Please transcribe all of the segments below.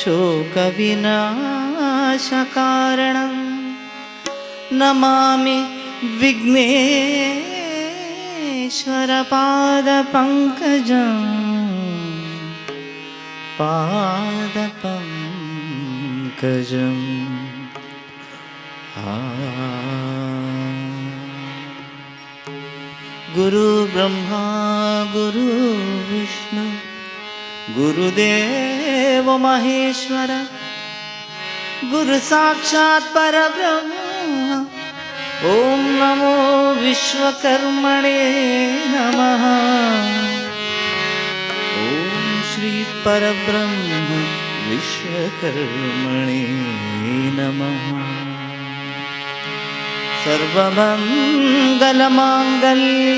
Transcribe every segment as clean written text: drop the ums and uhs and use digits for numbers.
शोकविनाशकारणं नमामि विघ्नेश्वरपादपङ्कजं पादपङ्कजम् गुरु ब्रह्मा गुरु विष्णु गुरुदेव महेश्वर गुरु साक्षात् परब्रह्म ओम नमो विश्वकर्मणे नमः ओम श्री परब्रह्म विश्वकर्मणे नमः सर्वमंगलमांगल्ये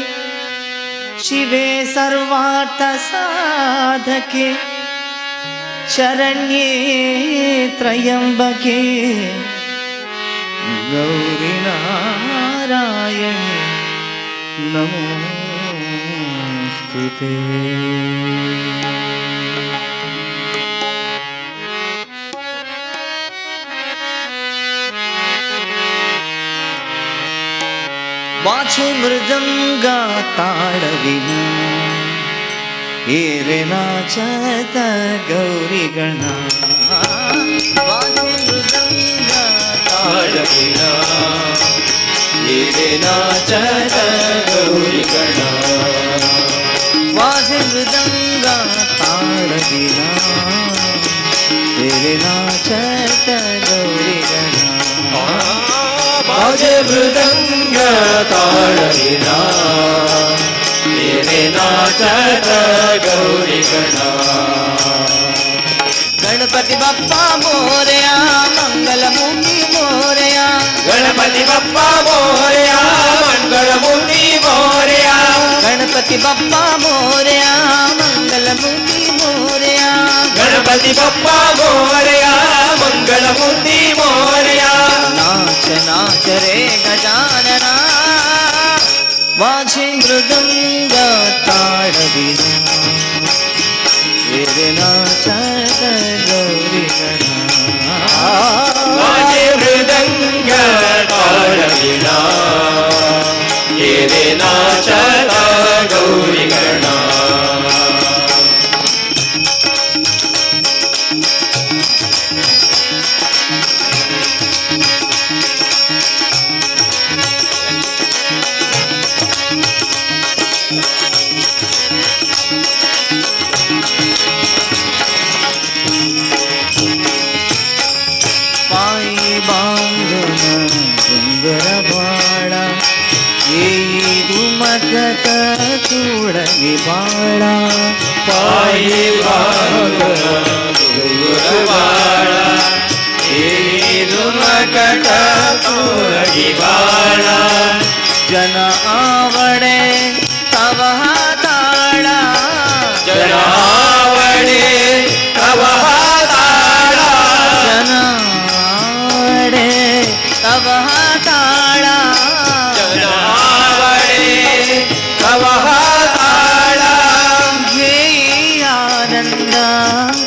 शिवे सर्वार्थसाधके शरण्ये त्र्यंबके गौरी नारायणे नमोस्तुते। वाचे मृदंगा ताळविना एरे नाचत गौरी गणा वाचे मृदंगा ताळविना एरे नाचत गौरी गणा वाचे मृदंगा ताळविना एरे नाचत गौरी गणा वाजे मृदंग ताळविना एरे नाचत गौरी गणा गणपती बाप्पा मोरया मंगलमूर्ती मोरया गणपती बाप्पा मोरया मंगलमूर्ती मोरया गणपती बाप्पा मोरया मंगलमूर्ती मोरया गणपती बाप्पा मोरया मंगलमूर्ती मोरया नाच नाच रे गजानना वाजे मृदंग ताळविना एरे नाचत गौरी गणा वाजे मृदंग ताळविना एरे नाचत गौरी गणा पायी बांधून डोंगर बाळा येई दुमकत तुळणी बाळा पायी बांधून डोंगरवाळा येई दुमकत तुळणी बाळा जन आवडे तव हाताळा जन आवडे तव हाताळा जन आवडे तव हाताळा जन आवडे तव हाताळा घेई आनंद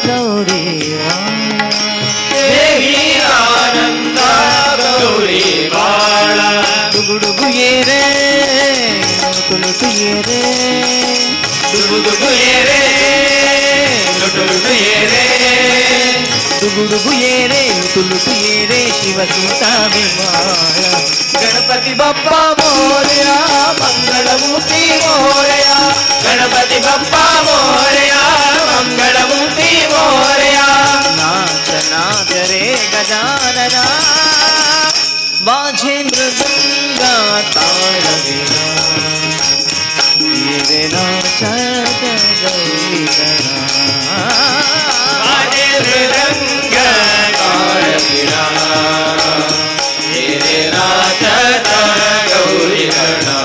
गौरी वाळा देही आनंद गौरी बाळा डुगुडुगु ये रे तुलुटु ये रे दुगुदुगु ये रे लुटुलुटु ये रे डुगुडुगु ये रे तुलुटु ये रे शिवसुता विमाळा गणपती बाप्पा मोरया मंगलमूर्ती मोरया गणपती बाप्पा मोरया मंगलमूर्ती मोरया नाच नाच रे गजानना माझे मृदंगा ताळविना ये नाचत गौरी गणा वाजे मृदंग ताळविना एरे नाचत गौरी गणा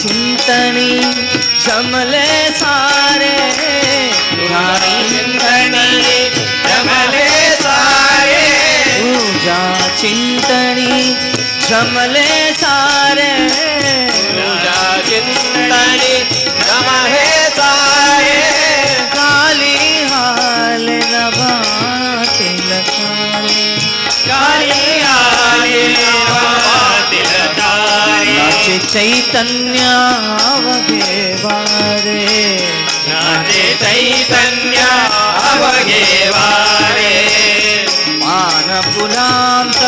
चिंतनी जमले सारे तुझा चिंतनी जमले सारे तुझा चिंतनी जमले सारे तुझा चिंतनी जमले सारे काली हाल नभातील सारे काली आले वातील तारे नाचे चैतन्य अवघे वारे नाचे चैतन्य अवघे वारे पान फुलांत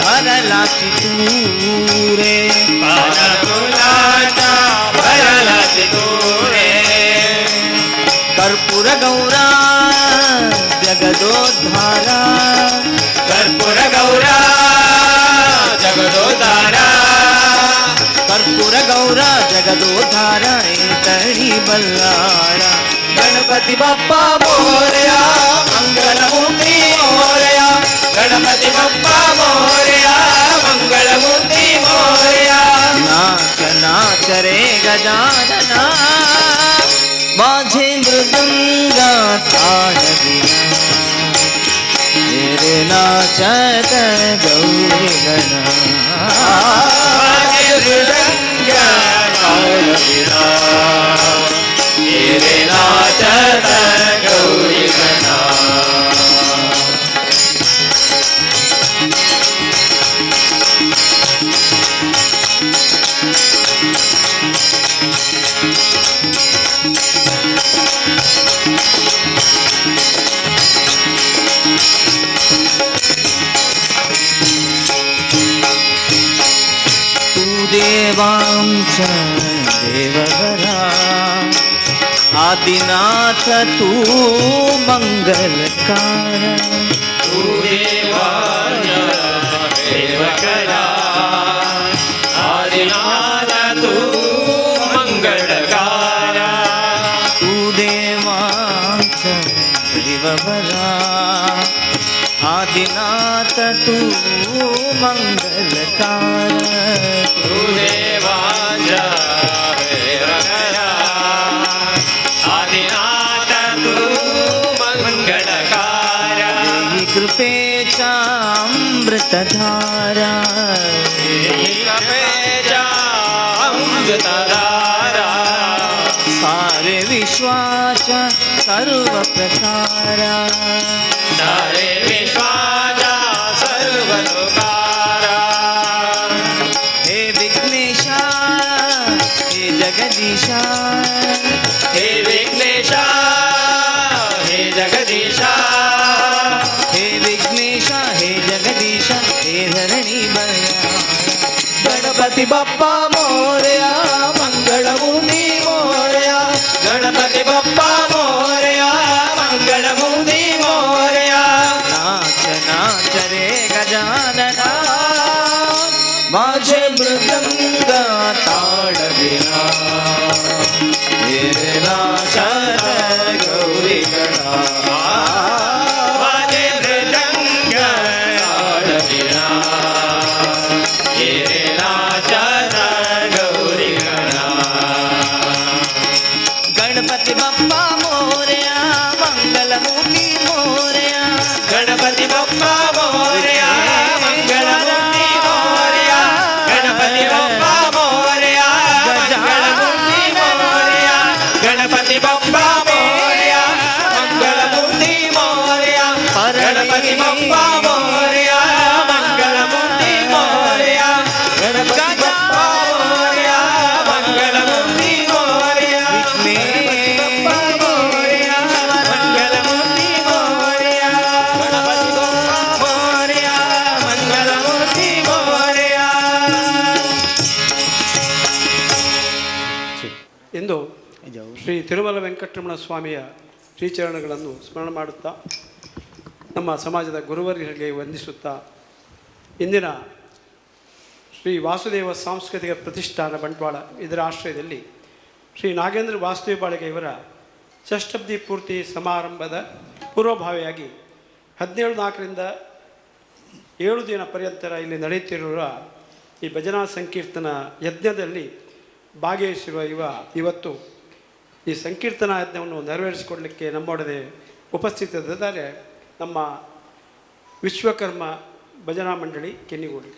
भरला चितूरे पान फुलाचा भरला चितूरे कर्पूर गौरा जगदोद्धारा कर्पूर गौरा जगदोद्धारा कर्पूर गौरा जगदोद्धारा तळी बल्लारा गणपती बाप्पा मोरया मंगलमूर्ती मोरया गणपती बाप्पा मोरया मंगलमूर्ती मोरया नाच नाच रे गजानना माझे मृदंग ताडविना मेरे नाचत गौरी गणा माझे मृदंग ताडविना मेरे नाचत गौरी गणा देवांचा देवघरा आदिनाथ तू मंगलकार तू देवाच्या देवकरा आदिनाथ तू मंगलकारा तू देवांचा देवघरा आदिनाथ तू मंगलकार तू देवाच्या देवकरा आदिनाथ तू मंगलकारा देही कृपेचा अमृतधारा कपेचा अमृतधारा सारे विश्वाचा सर्व प्रसारा सारे विश्वाचा सर्व लोकारा हे विघ्नेशा हे जगदीशा हे विघ्नेशा हे जगदीशा हे विघ्नेशा हे जगदीशा हे धरणी बळया गणपती बाप्पा मोरया मंगलमूर्ती मोरया गणपती बाप्पा मोरया मंगलमूर्ती मोरया नाच नाच रे गजानना माझे मृदंग ताडविना मेरे नाचत गौरी गणा माझे मृदंग ताडविना हे नाचत गौरी गणा गणपती बाप्पा मोरया मंगलमूर्ती मोरया गणपती बाप्पा मोरया मंगलमूर्ती मोरया गणपती बाप्पा मोरया मंगलमूर्ती मोरया गणपती बाप्पा मोरया मंगलमूर्ती मोरया गणपती बाप्पा मोरया मंगलमूर्ती मोरया गणपती बाप्पा मोरया मंगलमूर्ती मोरया गणपती बाप्पा मोरया मंगलमूर्ती मोरया गणपती बाप्पा मोरया मंगलमूर्ती मोरया ಎಂದು ಶ್ರೀ ತಿರುಮಲ ವೆಂಕಟರಮಣ ಸ್ವಾಮಿಯ ಶ್ರೀಚರಣಗಳನ್ನು ಸ್ಮರಣೆ ಮಾಡುತ್ತಾ ನಮ್ಮ ಸಮಾಜದ ಗುರುವರ್ಯರಿಗೆ ವಂದಿಸುತ್ತಾ ಇಂದಿನ ಶ್ರೀ ವಾಸುದೇವ ಸಾಂಸ್ಕೃತಿಕ ಪ್ರತಿಷ್ಠಾನ ಬಂಟ್ವಾಳ ಇದರ ಆಶ್ರಯದಲ್ಲಿ ಶ್ರೀ ನಾಗೇಂದ್ರ ವಾಸುದೇವ ಬಾಳಿಗೆ ಇವರ ಷಷ್ಠಬ್ದಿ ಪೂರ್ತಿ ಸಮಾರಂಭದ ಪೂರ್ವಭಾವಿಯಾಗಿ 17/4ರಿಂದ 7 ದಿನ ಪರ್ಯಂತರ ಇಲ್ಲಿ ನಡೆಯುತ್ತಿರುವ ಈ ಭಜನಾ ಸಂಕೀರ್ತನ ಯಜ್ಞದಲ್ಲಿ ಭಾಗವಹಿಸಿರುವ ಇವತ್ತು ಈ ಸಂಕೀರ್ತನಾ ಯಜ್ಞವನ್ನು ನೆರವೇರಿಸಿಕೊಡಲಿಕ್ಕೆ ನಮ್ಮೊಡನೆ ಉಪಸ್ಥಿತರಿದ್ದಾರೆ ನಮ್ಮ ವಿಶ್ವಕರ್ಮ ಭಜನಾ ಮಂಡಳಿ ಕೆನ್ನಿಗೋಡಿ.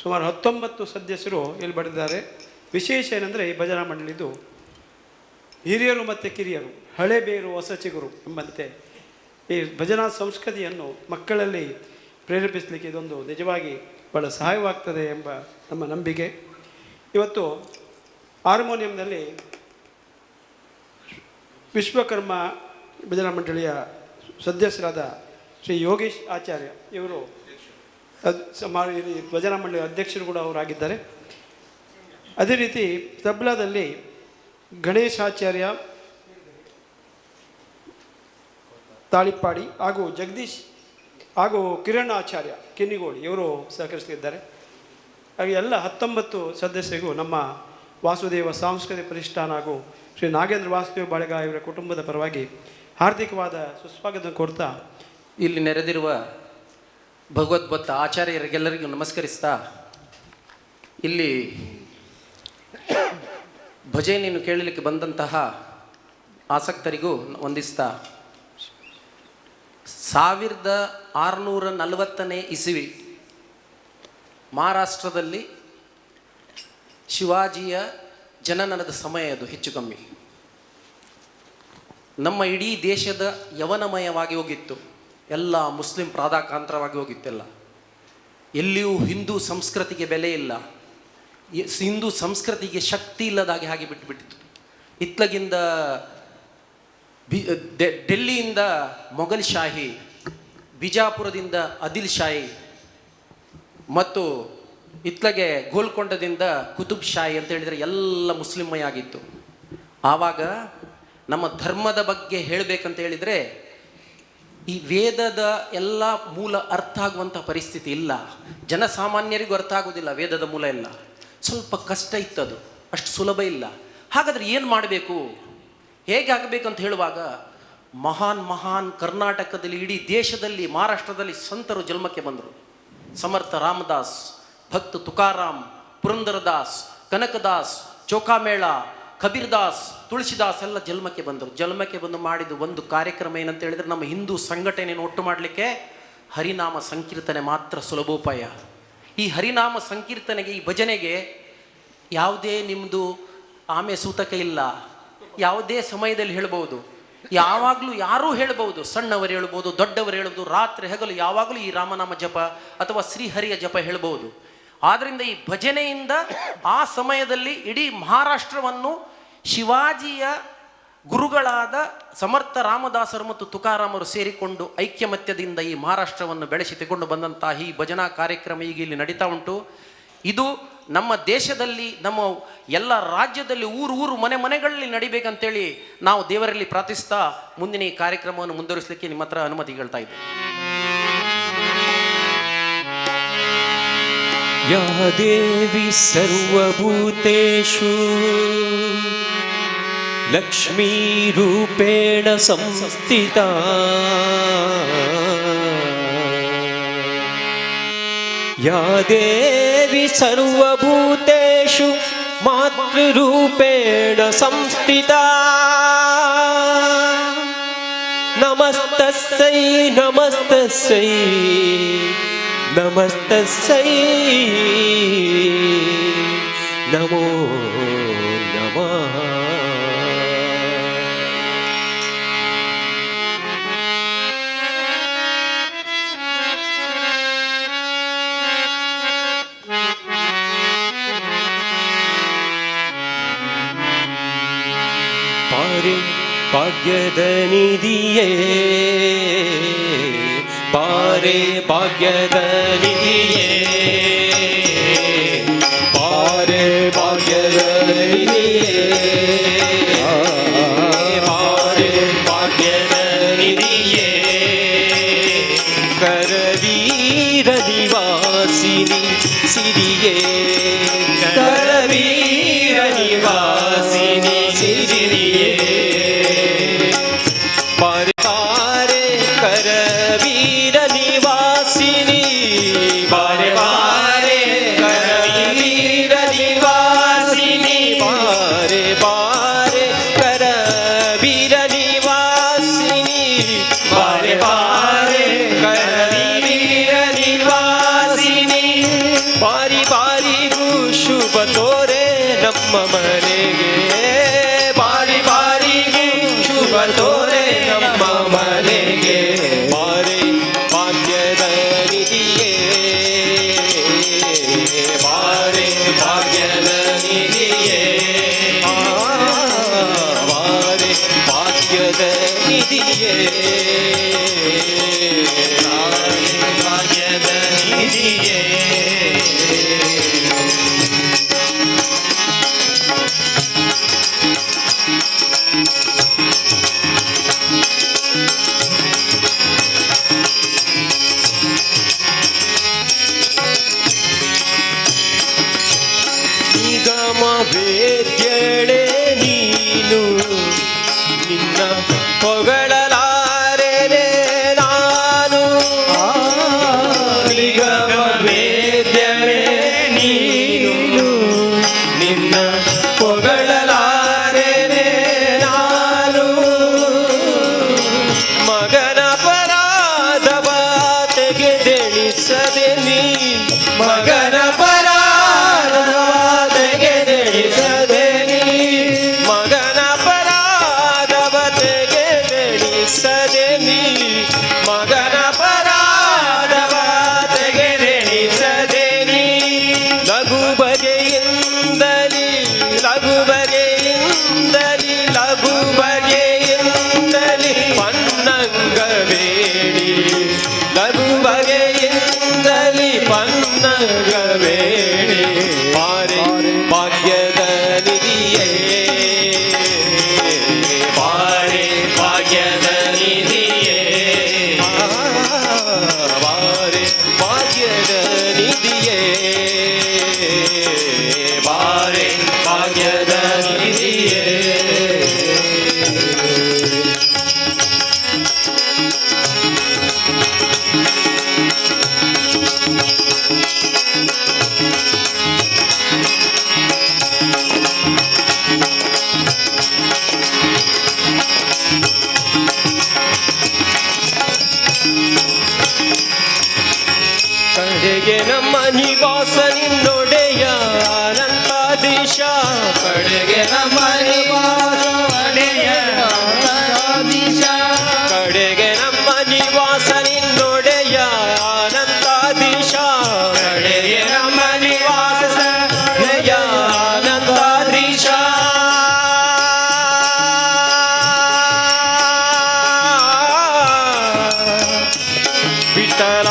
ಸುಮಾರು 19 ಸದಸ್ಯರು ಇಲ್ಲಿ ಬರೆದಿದ್ದಾರೆ. ವಿಶೇಷ ಏನಂದರೆ ಈ ಭಜನಾ ಮಂಡಳಿದು ಹಿರಿಯರು ಮತ್ತು ಕಿರಿಯರು, ಹಳೆ ಬೇರು ಹೊಸ ಚಿಗುರು ಎಂಬಂತೆ ಈ ಭಜನಾ ಸಂಸ್ಕೃತಿಯನ್ನು ಮಕ್ಕಳಲ್ಲಿ ಪ್ರೇರೇಪಿಸಲಿಕ್ಕೆ ಇದೊಂದು ನಿಜವಾಗಿ ಬಹಳ ಸಹಾಯವಾಗ್ತದೆ ಎಂಬ ನಮ್ಮ ನಂಬಿಕೆ. ಇವತ್ತು ಹಾರ್ಮೋನಿಯಂನಲ್ಲಿ ವಿಶ್ವಕರ್ಮ ಭಜನಾ ಮಂಡಳಿಯ ಸದಸ್ಯರಾದ ಶ್ರೀ ಯೋಗೇಶ್ ಆಚಾರ್ಯ ಇವರು ಭಜನಾ ಮಂಡಳಿಯ ಅಧ್ಯಕ್ಷರು ಕೂಡ ಅವರಾಗಿದ್ದಾರೆ. ಅದೇ ರೀತಿ ತಬ್ಲಾದಲ್ಲಿ ಗಣೇಶಾಚಾರ್ಯ ತಾಳಿಪ್ಪಾಡಿ ಹಾಗೂ ಜಗದೀಶ್ ಹಾಗೂ ಕಿರಣ್ ಆಚಾರ್ಯ ಕೆನ್ನಿಗೋಡಿ ಇವರು ಸಹಕರಿಸುತ್ತಿದ್ದಾರೆ. ಹಾಗೆ ಎಲ್ಲ 19 ಸದಸ್ಯರಿಗೂ ನಮ್ಮ ವಾಸುದೇವ ಸಾಂಸ್ಕೃತಿಕ ಪ್ರತಿಷ್ಠಾನ ಹಾಗೂ ಶ್ರೀ ನಾಗೇಂದ್ರ ವಾಸುದೇವ ಬಾಳೆಗಾಯ ಇವರ ಕುಟುಂಬದ ಪರವಾಗಿ ಹಾರ್ದಿಕವಾದ ಸುಸ್ವಾಗತ ಕೋರ್ತಾ ಇಲ್ಲಿ ನೆರೆದಿರುವ ಭಗವದ್ಭಕ್ತ ಆಚಾರ್ಯರಿಗೆಲ್ಲರಿಗೂ ನಮಸ್ಕರಿಸ್ತಾ, ಇಲ್ಲಿ ಭಜನೆಯನ್ನು ಕೇಳಲಿಕ್ಕೆ ಬಂದಂತಹ ಆಸಕ್ತರಿಗೂ ವಂದಿಸ್ತಾ, 1640ನೇ ಇಸವಿ ಮಹಾರಾಷ್ಟ್ರದಲ್ಲಿ ಶಿವಾಜಿಯ ಜನನದ ಸಮಯ ಅದು ಹೆಚ್ಚು ಕಮ್ಮಿ. ನಮ್ಮ ಇಡೀ ದೇಶದ ಯವನಮಯವಾಗಿ ಹೋಗಿತ್ತು, ಎಲ್ಲ ಮುಸ್ಲಿಂ ಪ್ರಾಧಾಕಾಂತರವಾಗಿ ಹೋಗಿತ್ತೆಲ್ಲ. ಎಲ್ಲಿಯೂ ಹಿಂದೂ ಸಂಸ್ಕೃತಿಗೆ ಬೆಲೆ ಇಲ್ಲ, ಹಿಂದೂ ಸಂಸ್ಕೃತಿಗೆ ಶಕ್ತಿ ಇಲ್ಲದಾಗೆ ಹಾಗೆ ಬಿಟ್ಟುಬಿಟ್ಟಿತ್ತು. ಇತ್ಲಗಿಂದ ಡೆಲ್ಲಿಯಿಂದ ಮೊಘಲ್ ಶಾಹಿ, ಬಿಜಾಪುರದಿಂದ ಆದಿಲ್ ಶಾಹಿ ಮತ್ತು ಇತ್ಲಗೆ ಗೋಲ್ಕೊಂಡದಿಂದ ಕುತುಬ್ ಶಾಹಿ ಅಂತ ಹೇಳಿದರೆ ಎಲ್ಲ ಮುಸ್ಲಿಮಯ ಆಗಿತ್ತು. ಆವಾಗ ನಮ್ಮ ಧರ್ಮದ ಬಗ್ಗೆ ಹೇಳಬೇಕಂತ ಹೇಳಿದರೆ ಈ ವೇದದ ಎಲ್ಲ ಮೂಲ ಅರ್ಥ ಆಗುವಂಥ ಪರಿಸ್ಥಿತಿ ಇಲ್ಲ. ಜನಸಾಮಾನ್ಯರಿಗೂ ಅರ್ಥ ಆಗೋದಿಲ್ಲ ವೇದದ ಮೂಲ ಎಲ್ಲ. ಸ್ವಲ್ಪ ಕಷ್ಟ ಇತ್ತದು, ಅಷ್ಟು ಸುಲಭ ಇಲ್ಲ. ಹಾಗಾದರೆ ಏನು ಮಾಡಬೇಕು, ಹೇಗೆ ಆಗಬೇಕಂತ ಹೇಳುವಾಗ ಮಹಾನ್ ಕರ್ನಾಟಕದಲ್ಲಿ, ಇಡೀ ದೇಶದಲ್ಲಿ, ಮಹಾರಾಷ್ಟ್ರದಲ್ಲಿ ಸಂತರು ಜನ್ಮಕ್ಕೆ ಬಂದರು. ಸಮರ್ಥ ರಾಮದಾಸ್, ಭಕ್ತ ತುಕಾರಾಮ್, ಪುರಂದರದಾಸ್, ಕನಕದಾಸ್, ಚೌಕಾಮೇಳ, ಕಬೀರ್ದಾಸ್, ತುಳಸಿದಾಸ್ ಎಲ್ಲ ಜನ್ಮಕ್ಕೆ ಬಂದರು. ಜನ್ಮಕ್ಕೆ ಬಂದು ಮಾಡಿದ ಒಂದು ಕಾರ್ಯಕ್ರಮ ಏನಂತ ಹೇಳಿದರೆ, ನಮ್ಮ ಹಿಂದೂ ಸಂಘಟನೆಯನ್ನು ಒಟ್ಟು ಮಾಡಲಿಕ್ಕೆ ಹರಿನಾಮ ಸಂಕೀರ್ತನೆ ಮಾತ್ರ ಸುಲಭೋಪಾಯ. ಈ ಹರಿನಾಮ ಸಂಕೀರ್ತನೆಗೆ, ಈ ಭಜನೆಗೆ ಯಾವುದೇ ನಿಮ್ಮದು ಆಮೆ ಸೂತಕ ಇಲ್ಲ. ಯಾವುದೇ ಸಮಯದಲ್ಲಿ ಹೇಳ್ಬೋದು, ಯಾವಾಗಲೂ ಯಾರೂ ಹೇಳ್ಬೋದು. ಸಣ್ಣವರು ಹೇಳ್ಬೋದು, ದೊಡ್ಡವರು ಹೇಳ್ಬೋದು, ರಾತ್ರಿ ಹಗಲು ಯಾವಾಗಲೂ ಈ ರಾಮನಾಮ ಜಪ ಅಥವಾ ಶ್ರೀಹರಿಯ ಜಪ ಹೇಳ್ಬೋದು. ಆದ್ದರಿಂದ ಈ ಭಜನೆಯಿಂದ ಆ ಸಮಯದಲ್ಲಿ ಇಡೀ ಮಹಾರಾಷ್ಟ್ರವನ್ನು ಶಿವಾಜಿಯ ಗುರುಗಳಾದ ಸಮರ್ಥ ರಾಮದಾಸರು ಮತ್ತು ತುಕಾರಾಮರು ಸೇರಿಕೊಂಡು ಐಕ್ಯಮತ್ಯದಿಂದ ಈ ಮಹಾರಾಷ್ಟ್ರವನ್ನು ಬೆಳೆಸಿ ತಗೊಂಡು ಬಂದಂತಹ ಈ ಭಜನಾ ಕಾರ್ಯಕ್ರಮ ಈಗ ಇಲ್ಲಿ ನಡೀತಾ ಉಂಟು. ಇದು ನಮ್ಮ ದೇಶದಲ್ಲಿ, ನಮ್ಮ ಎಲ್ಲ ರಾಜ್ಯದಲ್ಲಿ, ಊರು ಮನೆಗಳಲ್ಲಿ ನಡಿಬೇಕಂತೇಳಿ ನಾವು ದೇವರಲ್ಲಿ ಪ್ರಾರ್ಥಿಸ್ತಾ ಮುಂದಿನ ಈ ಕಾರ್ಯಕ್ರಮವನ್ನು ಮುಂದುವರಿಸಲಿಕ್ಕೆ ನಿಮ್ಮ ಹತ್ರ ಅನುಮತಿ ಕೇಳ್ತಾ ಇದ್ದೇವೆ. ಯಾ ದೇವಿ ಸರ್ವಭೂತೇಷು ಲಕ್ಷ್ಮೀ ರೂಪೇಣ ಸಂಸ್ಥಿತಾ ಯಾ ದೇವಿ ಸರ್ವಭೂತೇಷು ಮಾತೃರೂಪೇಣ ಸಂಸ್ಥಿತಾ ನಮಸ್ತಸ್ಸೈ ನಮಸ್ತಸ್ಸೈ ನಮಸ್ತಸ್ಸೈ ನಮೋ ನಮಃ. ಪಾರೆ ಭಾಗ್ಯದ ನಿಧಿಯೇ, ಪಾರೆ ಭಾಗ್ಯದ ನಿಧಿಯೇ, ಪಾರೆ ಭಾಗ್ಯದ ನಿಧಿಯೇ, ಪಾರೆ ಭಾಗ್ಯದ ನಿಧಿಯೇ, ಕರವೀರ ನಿವಾಸಿನಿ ಸಿರಿಯೇ, ಕರವೀರ ನಿವಾಸಿನಿ ಸಿರಿಯೇ, ಪಾರೆ ಪಾರೆ ಕರವೀರ ನಿವಾಸಿನಿ, ಪಾರೆ ಪಾರೆ ಕರವೀರ ನಿವಾಸಿನಿ ಬಾರೆ ಬಾರೆ ಕರವೀರ ನಿವಾಸಿನಿ ಬಾರಿ ಬಾರಿಗೂ ಶುಭ ತೋರೆ ನಮ್ಮ ಮನೆಗೆ ಬಾರಿ ಬಾರಿಗೂ ಶುಭ ತೋರೆ ನಮ್ಮ ಮನೆಗೆ ಬಾರೆ ಭಾಗ್ಯದ ನಿಧಿಯೇ ಬಾರೆ ಭಾಗ್ಯದ ನಿಧಿಯೇ ಬಾರೆ ಭಾಗ್ಯದ ನಿಧಿಯೇ ಭಾಗ್ಯದ ನಿಧಿಯೇ ನಿಗಮ ವೇದ್ಯಳೆ ನೀನು ನಿನ್ನ ಹೊಗಳಲಾರೆನೆ ನಾನು ನಿಗಮ ವೇದ್ಯಳೆ ನೀನು ನಿನ್ನ ಹೊಗಳಲಾರೆನೆ ನಾನು ಮಗನ ಪರಾಧವ ತೆಗೆದೆಣಿಸದೆ ನೀ ಮಗನ ಪರಾಧವ ತೆಗೆದೆಣಿಸದೆ ನೀ ಮಗನ ಪರಾಧವ ತೆಗೆದೆಣಿಸದೆ ನೀ ಮಗನ ಪರಾಧವ ತೆಗೆದೆಣಿಸದೆ ನೀ ಲಘು ಬಗೆಯಿಂದಲಿ ಲಘು ಬಗೆಯಿಂದಲಿ ಲಘು ಬಗೆಯಿಂದಲಿ ಪನ್ನಂಗವೇಣಿ ಲಘು ಬಗೆಯಿಂದಲಿ ಪನ್ನಂಗವೇಣಿ ಬಾರೆ ಭಾಗ್ಯದ ನಿಧಿಯೇ ಬಾರೆ ಭಾಗ್ಯದ ನಿಧಿಯೇ ಬಾರೆ ಭಾಗ್ಯದ ನಿಧಿಯೇ ಬಾರೆ ಭಾಗ್ಯದ ನಿಧಿಯೇ ಕಡೆಗೆ ನಮ್ಮ ನಿವಾಸ ನಿನ್ನೊಡೆಯ ಅನಂತಾಧೀಶ ಕಡೆಗೆ ನಮ್ಮ ನಿವಾಸ ಒಡೆಯ ಅನಂತಾಧೀಶ ಕಡೆಗೆ ನಮ್ಮ ನಿವಾಸ ನಿನ್ನೊಡೆಯ ಅನಂತಾಧೀಶ ಕಡೆಗೆ ನಮ್ಮ ನಿವಾಸ ಒಡೆಯ ಅನಂತಾಧೀಶ ವಿಠಲ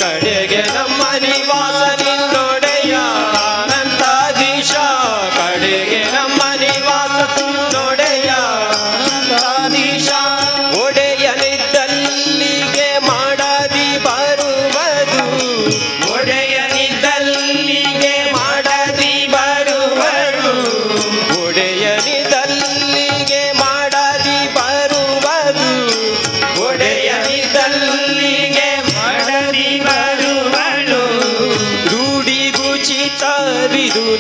ಕಡೆಗೆ ನಮ್ಮ ನಿವಾಸ ನಿನ್ನೊಡೆಯ ಅನಂತಾಧೀಶ ಕಡೆಗೆ ನಮ್ಮ ನಿವಾಸ ನಿನ್ನೊಡೆಯ ಅನಂತಾಧೀಶ ಒಡೆಯನಿದ್ದಲ್ಲಿಗೆ ಮಾಡದಿ ಬರುವುದು ಒಡೆಯನಿದ್ದಲ್ಲಿಗೆ ಮಾಡದಿ ಬರುವರು ಒಡೆಯನಿದ್ದಲ್ಲಿಗೆ ಮಾಡದಿ ಬರುವರು ಒಡೆಯನಿದ್ದಲ್ಲಿಗೆ ಮಾಡದಿ ಬರುವಳು ರೂಢಿಗುಚಿತವಿದು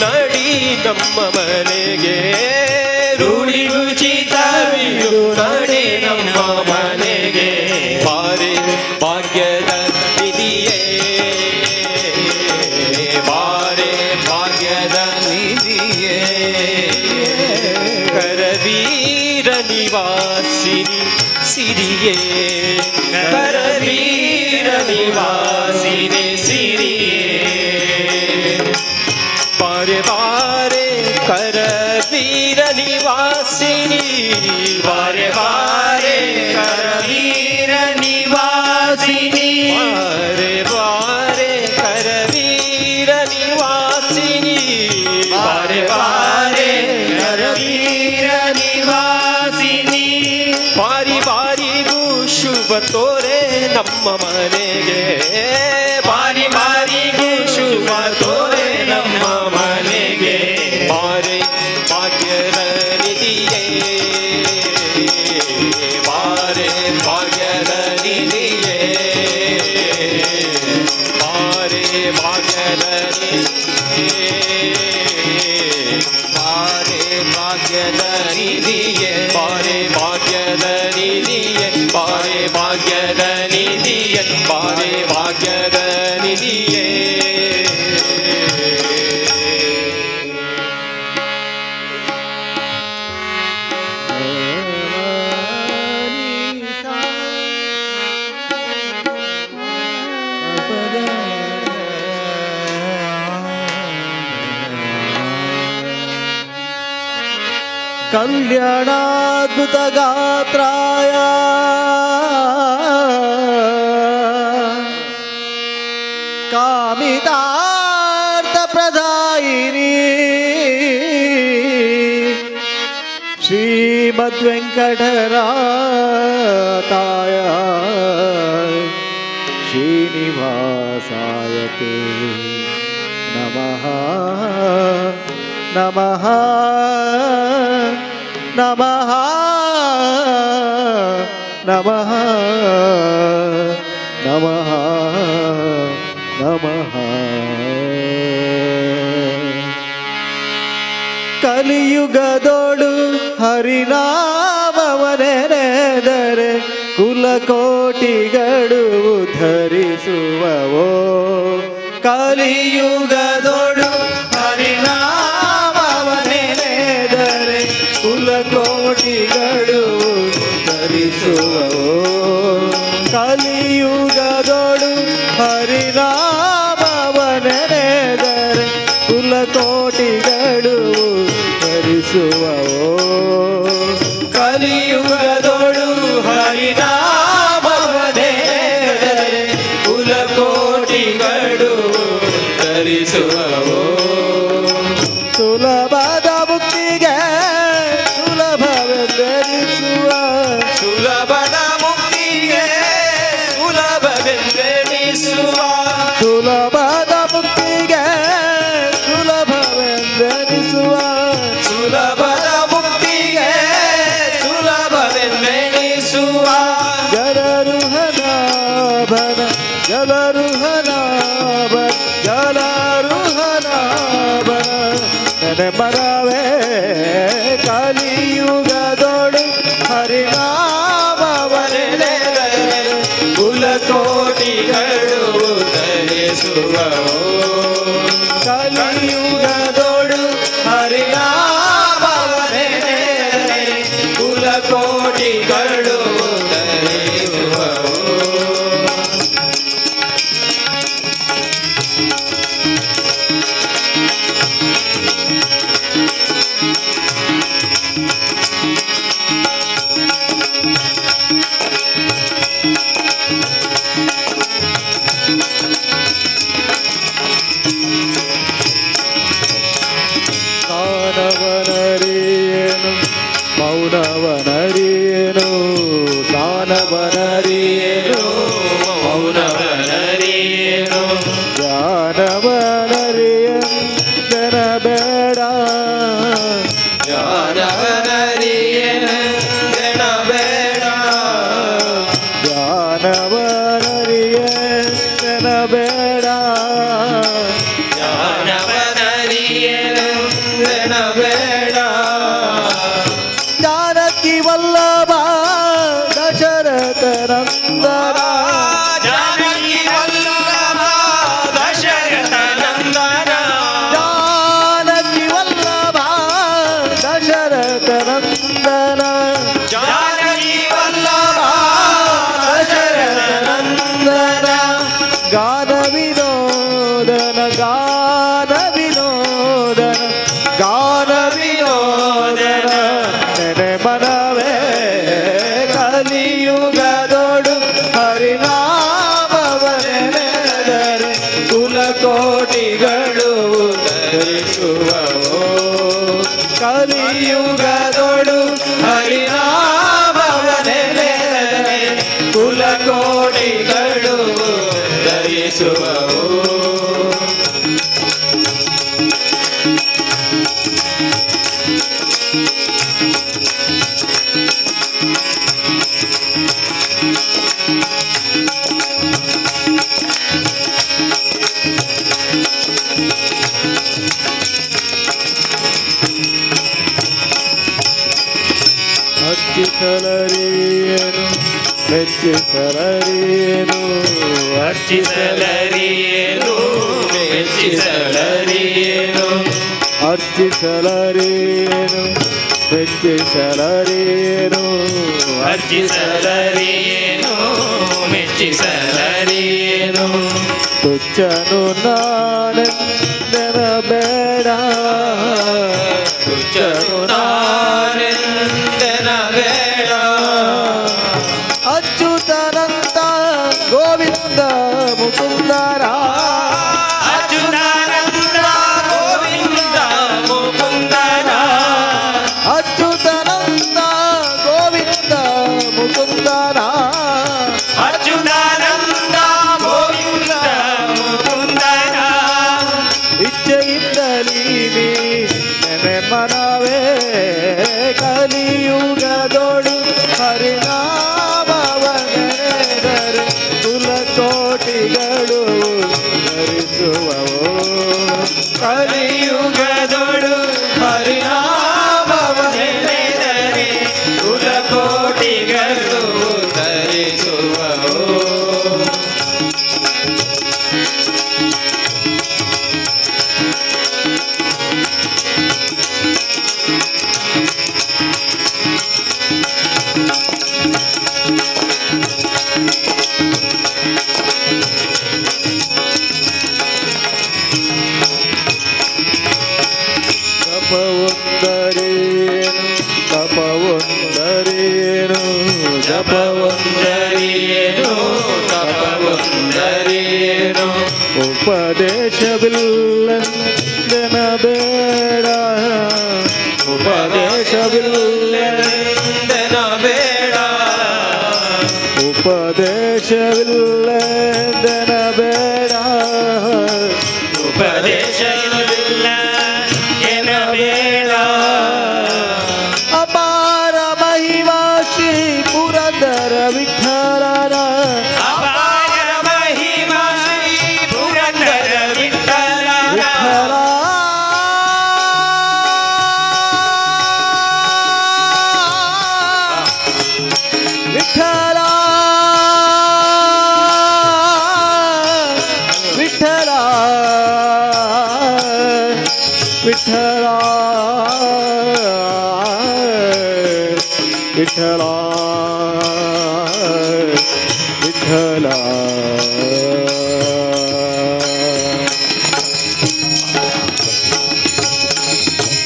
ನಡಿ ನಮ್ಮ ಮನೆಗೆ ರೂಢಿಗುಚಿತವಿದು ನಡಿ ನಮ್ಮ ಮನೆಗೆ ಬಾರೆ ಭಾಗ್ಯದ ನಿಧಿಯೇ ಬಾರೆ ಭಾಗ್ಯದ ನಿಧಿಯೇ ಕರವೀರ ನಿವಾಸಿನಿ ಸಿರಿಯೇ ಕರವೀರ ನಿವಾಸಿನಿ ಸಿರಿಯೇ ಬಾರೆ ಬಾರೆ ಕರವೀರ ನಿವಾಸಿನಿ ಬಾರೆ ಬಾರೆ ಕರವೀರ ನಿವಾಸಿನಿ ಬಾರೆ ಬಾರೆ ಕರವೀರ ನಿವಾಸಿನಿ ಬಾರೆ ಬಾರೆ ಕರವೀರ ನಿವಾಸಿನಿ ಬಾರಿ ಬಾರಿಗೂ ಶುಭ ತೋರೆ ನಮ್ಮ ಮನೆಗೆ ಬಾರಿ ಬಾರಿಗೂ ಶುಭ ತೋರೆ ನಮ್ಮ ಮನೆಗೆ ಬಾರೆ ಭಾಗ್ಯದ ನಿಧಿಯೇ ಕಲ್ಯಾಣಾದ್ಭುತ ಗಾತ್ರಾಯ ಕಾಮಿತಾರ್ಥ ಪ್ರದಾಯಿನಿ ಶ್ರೀಮದ್ವೆಂಕಟರಾತಾಯ ಶ್ರೀನಿವಾಸಾಯ ತೇ ನಮಃ ನಮಃ ನಮಃ ನಮಃ ನಮಃ ನಮಃ. ಕಲಿಯುಗದೋಡು ಹರಿನಾಮವನೆನೆದರೆ ಕುಲಕೋಟಿಗಳು ಧರಿಸುವವೋ. ಕಲಿಯುಗದೋಡು ಹರಿನಾಮವನೆನೆದರೆ ಕುಲಕೋಟಿಗಳು ಧರಿಸುವವೋ. ಕಲಿಯುಗದೋಡು ಹರಿನಾಮವನೆನೆದರೆ ಕುಲಕೋಟಿಗಳು ಧರಿಸುವವೋ. ಕಲಿಯುಗದೊಳು ಹರಿನಾಮವನೆನೆದರೆ ಕುಲಕೋಟಿಗಳು ಧರಿಸುವವೋ. ಸುಲಭದ ಮುಕ್ತಿಗೆ ಸುಲಭವೆಂದೆನಿಸುವ ಸುಲಭದ ಮುಕ್ತಿಗೆ ಸುಲಭವೆಂದೆನಿಸುವ ಸುಲಭದ ಮುಕ್ತಿಗೆ ಸುಲಭವೆಂದೆನಿಸುವ ಸುಲಭದ ಮುಕ್ತಿಗೆ ಸುಲಭವೆಂದೆನಿಸುವ ಜಲರುಹನಾಭನ ಜಲರುಹನಾಭನ ಜಲರುಹನಾಭನ ನೆನೆ ಮರವೇ. ಕಲಿಯುಗದೊಳು ಹರಿನಾಮವನೆನೆದರೆ ಕುಲಕೋಟಿಗಳು ಧರಿಸುವವೋ. ಕಲಿಯುಗದೊಳು ಹರಿನಾಮವನೆನೆದರೆ ಕುಲಕೋಟಿಗಳು ಧರಿಸುವವೋ. ಸಾನವನರಿಯೇನು ಮೌನವನರಿಯೇನು ಸಾನವನರಿಯೇನು ಮೌನವನರಿಯೇನು ಜ್ಞಾನವನರಿಯನ್ ಜನಬೇಡ ಜ್ಞಾನವನರಿಯೇನು ಜನಬೇಡ ಜ್ಞಾನವನರಿಯನ್ ಜನಬೇಡ ಜ್ಞಾನವನರಿಯೇನು ಜನಬೇಡ ಜಾನಕಿ ವಲ್ಲಭ ದಶರಥ ನಂದನ ಜಾನಕಿ ವಲ್ಲಭ ದಶರಥ ನಂದನ ಜಾನಕಿ ವಲ್ಲಭ ದಶರಥ ನಂದನ ಜಾನಕಿ ವಲ್ಲಭ ದಶರಥ ನಂದನ ಗಾನ ವಿನೋದನ ಗಾನ ವಿನೋದನ ಗಾನ ವಿನೋದನ ನೆನೆ ಮನವೇ. ಕಲಿಯುಗದೊಡು ಹರಿನಾಮವನೆನೆದರೆ ಕುಲಕೋಟಿಗಳು ಧರಿಸುವವೋ. ಕಲಿಯುಗದೊಡು ಹರಿನಾಮವನೆನೆದರೆ ಕುಲಕೋಟಿಗಳು ಧರಿಸುವವೋ. ಅರ್ಚಿಸಲರಿಯೇನು ಮೆಚ್ಚಿಸಲರಿಯೇನು ಅರ್ಚಿಸಲರಿಯೇನು ಮೆಚ್ಚಿಸಲರಿಯೇನು ಅರ್ಚಿಸಲರಿಯೇನು ಮೆಚ್ಚಿಸಲರಿಯೇನು ಅರ್ಚಿಸಲರಿಯೇನು ಮೆಚ್ಚಿಸಲರಿಯೇನು ತುಚ್ಚನು ನಾನೆಂದೆನಬೇಡ ತುಚ್ಚನು ನಾನೆ ಕೋಟಿಗಳು ಧರಿಸುವವು. ತಪವೊಂದರೇನು ಜಪವೊಂದರೇನು ತಪವೊಂದರೇನು ಉಪದೇಶವಿಲ್ಲಂದನ ಬೇಡ ಉಪದೇಶವಿಲ್ಲದೆನ ಬೇಡ ಉಪದೇಶವಿಲ್ಲಂದನ ಬೇಡ ಉಪದೇಶವಿಲ್ಲ ಎನ ಬೇಡ. ಅಪಾರ ಮಹಿಮಾ ಶ್ರೀ ಪುರಂದರ ವಿಠಲನ ಅಪಾರ ಮಹಿಮಾ ಶ್ರೀ ಪುರಂದರ ವಿಠಲನ ವಿಠಲ ವಿಠಲ ವಿಠಲ ವಿಠಲ ವಿಠಲ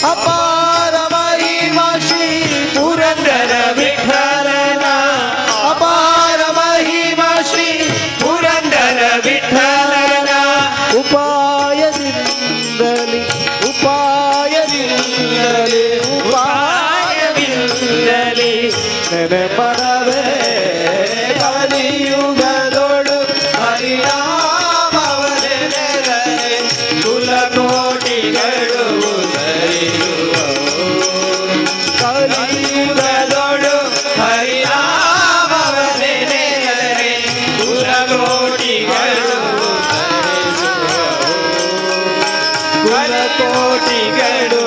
ಅಪಾರ ಮಹಿಮಾ ಶ್ರೀ ಪುರಂದರ ವಿಠಲನ ಅಪಾರ ಮಹಿಮಾ ಶ್ರೀ ಪುರಂದರ ವಿಠಲನ ಉಪಾಯದಿಂದಲಿ ಉಪಾಯದಿಂದಲಿ ಉಪಾಯವಿಲ್ಲದೆ ನೆನಪನವೇ ಕಲಿಯುಗದೊಳು ಹರಿನಾಮವನೆದರೆ ಕುಲಕೋಟಿಗಳು ಧರಿಸುವವು. ಕಲಿಯುಗದೊಳು ಹರಿನಾಮವನೆದರೆ ಕುಲಕೋಟಿಗಳು ಕುಲಕೋಟಿಗಳು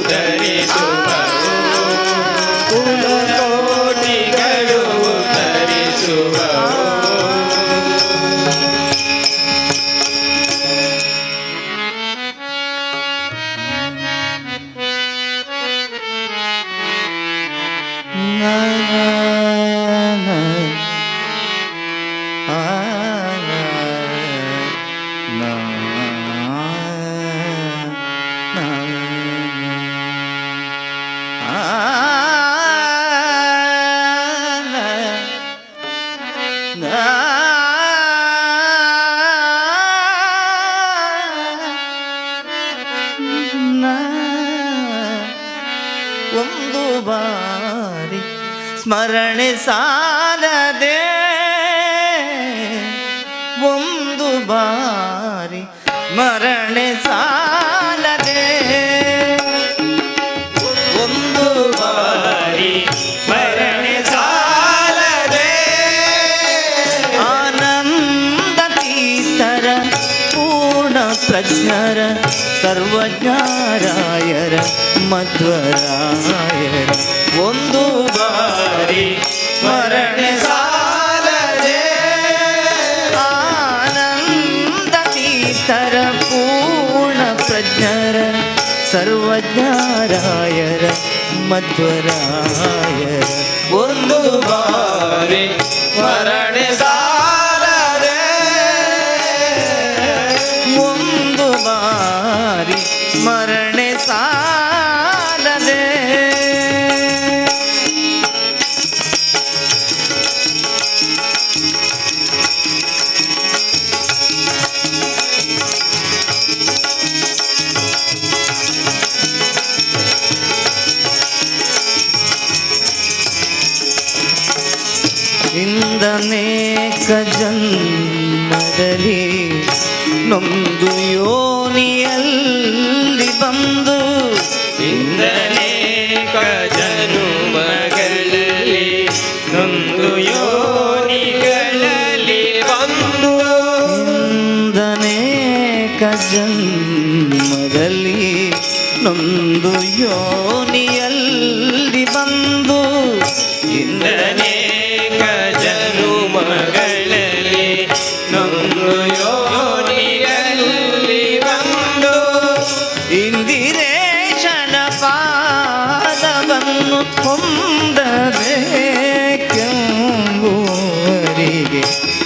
ಧರಿಸುವವು. ಕುಲಕೋಟಿಗಳು ಧರಿಸುವವು. ಒಂದು ಬಾರಿ ಸ್ಮರಣೆ ಸಾಲದೆ ಒಂದು ಬಾರಿ ಸ್ಮರಣೆ ಸಾಲದೆ ಒಂದು ಬಾರಿ ಸ್ಮರಣೆ ಸಾಲದೆ ಆನಂದ ತೀರ್ಥರ ಪೂರ್ಣ ಪ್ರಜ್ಞರ ಸರ್ವಜ್ಞರಾಯರ ಮಧ್ವರಾಯರ ಒಂದು ಬಾರಿ ಸ್ಮರಣೆ ಸಾಲದೆ ಆನಂದ ತೀರ್ಥರ ಪೂರ್ಣ ಪ್ರಜ್ಞರ ಸರ್ವಜ್ಞರಾಯರ ಮಧ್ವರಾಯರ ಒಂದು ಬಾರಿ ಸ್ಮರಣೆ ಸಾಲದೆ ಒಂದು ಬಾರಿ ಸ್ಮರಣೆ ಸಾಲದೆ ಇಂದನೇಕ ಜನ್ಮದಲ್ಲಿ ನೊಂದು ಯೋನಿಯಲ್ಲಿ ಬಂದು ಇಂದನೇಕ ಜನುಮಗಳಲ್ಲಿ ನೊಂದು ಯೋನಿಗಳಲ್ಲಿ ಬಂದು ಇಂದನೇಕ ಜನ್ಮದಲ್ಲಿ ನೊಂದು ಯೋನಿಯಲ್ಲಿ ಬಂದು ಇಂದನೇಕ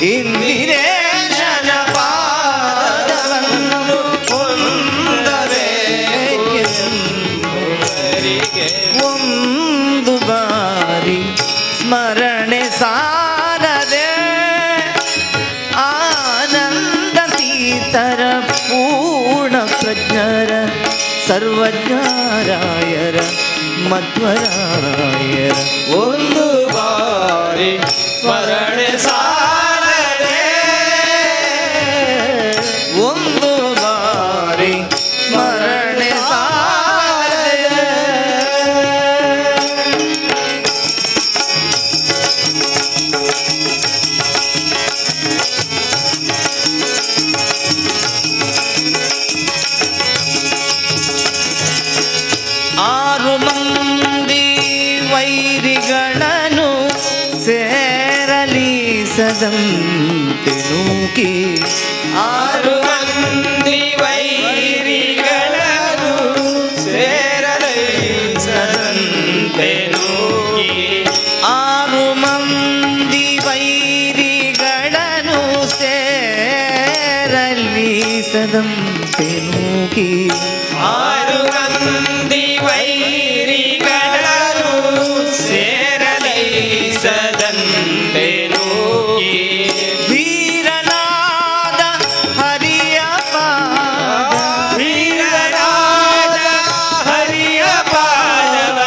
ಇಂದಿರೇಶನ ಪಾದವನ್ನು ಹೊಂದಬೇಕೆಂಬುವರಿಗೆ ಒಂದು ಬಾರಿ ಸ್ಮರಣೆ ಸಾರದೆ ಆನಂದ ತೀತರ ಪೂರ್ಣ ಪ್ರಜ್ಞರ ಸರ್ವಜ್ಞರಾಯರ ಮಧ್ವರಾಯರ ಒಂದು ಬಾರಿ ಸ್ಮರಣೆ ಸಾರದೆ ಒಂದು ಬಾರಿ ಸ್ಮರಣೆ ಸಾರದೆ ಆರು ಮಂದಿ ವೈರಿಗಳನ್ನು ಸೇರಲಿ ಸದಂತೆ ನೂಕಿ ಆರು ಮಂದಿ ವೈರಿಗಳನ್ನು ಸೇರಲೈಸದಂತೆ ನೂಗಿ ಆರು ಮಂದಿ ವೈರಿಗಳನ್ನು ಸೇರಲಿ ಸದಂತೆ ನೂಕಿ ಆರು ಮಂದಿ ವೈರಿಗಳನ್ನು ಸೇರಲೈಸದಂತೆ ನೂಗಿ ವೀರನಾದ ಹರಿಯ ಪಾದ ವೀರರಾಜ ಹರಿಯ ಪಾದವ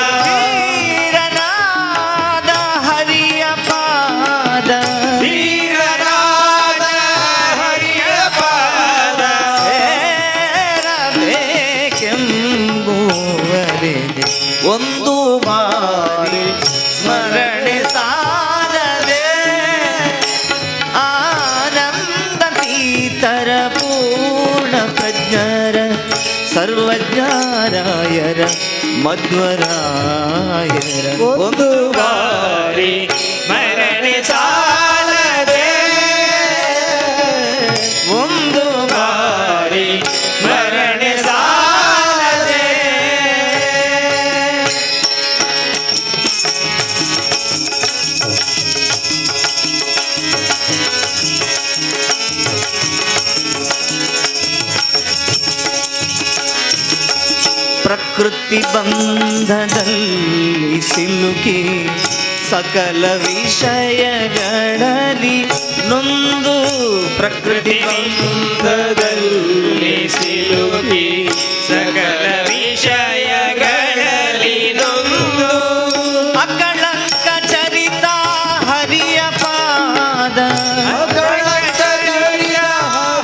ವೀರನಾದ ಹರಿಯ ಪಾದ ವೀರರಾಜ ಹರಿಯ ಪಾದ ಸೇರಬೇಕೆಂಬುವರೆಗೆ ಒಂದು ಬಾರಿ ಸ್ಮರಣೆ ಸಾರದೆ ಆನಂದ ತೀತರ ಪೂರ್ಣ ಪ್ರಜ್ಞರ ಸರ್ವಜ್ಞರಾಯರ ಮಧ್ವರಾಯರ ಒಂದು ಬಾರಿ ಸ್ಮರಣೆ ಸಾಲದೆ ಒಂದು ಬಾರಿ ಸ್ಮರಣೆ ಸಾಲದೆ ಪ್ರಕೃತಿ ಬಂಧದಲ್ಲಿ ಸಿಲುಕಿ ಸಕಲ ವಿಷಯಗಳಲ್ಲಿ ನೊಂದು ಪ್ರಕೃತಿ ಬಂಧದಲ್ಲಿ ಸಿಲುಕಿ ಸಕಲ ವಿಷಯಗಳಲ್ಲಿ ನೊಂದು ಅಕಳಂಕ ಚರಿತ ಹರಿಯ ಪಾದ ಅಕಳಂಕ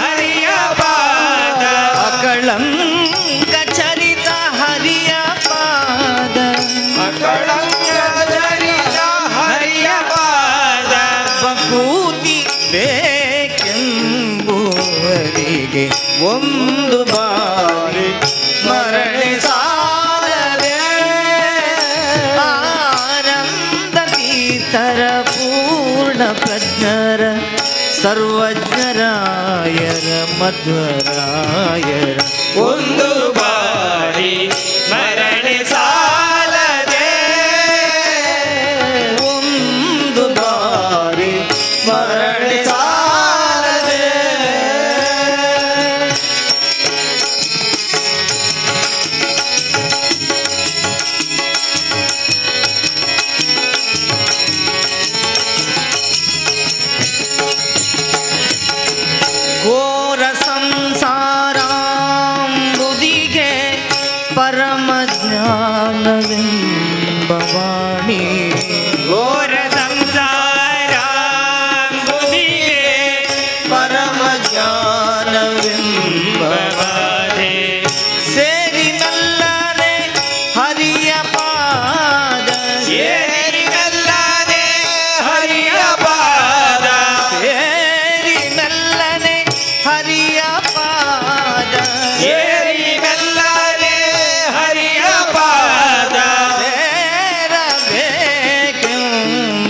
ಹರಿಯ ಪಾದ ಅಕಳಂಕ ಚರಿತ ಹರಿಯ ಪಾದ ಅಕಳಂಕ ಹರಿಯ ಪಾದ ಬಕೂತಿ ಬೇಕೆಂಬುವರಿಗೆ ಒಂದು ಬಾರಿ ಸ್ಮರಣೆ ಸಾರದೆ ಆನಂದ ತೀರ್ಥರ ಪೂರ್ಣ ಪ್ರಜ್ಞರ ಸರ್ವಜ್ಞರಾಯರ ಮಧ್ವರಾಯರ ಒಂದು ಬಾರಿ ಸ್ಮರಣೆ ಸಾಲದೆ ಒಂದು ಬಾರಿ ಸ್ಮರಣೆ ಸಾರದೆ ಘೋರ ಸಂಸಾರಾಂಬುದಿಗೆ ಪರಮ ಜ್ಞಾನವೆಂಬವಾಣಿ ಘೋರ ಸಂಸಾರ ಬುದಿಗೆ ಪರಮ ಜ್ಞಾನವೆಂಬವಾಣಿ ಸೇರಿ ನಲ್ಲನೆ ಹರಿಯ ಪಾದ ಸೇರಿನಲ್ಲದೆ ಹರಿಯ ಪಾದ ಸೇರಿ ನಲ್ಲನೆ ಹರಿಯ ಪಾದ ಸೇರಿನಲ್ಲದೆ ಹರಿಯ ಪಾದ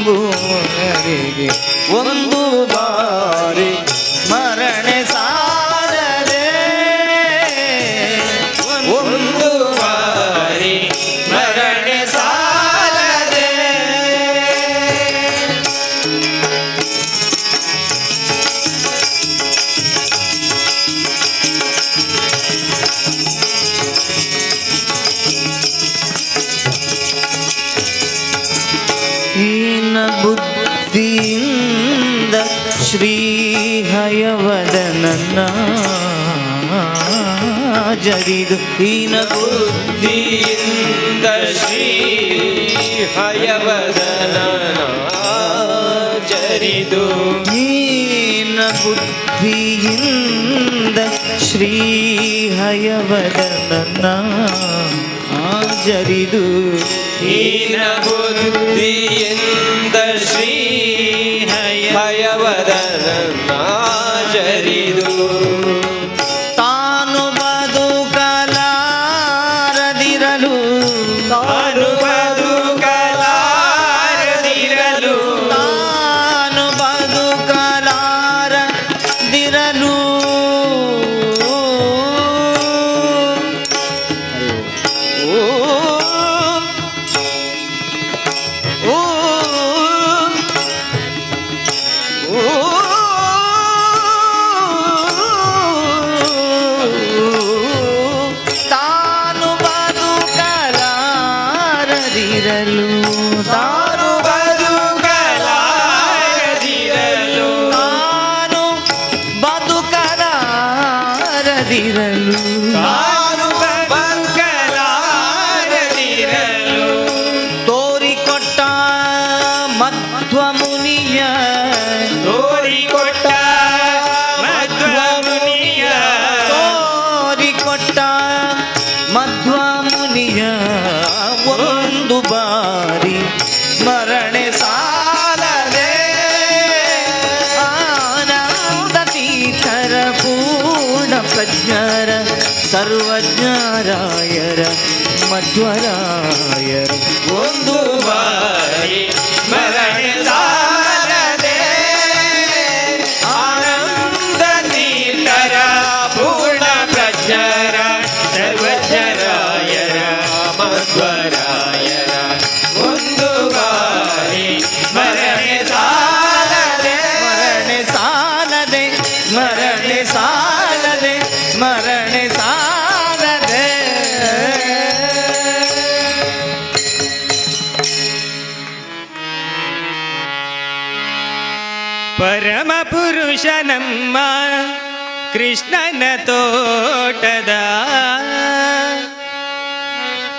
ಸೇರಬೇಕೆಂಬುವರಿಗೆ ಒಂದು ಬಾರಿ ಸ್ಮರಣೆ ಸಾರದೆ ಒಂದು ಬಾರಿ ಸ್ಮರಣೆ ಸಾಲದೆ ಬುದ್ಧಿಯಿಂದ ಶ್ರೀ ಹಯವದನನ್ನ ಜರಿದು ಹೀನ ಬುದ್ಧಿಯಿಂದ ಶ್ರೀ ಹಯವದನ ಜರಿದು ಹೀನ ಬುದ್ಧಿಯಿಂದ ಶ್ರೀ ಹಯವದನನ್ನ ಜರಿದು ಹೀನ ಬುದ್ಧಿಯಿಂದ ಶ್ರೀ ಹಯವದನ ಜರಿದು ತಾನು ಬದುಕಲಾರದಿರಲು ತಾನು ಬದುಕಲಾರದಿರಲು ತಾನು ಬದುಕಲಾರದಿರಲು ತಾನು ಬದುಕಲಾರದಿರಲು ತಾನು ಬದುಕಲಾರದಿರಲು ತಾನು ಬದುಕಲಾರದಿರಲು ತಾನು ಬದುಕಲಾರದಿರಲು ತೋರಿಕೊಟ್ಟ ಮಧ್ವ ಮುನಿಯ ತೋರಿಕೊಟ್ಟ ಮಧ್ವ ಮುನಿಯ ತೋರಿಕೊಟ್ಟ ಮಧ್ವ ಮುನಿಯ ಒಂದು ಬಾರಿ ಸ್ಮರಣೆ ಸಾಲದೆ ಆನಂದ ತೀರ್ಥರ ಪೂರ್ಣ ಪ್ರಜ್ಞರ ಸರ್ವಜ್ಞರಾಯರ ಮಧ್ವರಾಯರ ಒಂದು ಬಾರಿ ಸ್ಮರಣೆ ಸಾಲದೆ ಆನಂದ ತೀರ್ಥರ ಪೂರ್ಣ ಪ್ರಜ್ಞರ ಸರ್ವಜ್ಞರಾಯರ ಮಧ್ವರಾಯರ ಒಂದು ಬಾರಿ ಸ್ಮರಣೆ ಸಾಲದೆ ಸ್ಮರಣೆ ಸಾಲದೆ ಸ್ಮರಣೆ ಸಾಲದೆ ಸ್ಮರಣೆ ಸಾಲದೆ ಪರಮ ಪುರುಷ ನಮ್ಮ ಕೃಷ್ಣನ ತೋಟದ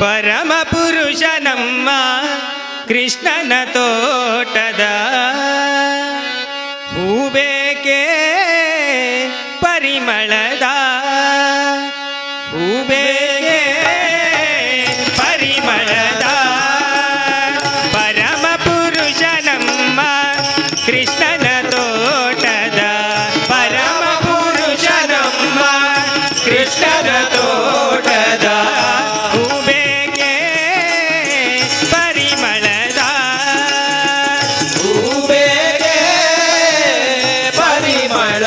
ಪರಮ ಪುರುಷ ನಮ್ಮ ಕೃಷ್ಣನ ತೋಟದ ಹೂಬೇಕೆ ಪರಿಮಳದ ಹೂಬೇಕೆ ಪರಿಮಳದ ಪರಮ ಪುರುಷ ನಮ್ಮ ಕೃಷ್ಣನ ತೋಟದ ಪರಮ ಪುರುಷ ನಮ್ಮ ಕೃಷ್ಣನ ತೋಟದ ಹೂಬೇಕೆ ಪರಿಮಳದ ಹೂಬೇಕೆ ಪರಿಮಳದ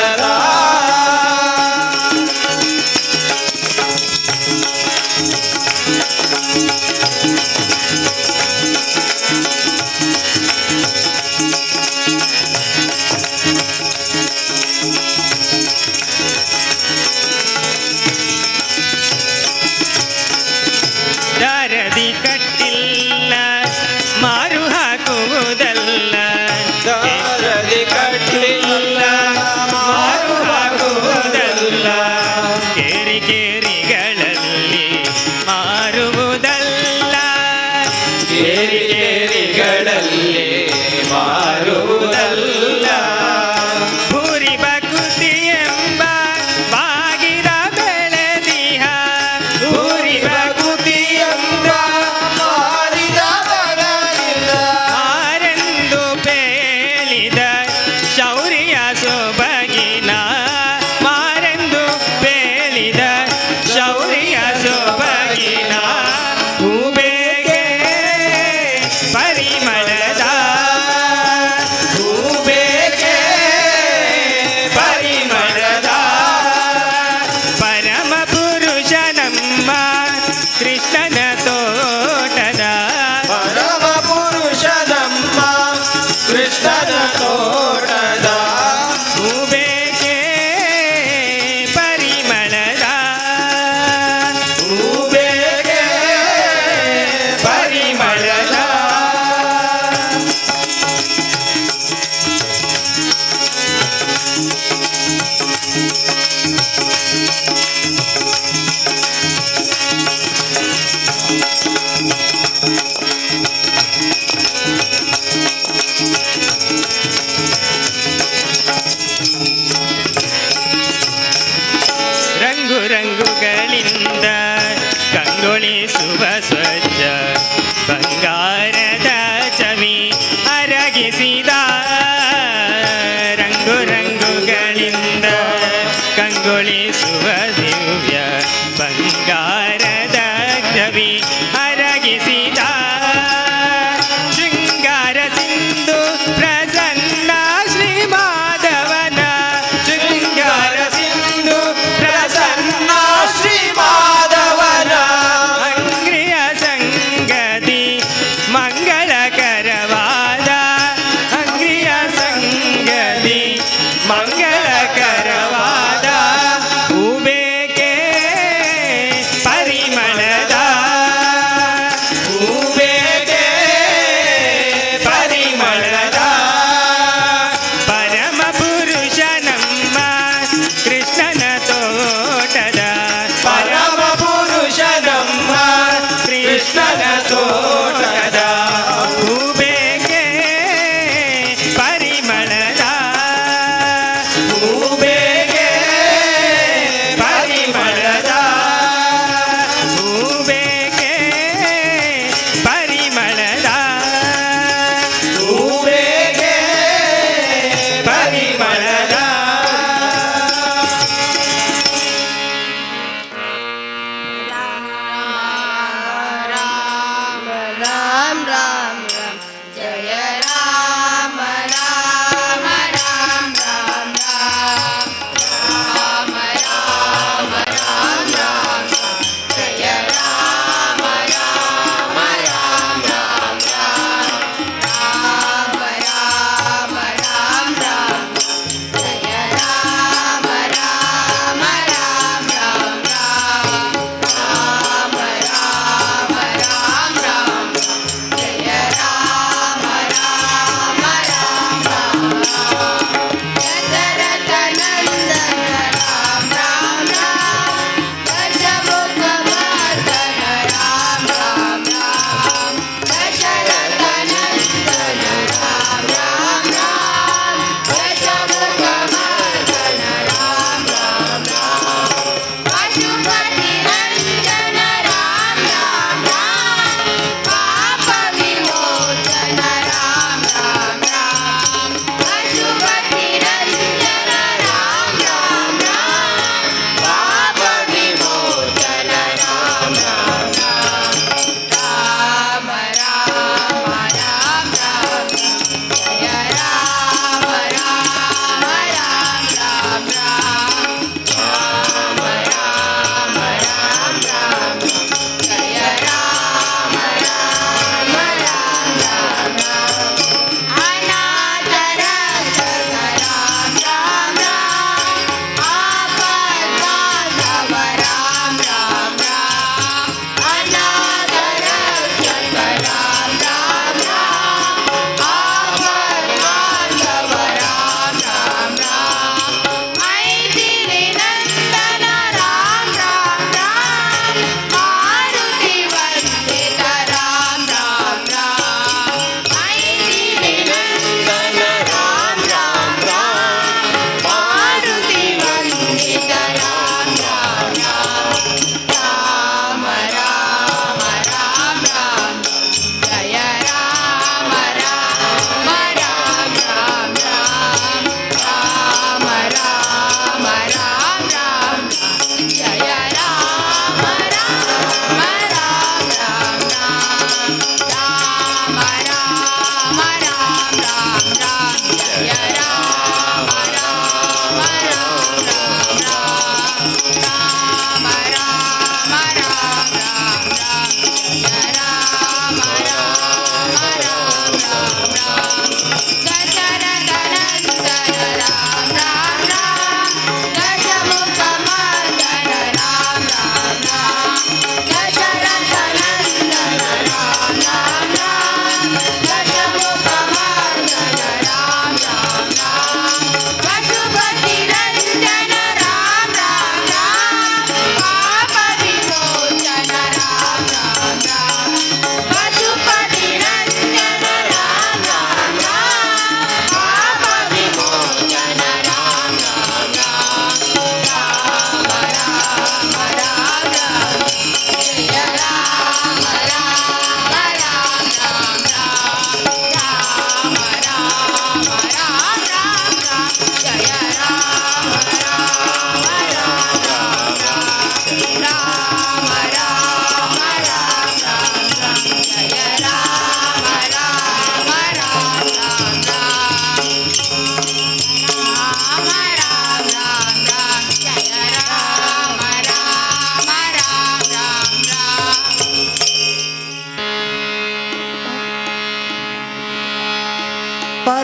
ದಾರದಿ ಕಟ್ಟಿಲ್ಲ ಮಾರು ಹಾಕುವುದಲ್ಲ ದಾರದಿ ಕಟ್ಟಿಲ್ಲ ಮಾರು ಹಾಕುವುದಲ್ಲ ಕೇರಿ ಕೇರಿಗಳಲ್ಲಿ ಮಾರುವುದಲ್ಲ ಕೇರಿ ಕೇರಿಗಳಲ್ಲಿ ಮಾರುವುದಲ್ಲ ಭೂರಿ ಬಕುತಿ ಎಂಬ ಬಾಗಿದ ಬೆಳೆದಿಹ ಭೂರಿ ಬಕುತಿ ಎಂಬ ಬಾಗಿದ ಬೆಳೆದಿಹ ಆರೆಂದು ಪೇಳಿದ ಶೌರ್ಯ ಸೊಬಗಿನ ಮಾರೆಂದು ಪೇಳಿದ ಶೌರ್ಯ ಸೊಬಗಿನ ಹೂಬೇಗೆ ಪರಿಮಳದ ಹೂಬೇಗೆ ಪರಿಮಳದ ಪರಮ ಪುರುಷ ನಮ್ಮ ಕೃಷ್ಣನ ತೋಟದ ಪರಮ ಪುರುಷ ನಮ್ಮ ಕೃಷ್ಣನ ತೋಟದ ಹೂಬೇಗೆ ಪರಿಮಳದ ಹೂಬೇಗೆ ಪರಿಮಳದ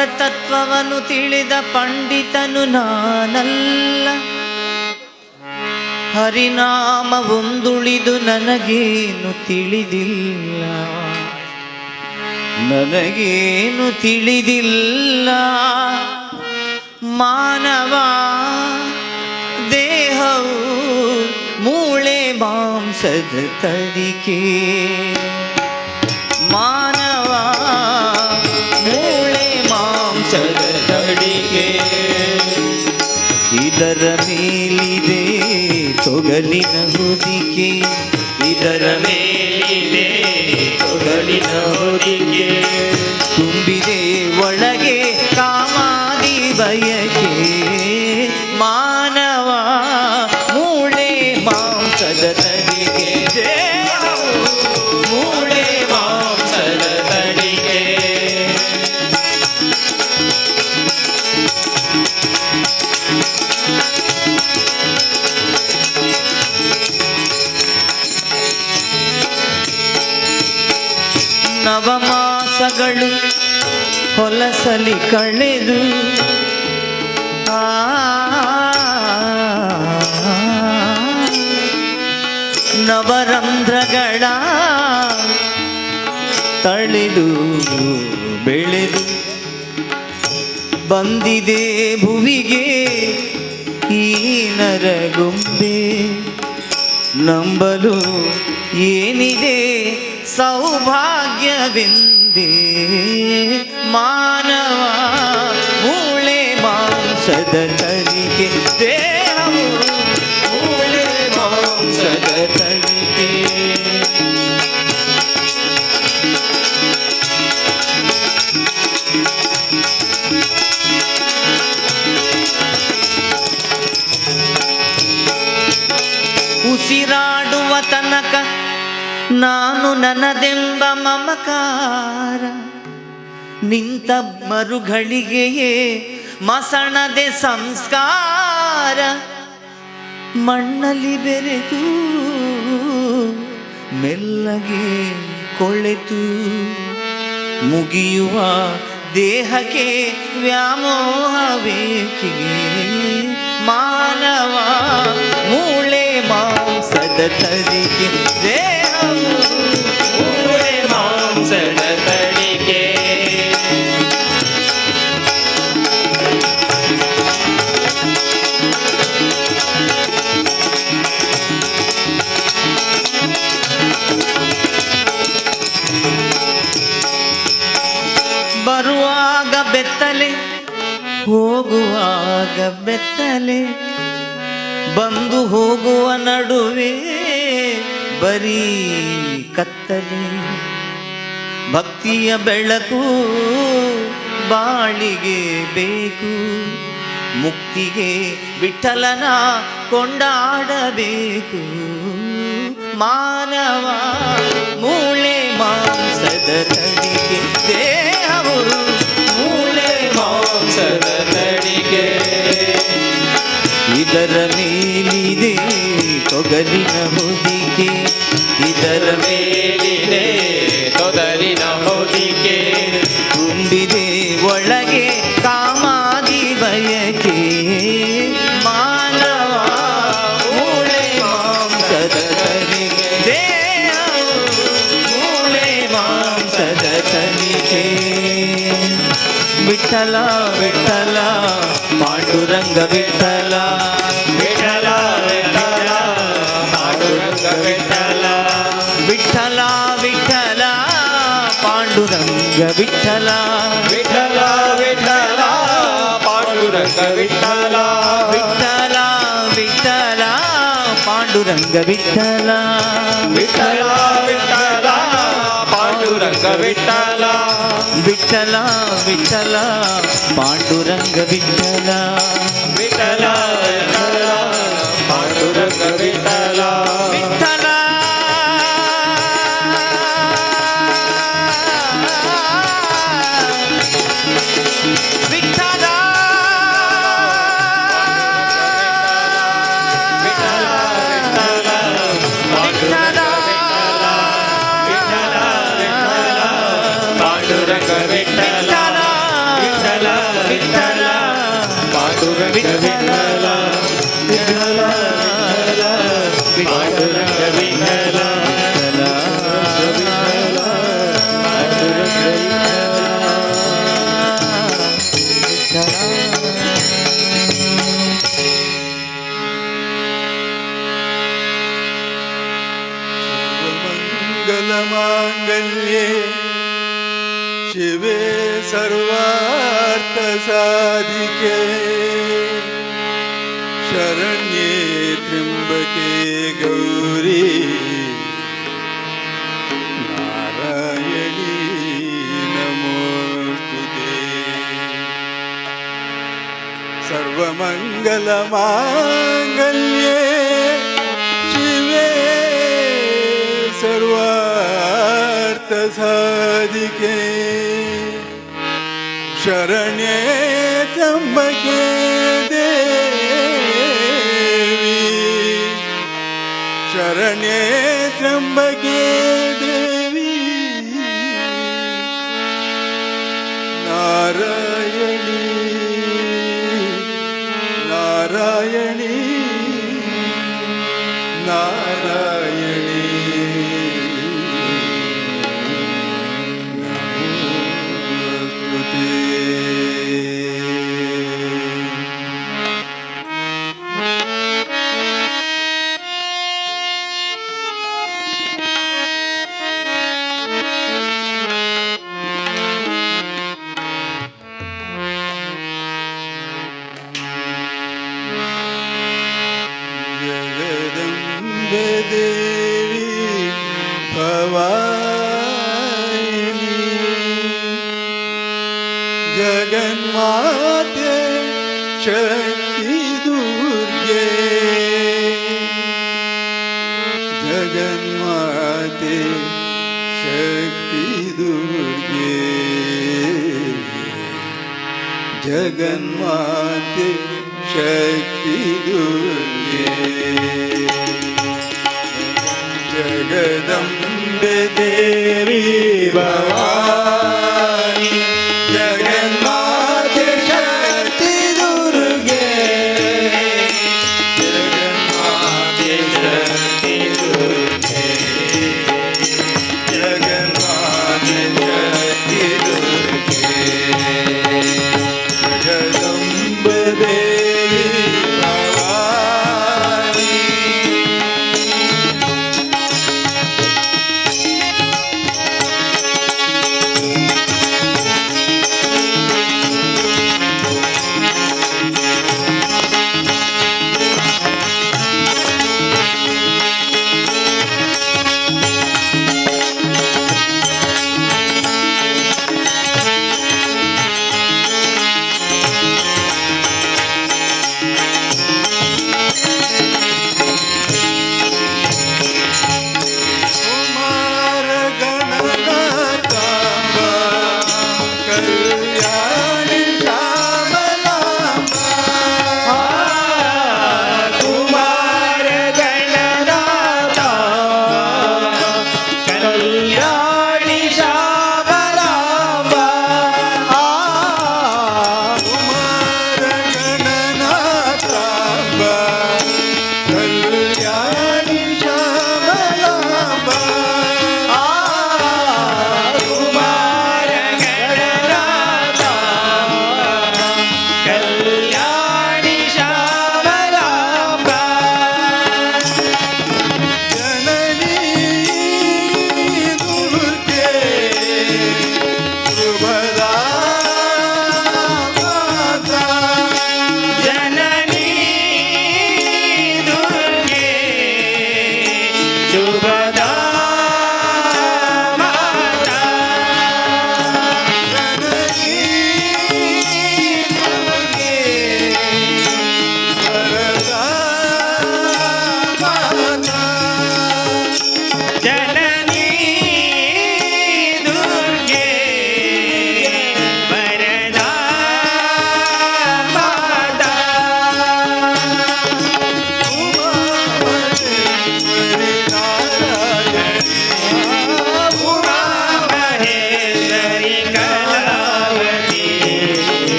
ಪರತತ್ವವನ್ನು ತಿಳಿದ ಪಂಡಿತನು ನಾನಲ್ಲ. ಹರಿನಾಮವೊಂದುಳಿದು ನನಗೇನು ತಿಳಿದಿಲ್ಲ, ನನಗೇನು ತಿಳಿದಿಲ್ಲ. ಮಾನವ ದೇಹವು ಮೂಳೆ ಮಾಂಸದ ತಡಿಕೆ, ಮಾನವ ಮೂಳೆ ಮಾಂಸದ ತಡಿಕೆ. ಇದರ ಮೇಲಿದೆ ತೊಗಲಿನ ಹೊದಿಕೆ, ಇದರ ಮೇಲಿದೆ ತೊಗಲಿನ ಹೊದಿಕೆ. ತುಂಬಿದೆ ಒಳಗೆ ಕಾಮಾದಿ ಬಯಕೆ, ಮಾನವ ಮೂಳೆ ಮಾಂಸದ ತಡಿಕೆ. ದೇಹವು ಮೂಳೆ ಮಾಂಸದ ತಡಿಕೆ. ನವಮಾಸಗಳು ಹೊಲಸಲಿ ಕಳೆದು ನವರಂಧ್ರಗಳ ತಳೆದು ಬೆಳೆದು ಬಂದಿದೆ ಭುವಿಗೆ ಈ ನರಗೊಂಬೆ. ನಂಬಲು ಏನಿದೆ ಸೌಭಾಗ್ಯವೆಂದೇ, ಮಾನವ ಮೂಳೆ ಮಾಂಸದ ತಡಿಕೆ. ದೇಹವು ಮೂಳೆ ಮಾಂಸದ ತಡಿಕೆ. ಉಸಿರಾಡುವ ತನಕ ನಾನು ನನ್ನದೆಂಬ ಮಮಕಾರ, ನಿಂತ ಮರುಗಳಿಗೆಯೇ ಮಸಣದೆ ಸಂಸ್ಕಾರ. ಮಣ್ಣಲ್ಲಿ ಬೆರೆತು ಮೆಲ್ಲಗೆ ಕೊಳೆತು ಮುಗಿಯುವ ದೇಹಕ್ಕೆ ವ್ಯಾಮೋಹವೇಕೆ. ಮಾನವ ಮೂಳೆ ಮಾಂಸದ ತಡಿಕೆ, ದೇಹವು ಮೂಳೆ ಮಾಂಸದ ತಡಿಕೆ. ಬರುವಾಗ ಬೆತ್ತಲೆ ಹೋಗುವಾಗ ಬೆತ್ತಲೆ, ಬಂದು ಹೋಗುವ ನಡುವೆ ಬರೀ ಕತ್ತಲೆ. ಭಕ್ತಿಯ ಬೆಳಕು ಬಾಳಿಗೆ ಬೇಕು, ಮುಕ್ತಿಗೆ ವಿಠಲನ ಕೊಂಡಾಡಬೇಕು. ಮಾನವ ಮೂಳೆ ಮಾಂಸದ ತಡಿಕೆ, ದೇಹವು ಮೂಳೆ ಮಾಂಸದ ತಡಿಕೆ. ಇದರ ಮೇಲಿದೆ ತೊಗಲಿನ ಹೊದಿಕೆ, ಇದರ ಮೇಲಿದೆ ತೊಗಲಿನ ಹೊದಿಕೆ. ತುಂಬಿದೆ ಒಳಗೆ ಕಾಮಾದಿ ಬಯಕೆ, ಮಾನವ ಮೂಳೆ ಮಾಂಸದ ತಡಿಕೆ. ದೇಹವು ಮೂಳೆ ಮಾಂಸದ ತಡಿಕೆ. ವಿಠಲ ವಿಠಲ ಪಾಂಡುರಂಗ ವಿಠಲ, ವಿಠಲ ವಿಠಲ ಪಾಂಡುರಂಗ ವಿಠಲ. ವಿಠಲ ವಿಠಲ ಪಾಂಡುರಂಗ ವಿಠಲ, ವಿಠಲ ವಿಠಲ ಪಾಂಡುರಂಗ ವಿಠಲ. ವಿಠಲ ವಿಠಲ ಪಾಂಡುರಂಗ ವಿಠಲ, ವಿಠಲ ವಿಠಲ ಪಾಂಡುರಂಗ ವಿಠಲ. ವಿಠಲ ವಿಠಲ ಪಾಂಡುರಂಗ ವಿಠಲ, ವಿಠಲ ವಿಠಲ ಪಾಂಡುರಂಗ ವಿಠಲ. ವಿಠಲ ವಿಠಲ ಪಾಂಡುರಂಗ ವಿಠಲ, ವಿಠಲ ವಿಠಲ ಪಾಂಡುರಂಗ ವಿಠಲ ವಿಠಲ ಪಾಂಡುರಂಗ ವಿಠಲ ಮಂಗಲಮಾಂಗಲ್ಯೆ ಶಿವೆ ಸರ್ವಾರ್ಥ ಸಾಧಿಕೆ ಶರಣ್ಯೆ ತ್ರ್ಯಂಬಕೆ ಗೌರಿ ನಾರಾಯಣಿ ನಮೋಸ್ತುತೆ ಸರ್ವಮಂಗಲಮಾಂಗಲ್ಯೆ ಶಿವೆ ಸರ್ವಾರ್ಥ ಸಾಧಿಕೆ ಶರಣ್ಯೆ ತ್ರ್ಯಂಬಕೆ ದೇವಿ ಶರಣ್ಯೆ ತ್ರ್ಯಂಬಕೆ ದೇವಿ ನಾರಾಯಣಿ ನಾರಾಯಣಿ ನಾರಾಯಣಿ ನಮೋಸ್ತುತೇ. ಜಗದಂಬೆ ದೇವಿ ಭವಾನಿ ಜಗನ್ಮಾತೆ ಶಕ್ತಿ ದುರ್ಗೆ ಜಗನ್ಮಾತೆ ಶಕ್ತಿ ದುರ್ಗೆ ಜಗನ್ಮಾತೆ ಶಕ್ತಿ ದುರ್ಗೆ ಜಗದಂಬೆ ದೇವಿ ಭವಾನಿ ಜಗನ್ಮಾತೆ ಶಕ್ತಿ ದುರ್ಗೆ ಜಗನ್ಮಾತೆ ಶಕ್ತಿ ದುರ್ಗೆ ಜಗನ್ಮಾತೆ ಶಕ್ತಿ ದುರ್ಗೆ ಜಗದಂಬೆ ದೇವಿ ಭವಾನಿ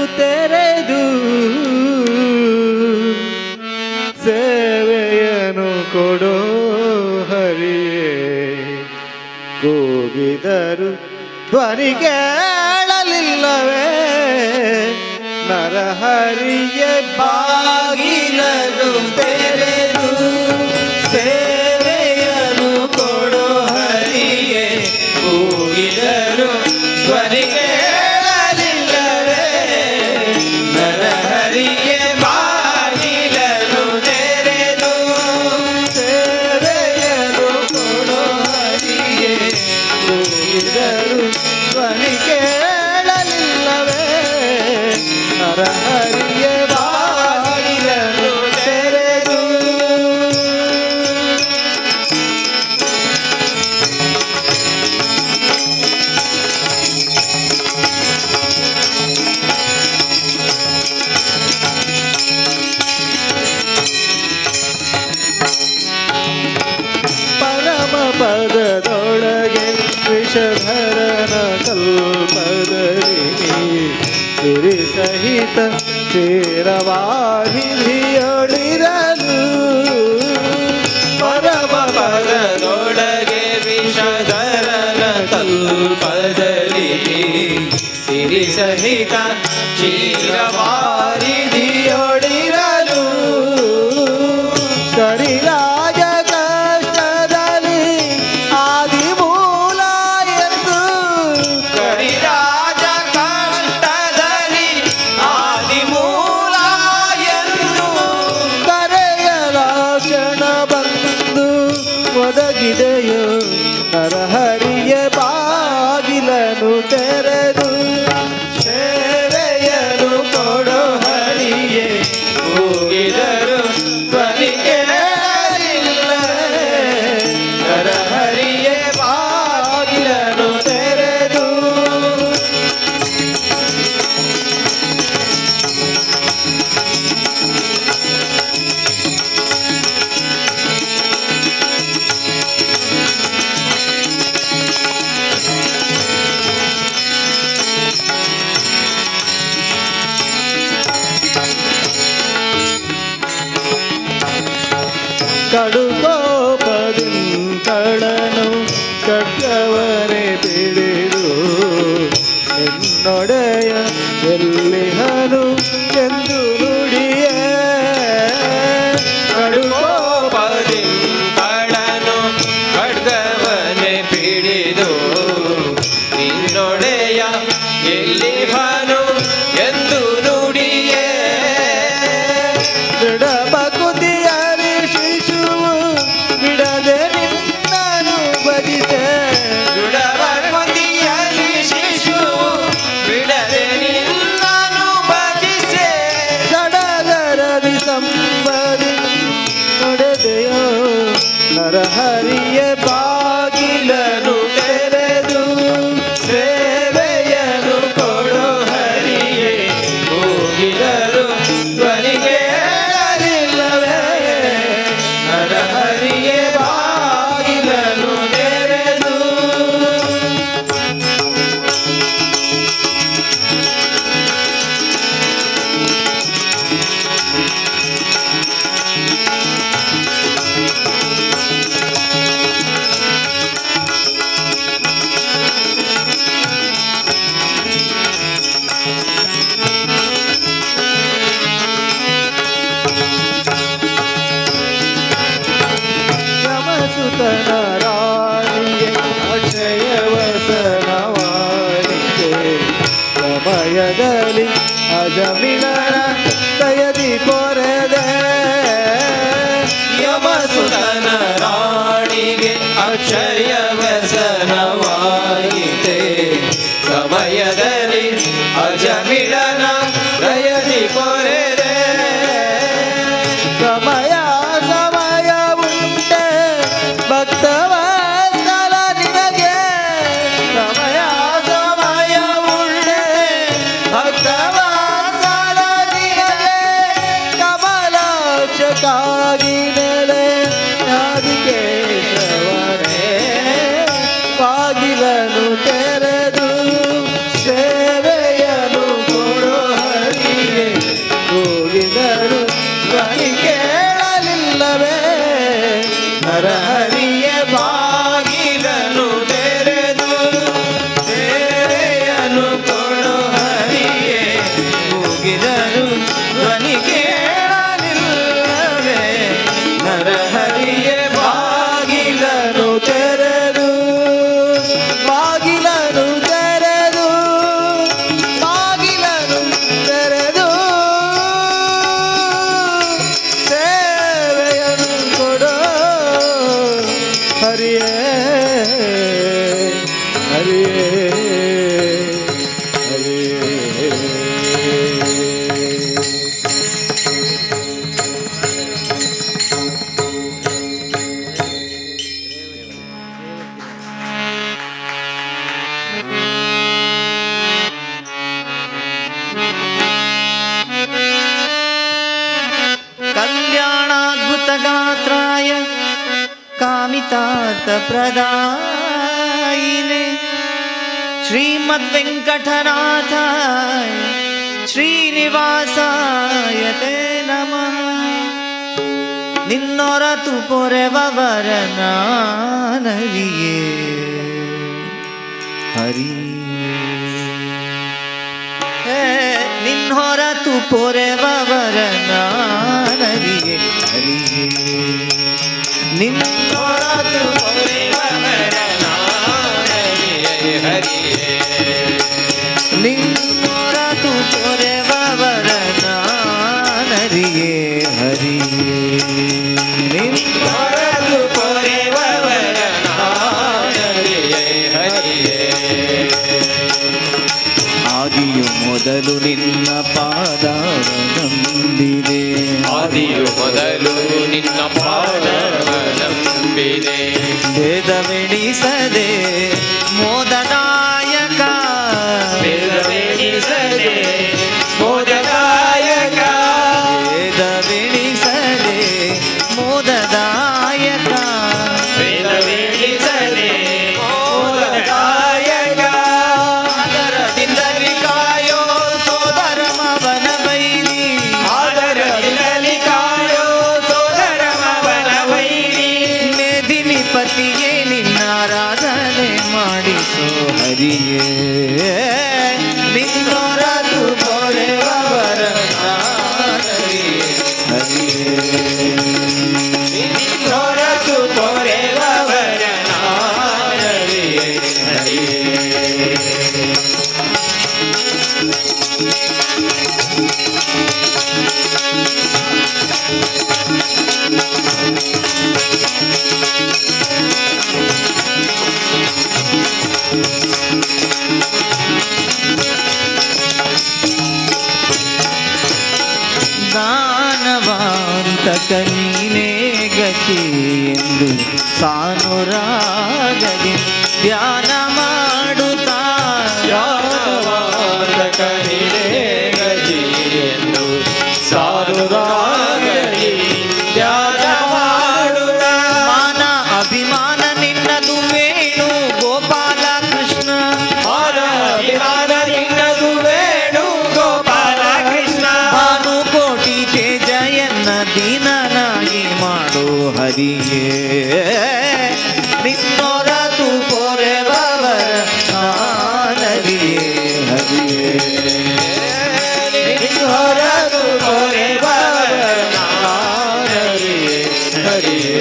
ತೆರೆದು ಸೇವೆಯನ್ನು ಕೊಡೋ ಹರಿಯೇ. ಕೂಗಿದರು ಧ್ವನಿ ಕೇಳಲಿಲ್ಲವೇ ನರಹರಿಯೇ. ಬಾಗಿಲನು ತೆರೆದು ಸೇವೆಯನ್ನು ಕೊಡೋ ಹರಿಯೇ. ಕೂಗಿದರು ಧ್ವನಿ ಕೇಳಲಿಲ್ಲವೇ ನರಹರಿಯೇ. ಬಾಗಿಲನು ತೆರೆದು ಸೇವೆಯನ್ನು ಕೊಡೋ ಹರಿಯೇ. ಕೂಗಿದರು ಧ್ವನಿ ಕೇಳಲಿಲ್ಲವೇ ನರಹರಿಯೇ. ಬಾಗಿಲನು ತೆರೆದು ಪರಮ ಪದದೊಳಗೆ ವಿಷಧರನ ಕಲ್ಪದಲ್ಲಿ ಸಿರಿ ಸಹಿತ ಚೇರವಾಹಿರಿಯೊಳಿರಲು. ಪರಮ ಪದದೊಳಗೆ ವಿಷಧರನ ಕಲ್ಪದಲ್ಲಿ ಸಿರಿ ಸಹಿತ ಚಿರವಾರಿಧಿಯೊಳಿರಲು. ಕರಿರಾಜ ಕಷ್ಟದಲ್ಲಿ ಆದಿಮೂಲ ಎಂದು ಕರಿರಾಜ ಕಷ್ಟದಲ್ಲಿ ಆದಿಮೂಲ ಎಂದು ಕರೆಯಲಾಕ್ಷಣ ಬಂದು ಒದಗಿದೆಯೋ ನರಹರಿಯ. ಬಾಗಿಲನು ತೆರೆದು ಸೇವೆಯನ್ನು ಕೊಡೋ ಹರಿಯೇ. ಕೂಗಿದರು ಧ್ವನಿ ಕೇಳಲಿಲ್ಲವೇ ನರಹರಿಯೇ. ಬಾಗಿಲನು ತೆರೆದು ಕಡುಕೋಪದಿಂತಳನು ಖಡ್ಗವನೆ ಬಿಡಿದು ನಿನ್ನೊಡೆಯ ಎಲ್ಲಿಹನು ಎಂದು ನುಡಿಯೇ. ಕಡುಕೋಪದಿಂತಳನು ಖಡ್ಗವನೆ ಪಿಡಿದು ನಿನ್ನೊಡೆಯ ಎಲ್ಲಿಹನು ಎಂದು ನುಡಿಯೇ. ದೃಢಬಕುತಿಯರಿ ಶಿಶುವು ಬಿಡದೆ ನಿನ್ನನು ಭಜಿಸೆ. ದೃಢಬಕುತಿಯಲಿ ಶಿಶುವು ಬಿಡದೆ ನಿನ್ನನು ಭಜಿಸೆ. ಸಡಗರದಿ ಸಂಬದಿ ನಡೆದೆಯೋ ನರಹರಿಯ. ಬಾಗಿಲನು ತೆರೆದು ಸೇವೆಯನ್ನು ಕೊಡೋ ಹರಿಯೇ. ಕೂಗಿದರು ಧ್ವನಿ ಕೇಳಲಿಲ್ಲವೇ ನರಹರಿಯೇ. ಬಾಗಿಲನು ತೆರೆದು ಯಮಸುತನ ರಾಣಿಗೆ ಅಕ್ಷಯ ವಸನವಾಣಿಕೆ. ಸಮಯದಲ್ಲಿ ಅಜಮಿಳನ ದಯದಿ ಪೊರೆದೆ. ಯಮಸುತನ ರಾಣಿಗೆ ಅಕ್ಷಯ ವ್ಯಸನವಾಯಿತೆ. ಸಮಯದಲ್ಲಿ ಅಜಮಿಳನ ದಯದಿ ಪೊರೆದೆ. ಸಮಯ ಸಮಯ ಉಂಟೆ ಭಕ್ತವತ್ಸಲ ನಿನಗೆ. ಸಮಯ ಸಮಯ ಉಂಟೆ ಭಕ್ತವತ್ಸಲ ನಿನಗೆ. ಕಮ सर्वार्थप्रदायिने श्रीमद्वेङ्कटनाथाय श्रीनिवासाय ते नमः ನಿನ್ನೊರತು ಪೊರೆವವರನಾನರಿಯೇ ಹರಿ ನಿನ್ನೊರತು ಪೊರೆವವರನಾನರಿಯೇ ಹರಿಯೇ ನಿನ್ನೊರತು ನಿನ್ನೊರತು ಪೊರೆವವರನಾನರಿಯೇ ಹರಿಯೇ ಆದಿಯು ಮೊದಲು ನಿನ್ನ ಪಾದವನಂಬಿದೆ ಆದಿಯು ಮೊದಲು ನಿನ್ನ ಪಾದವನಂಬಿದೆ ಭೇದವೆಣಿಸದೆ ಮೋದದಾಯಕ ಭೇದವೆಣಿಸದೆ ಮೋದದಾಯಕ ಭೇದವೆಣಿಸದೆ ಮೋದದಾಯಕ ಭೇದವೆಣಿಸದೆ ಮೋದದಾಯಕ ಆದರದಿಂದಲಿ ಕಾಯೋ ಸೋದರ ಮವನ ಬೈರಿ ಆದರದಿಂದಲಿ ಕಾಯೋ ಸೋದರ ಮವನ ವೈರಿ ಮೇದಿನಿ ಪತಿಯೇ ನಿನ್ನಾರಾಧನೆ ಮಾಡಿಸೋ ಹರಿಯೇ ನಿನ್ನೊರತು ಪೊರೆವವರ ಹರಿಯೇ ಹೊರತು ಪೊರೆವವರ ನಾರರಿಯೇ ಹರಿಯೇ ದಾನವಾಂತಕ ನೀನೇ ಗತಿ ಎಂದು ಸಾನುರಾಗದಿ ಧ್ಯಾನ ಮಾಡುತ್ತಾ ಧ್ಯಾನವಾದಕನಿರೇ ಗತಿ ಎಂದು ಸಾರುರಾಗಲಿ ಧ್ಯಾನ ಮಾಡುತ್ತ ಮಾನ ಅಭಿಮಾನ ನಿನ್ನದು ವೇಣು ಗೋಪಾಲ ಕೃಷ್ಣ ಅಭಿಮಾನ ನಿನ್ನದು ವೇಣು ಗೋಪಾಲ ಕೃಷ್ಣ ಭಾನುಕೋಟಿ ತೇಜಯನ್ನ ದೀನನಾಗಿ ಮಾಡು ಹರಿಯೇ ನಿನ್ನೊರತು ಪೊರೆವವರ ನಾನರಿಯೇ ಹರಿಯೇ ಹೊರತು ಪೊರೆವವರ ನಾರರಿಯೇ ಹರಿಯೇ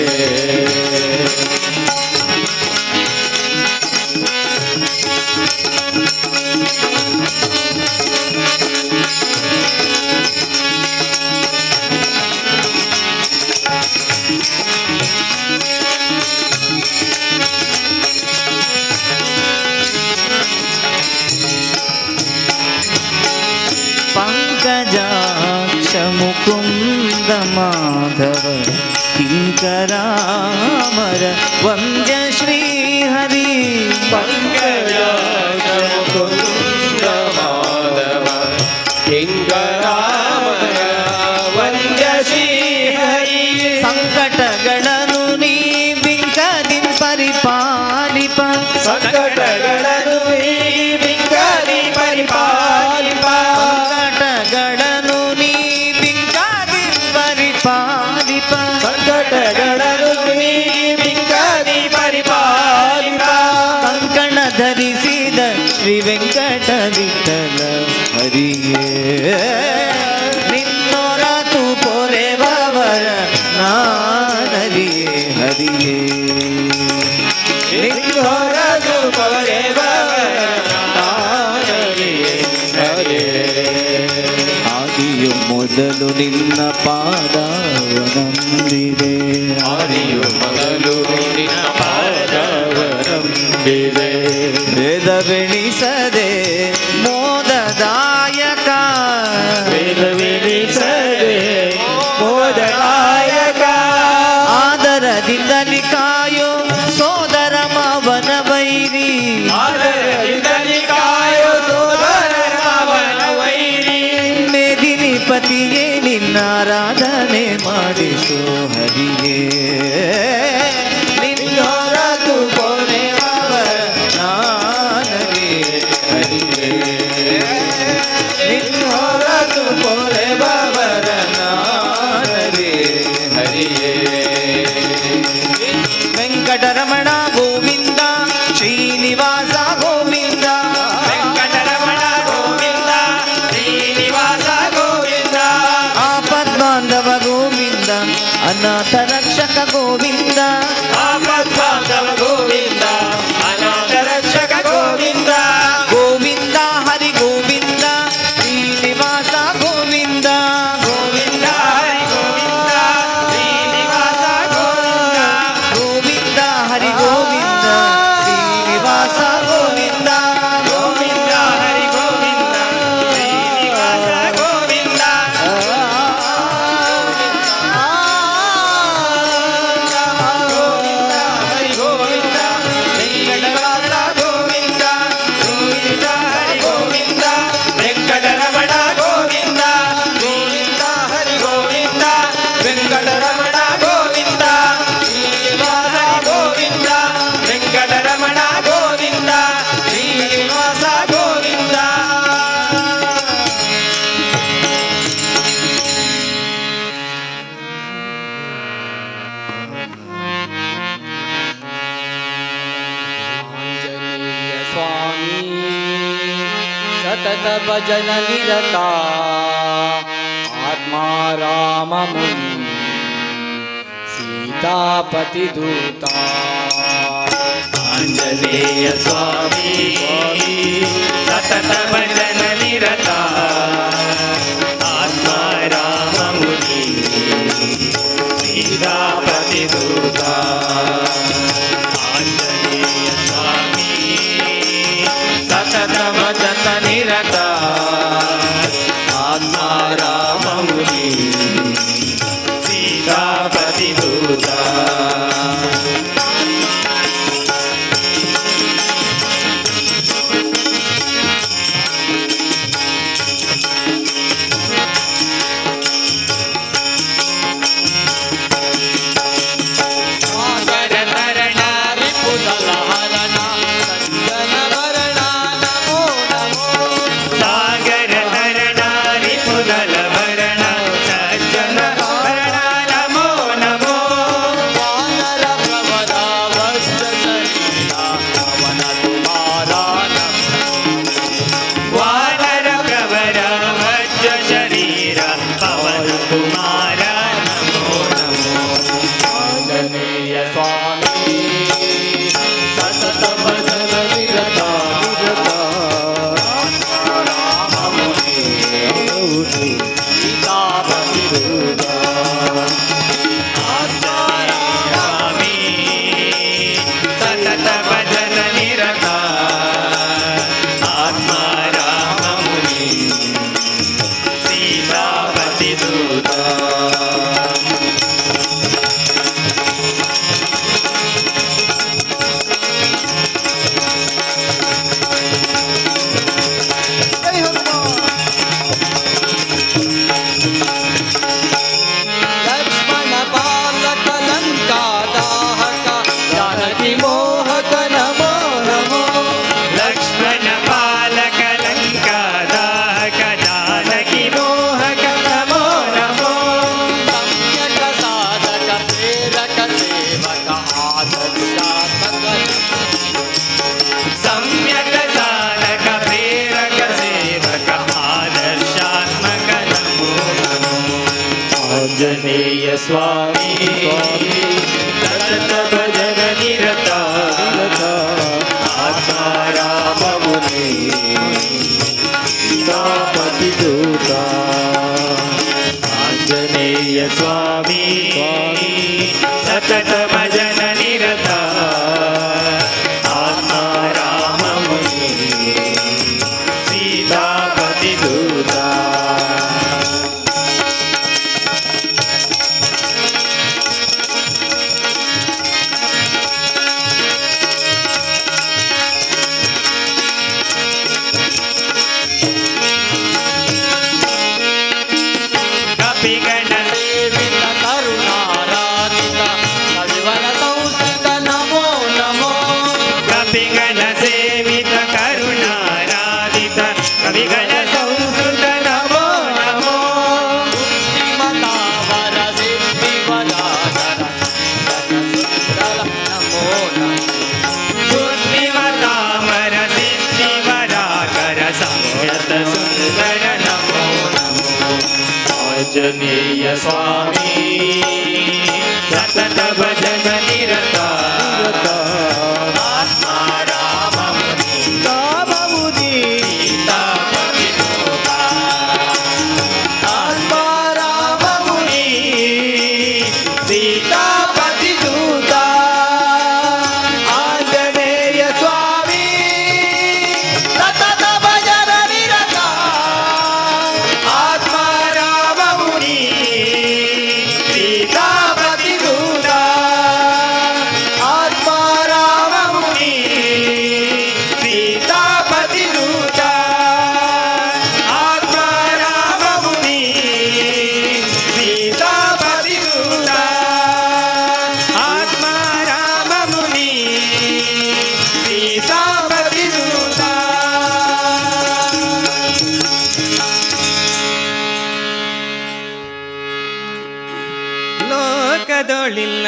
पंकजाक्ष मुकुंद माधव किंकरामर वंद्य श्री हरि पंकजाक्ष मुकुंद माधव किंकरामर वंद्य श्री हरि संकटಗಳನ್ನು ನೀ ಬಿಂಕದಿ ಪರಿಪಾಲಿಪ ಸಂಕಟಗಳನ್ನು ನೀ ಬಿಂಕದಿ ಪರಿಪಾಲಿಪ ಸಂಕಟಗಳನ್ನು ನೀ ಬಿಂಕದಿ ಪರಿಪಾಲಿಪ ಸಂಕಟಗಳನ್ನು ನೀ ಬಿಂಕದಿ ಪರಿಪಾಲಿಪ ಕಂಕಣ ಧರಿಸಿದ ಶ್ರೀ ವೆಂಕಟ ವಿಠಲ ಹರಿಯೇ ನಿನ್ನೊರತು ಪೊರೆವವರ ನಾನರಿಯೇ ಹರಿಯೇ ಹೊರತು ಪೊರೆವವರ ನಾರರಿಯೇ ಹರಿಯೇ ಆದಿಯು ಮೊದಲು ನಿನ್ನ ಪಾದವನಂಬಿದೆ ಆದಿಯು ಮೊದಲು ನಿನ್ನ ಪಾದವನಂಬಿದೆ ವೇದವೆಣಿಸದೆ ಮೋದದಾಯಕ ವೇದವೆಣಿಸದೆ ಮೋದದಾಯಕ ಆದರದಿಂದಲಿ ಕಾಯೋ ಸೋದರ ಮಾವನ ವೈರಿ ಆದರದಿಂದಲಿ ಕಾಯೋ ಸೋದರ ಮಾವನ ವೈರಿ ಮೇದಿನಿ ಪತಿಯೇ ನಿನ್ನಾರಾಧನೆ ಮಾಡಿಸೋ ಹರಿಯೇ ನಿನ್ನ ಅನಾಥ ರಕ್ಷಕ ಗೋವಿಂದ ಆಪದ್ಬಾಂಧವ ಗೋವಿಂದ ಅನಾಥ ರಕ್ಷಕ ಗೋವಿಂದ ಗೋವಿಂದ ಹರಿ ಗೋವಿಂದ ಶ್ರೀನಿವಾಸ ಗೋವಿಂದ ಗೋವಿಂದ ಹರಿ ಗೋವಿಂದ ಶ್ರೀನಿವಾಸ ಗೋವಿಂದ ಗೋವಿಂದ ಹರಿ ಗೋವಿಂದ ಶ್ರೀನಿವಾಸ ಗೋವಿಂದ ಗೋವಿಂದ ಹರಿ ಗೋವಿಂದ ಶ್ರೀನಿವಾಸ ಗೋವಿಂದ ಗೋವಿಂದ ಹರಿ ಗೋವಿಂದ ಶ್ರೀನಿವಾಸ ಗೋವಿಂದ ಗೋವಿಂದ ಹರಿ ಗೋವಿಂದ ವೆಂಕಟರಮಣ ಗೋವಿಂದ ಗೋವಿಂದ ಹರಿ ಗೋವಿಂದ ವೆಂಕಟರಮಣ ಗೋವಿಂದ ಶ್ರೀನಿವಾಸ ಗೋವಿಂದ ವೆಂಕಟರಮಣ ಗೋವಿಂದ ಶ್ರೀನಿವಾಸ ಗೋವಿಂದ ಆಂಜನೇಯ ಸ್ವಾಮಿ ಸತತ ಭಜನ ನಿರತ ಆತ್ಮಾರಾಮ ಮುನಿ ಸೀತಾಪತಿ ದೂತ ಆಂಜನೇಯ ಸ್ವಾಮಿ ಸತತ ಭಜನ ನಿರತ ಆತ್ಮ ರಾಮ ಮುನಿ ಸೀತಾಪತಿ ದೂತ ಆಂಜನೇಯ ಸ್ವಾಮಿ ಸತತ ಭಜನ ನಿರತ ಆತ್ಮ ರಾಮ ಮುನಿ ಸೀತಾಪತಿ ದೂತ ಸಾಗರ ತರಣ ರಿಪುದಲ ಹರಣ ಸಂಜನ ಭರಣ ನಮೋ ನಮೋ ಸಾಗರ ತರಣ ರಿಪುದಲ ಭರಣ ಸಜ್ಜನ ಭರಣ ನಮೋ ನಮೋ ವಾನರ ಪ್ರವರ ವಸ್ತ್ರ ಶರೀರ ಅವನ ಕುಮಾರ ವಾನರ ಪ್ರವರ ವಜ್ರ ಶರೀರ ಪವನ ಕುಮಾರ ನಮೋ ನಮೋ ಆಂಜನೇಯ ಸ್ವಾಮಿ ಸತತ ಭಜನ ನಿರತ ರಾಮ ಮುನಿ ಸೀತಾಪತಿ ದೂತ ಸ್ವಾಮಿ ಸತತ ಭಜನ ನಿರತ ಆತ್ಮ ರಾಮ ಮುನಿ ಸೀತಾಪತಿ ದೂತ ಲಕ್ಷ್ಮಣ ಪಾಲಕ ಲಂಕಾ ದಾಹಕ ಜಾನಕಿ ಮೋಹಕ ನಮೋ ನಮೋ ಲಕ್ಷ್ಮಣ ಪಾಲಕ ಲಂಕಾ ದಾಹಕ ಜಾನಕಿ ಮೋಹಕ ನಮೋ ನಮೋ ಸಮ್ಯಕ ಸಾಧಕ ಪ್ರೇರಕ ಸೇವಕ ಆದರ್ಶಾತ್ಮಕ ಸಮ್ಯಕ ಸಾಧಕ ಪ್ರೇರಕ ಸೇವಕ ಆದರ್ಶಾತ್ಮಕ ನಮೋ ನಮೋ ಆಂಜನೇಯ ಸ್ವಾಮಿ ಸತತ ಭಜನ ನಿರತ ಆತ್ಮ ರಾಮ ಮುನಿ ಸೀತಾಪತಿ ದೂತ ಆಂಜನೇಯ ಸ್ವಾಮಿ ಸತತ ಭಜನ ನಿರತ ಆತ್ಮ ರಾಮ ಮುನಿ ಸೀತಾಪತಿ ದೂತ ಕಪಿಗಣ ಸೇವಿತ ಕರುಣಾರಾಧಿತ ಕವಿವರ ಸಂಸ್ಕೃತ ನಮೋ ನಮೋ ಕಪಿಗಣ ಸೇವಿತ ಕರುಣಾರಾಧಿತ ಕವಿಗಳ ಸಂಸ್ಕೃತ ನಮೋ ನಮೋ ಬುದ್ಧಿಮತಾವರ ಸಿದ್ಧಿವರಾಧರ ಸುಂದರ ನಮೋ ನಮೋ ಬುದ್ಧಿಮತಾಮರ ಸಿದ್ಧಿವರಾಕರ ಸಂಯತ ಸುಂದರ ನಮೋ ನಮೋ ಆಂಜನೇಯ ಸ್ವಾಮಿ ಸತತ ಭಜನ ನಿರತ ಆತ್ಮ ರಾಮ ಮುನಿ ರಾಮ ಮುನಿ ಸೀತಾಪತಿ ದೂತ ಆತ್ಮ ರಾಮ ಮುನಿ ಸೀತಾಪತಿ ದೂತ ಆಂಜನೇಯ ಸ್ವಾಮಿ ಸತತ ಭಜನ ನಿರತ ಆತ್ಮ ರಾಮ ಮುನಿ ಸೀತಾಪತಿ ದೂತ ಆತ್ಮ ರಾಮ ಮುನಿ ಸೀತಾಪತಿ ದೂತ ಆತ್ಮ ರಾಮ ಮುನಿ ಸೀತಾಪತಿ ದೂತ ಆತ್ಮ ರಾಮ ಮುನಿ ಸೀತಾಪತಿ ದೂತ ಲೋಕದೊಳಿಲ್ಲ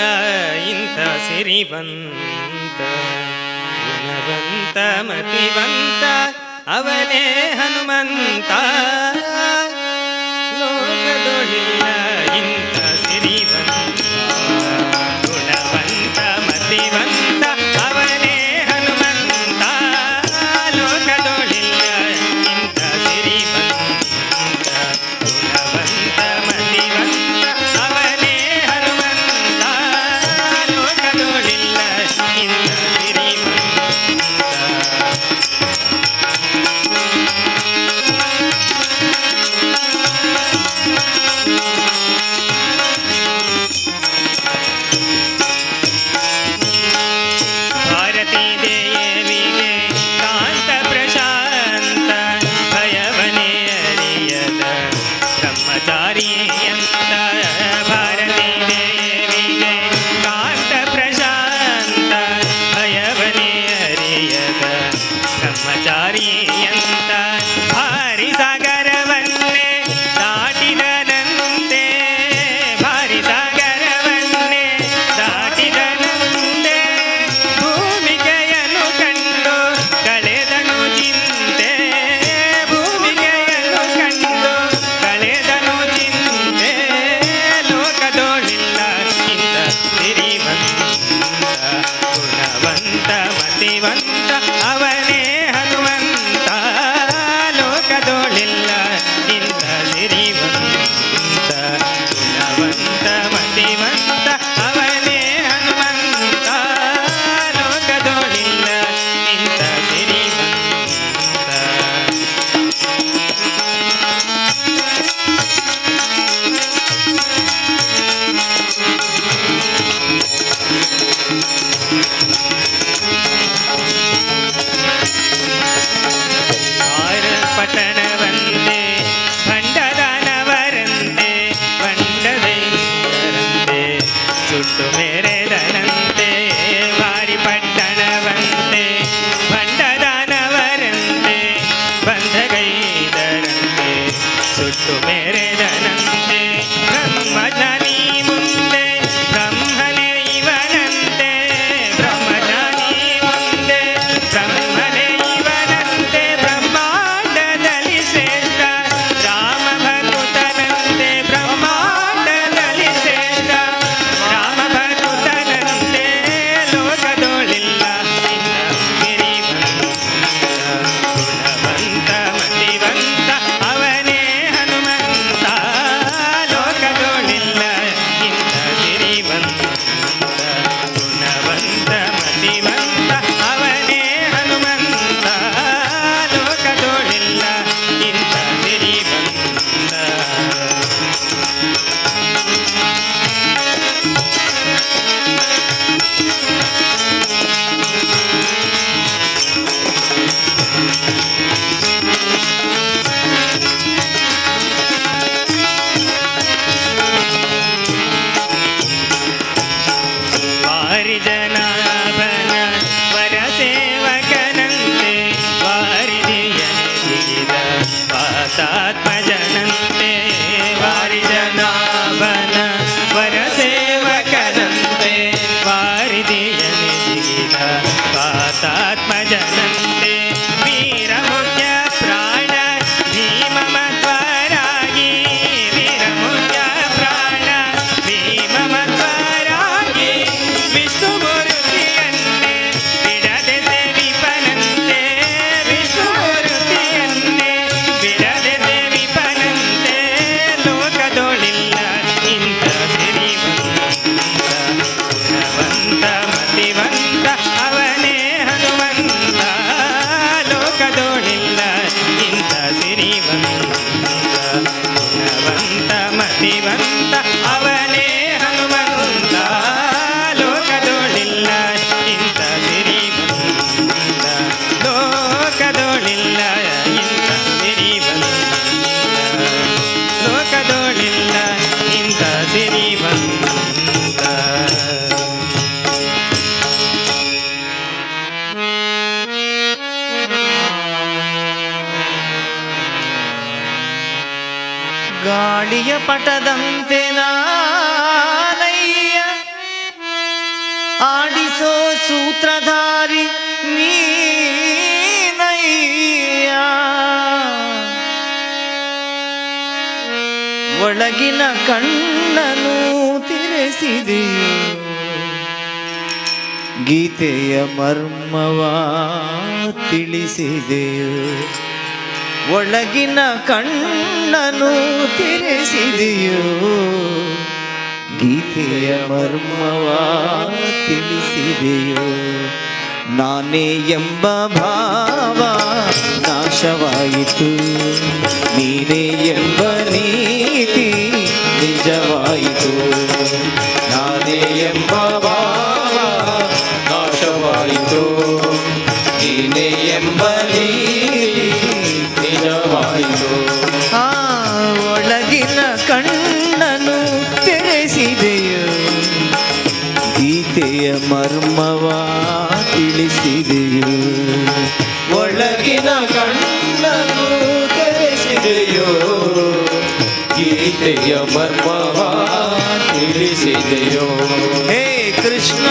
ಇಂಥ ಸಿರಿವಂತ ಗುಣವಂತ ಮತಿವಂತ ಅವನೇ ಹನುಮಂತ ಲೋಕದೊಳಿಲ್ಲ ಇಂಥ ಸಿರಿವಂತ ಗುಣವಂತ ಮತಿವಂತ ಅವನೇ ಹನುಮಂತ ಲೋಕದೊಳಿಲ್ಲ ಇಂಥ ಸಿರಿವಂತ ಗುಣವಂತ ಮತಿವಂತ ಅವನೇ ಹನುಮಂತ ಲೋಕದೊಳಿಲ್ಲ ಇಂಥ ಸಿರಿವಂತ ಭಾರತೀ ದೇವಿಗೆ ಕಾಂತ ಪ್ರಶಾಂತ ಭಯವನೇ ಅರಿಯದ ಬ್ರಹ್ಮಚಾರಿಯಂತ ಭಾರತೀ ದೇವಿಗೆ ಕಾಂತ ಪ್ರಶಾಂತ ಭಯವನೇ ಅರಿಯದ ಬ್ರಹ್ಮಚಾರಿಯಂತ ಭಾರಿ ಸಾಗರವನ್ನೇ ದಾಟಿದನಂತೆ ಭಾರಿ ಸಾಗರವನ್ನೇ ದಾಟಿದನಂತೆ ಭೂಮಿಕೆಯನ್ನು ಕಂಡು ಕಳೆದನು ಚಿಂತೆ ಭೂಮಿಕೆಯನ್ನು ಕಂಡು ಕಳೆದನು ಚಿಂತೆ ಲೋಕದೋಳಿಲ್ಲ ಇಂಥ ಸಿರಿವಂತ ಗುಣವಂತ ಮತಿವಂತ ಅವನೇ ಹನುಮಂತ ಲೋಕದೋಳಿಲ್ಲ ಇಂಥ ಸಿರಿವಂತ ಗುಣವಂತ ಮತಿವಂತ ಅವನೇ ಹನುಮಂತ ಲೋಕದೋಳಿಲ್ಲ ಇಂಥ ಸಿರಿವಂತ ಪಟ್ಟಣವಂತೆ ಭಂಡದಾನವರಂತೆ ಭಂಡದೈಂದರಂತೆ ಸುಟ್ಟು ಮೆರೆದನಂತೆ ಭಾರಿ ಪಟ್ಟಣವಂತೆ ಭಂಡದಾನವರಂತೆ ಬಂಧಗೈದರಂತೆ ಸುಟ್ಟು ಮೆರೆದನಂತೆ ಬ್ರಹ್ಮಜ್ಞಾನಿ ಮುಂದೆ ಬ್ರಹ್ಮನೇ ಇವನಂತೆ ಬ್ರಹ್ಮಜ್ಞಾನಿ ಮುಂದೆ ಬ್ರಹ್ಮನೇ ಇವನಂತೆ ಬ್ರಹ್ಮಾಂಡದಲ್ಲಿ ಶ್ರೇಷ್ಠ ರಾಮ ಭಕ್ತನಂತೆ ಬ್ರಹ್ಮಾಂಡದಲ್ಲಿ ಶ್ರೇಷ್ಠ ರಾಮ ಭಕ್ತನಂತೆ ಲೋಕದೊಳಿಲ್ಲ ಇನ್ನ ಗಿರಿವಂತ ಗುಣವಂತ ಮತಿವಂತ ಅವನೇ ಹನುಮಂತ ಕಾಳಿಯ ಪಟದಂತೆ ನಾನಯ್ಯ ಆಡಿಸೋ ಸೂತ್ರಧಾರಿ ನೀನಯ್ಯ ಒಳಗಿನ ಕಣ್ಣನು ತೆರೆಸಿದೆ ಗೀತೆಯ ಮರ್ಮವ ತಿಳಿಸಿದೆಯು ಒಳಗಿನ ಕಣ್ಣನು ತೆರೆಸಿದೆಯೋ ಗೀತೆಯ ಮರ್ಮವ ತಿಳಿಸಿದೆಯೋ ನಾನೇ ಎಂಬ ಭಾವ ನಾಶವಾಯಿತು ನೀನೇ ಎಂಬ ನೀತಿ ನಿಜವಾಯಿತು ನಾನೇ ಎಂಬ ಭಾವ ನಾಶವಾಯಿತು ನೀನೇ ಎಂಬ ನೀತಿ ನಿಜವಾಯಿತು ಒಳಗಿನ ಕಣ್ಣನು ತೆರೆಸಿದೆಯೋ ಗೀತೆಯ ಮರ್ಮವ ತಿಳಿಸಿದೆಯೋ ಒಳಗಿನ ಕಣ್ಣನು ತೆರೆಸಿದೆಯೋ ಗೀತೆಯ ಮರ್ಮವ ತಿಳಿಸಿದೆಯೋ ಹೇ ಕೃಷ್ಣ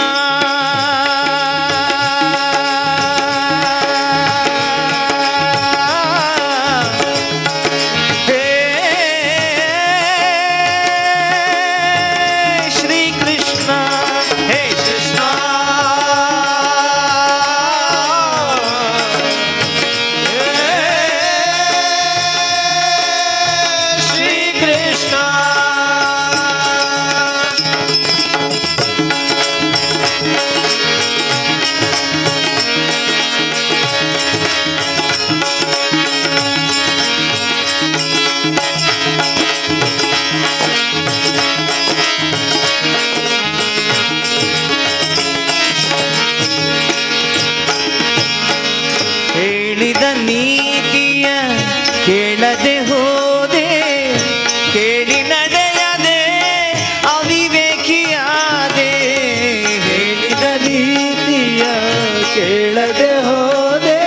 ಹೇಳಿದ ನೀತಿಯ ಕೇಳದೆ ಹೋದೆ ಕೇಳಿ ನಡೆಯದೆ ಅವಿವೇಕಿಯಾದೆ ಹೇಳಿದ ನೀತಿಯ ಕೇಳದೆ ಹೋದೆ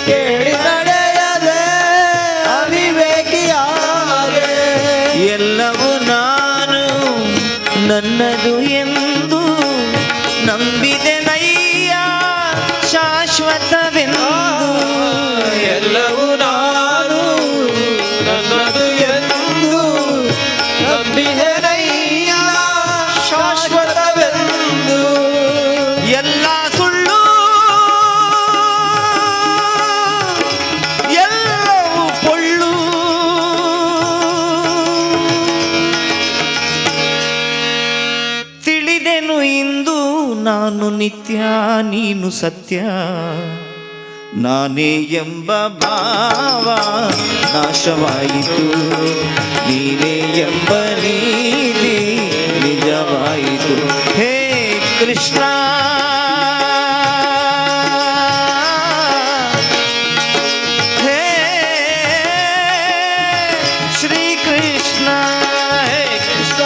ಕೇಳಿ ನಡೆಯದೆ ಅವಿವೇಕಿಯಾದೆ ಎಲ್ಲವೂ ನಾನು ನನ್ನದು ಎಂದು ನಂಬಿದೆ ನಯ್ಯ ಶಾಶ್ವತವೆಂದು ಎಲ್ಲವೂ ನಾನು ನನ್ನದು ಎಂದು ನಂಬಿದೆ ನಯ್ಯ ಶಾಶ್ವತವೆಂದು ಎಲ್ಲ ಸುಳ್ಳು ಎಲ್ಲವೂ ಪೊಳ್ಳು ತಿಳಿದೆನು ಇಂದು ನಾನು ನಿತ್ಯ ನೀನು ಸತ್ಯ ನಾನೇ ಎಂಬ ಭಾವ ನಾಶವಾಯಿತು ನೀನೇ ಎಂಬ ನೀತಿ ನಿಜವಾಯಿತು ಹೇ ಕೃಷ್ಣ ಹೇ ಶ್ರೀ ಕೃಷ್ಣ ಹೇ ಕೃಷ್ಣ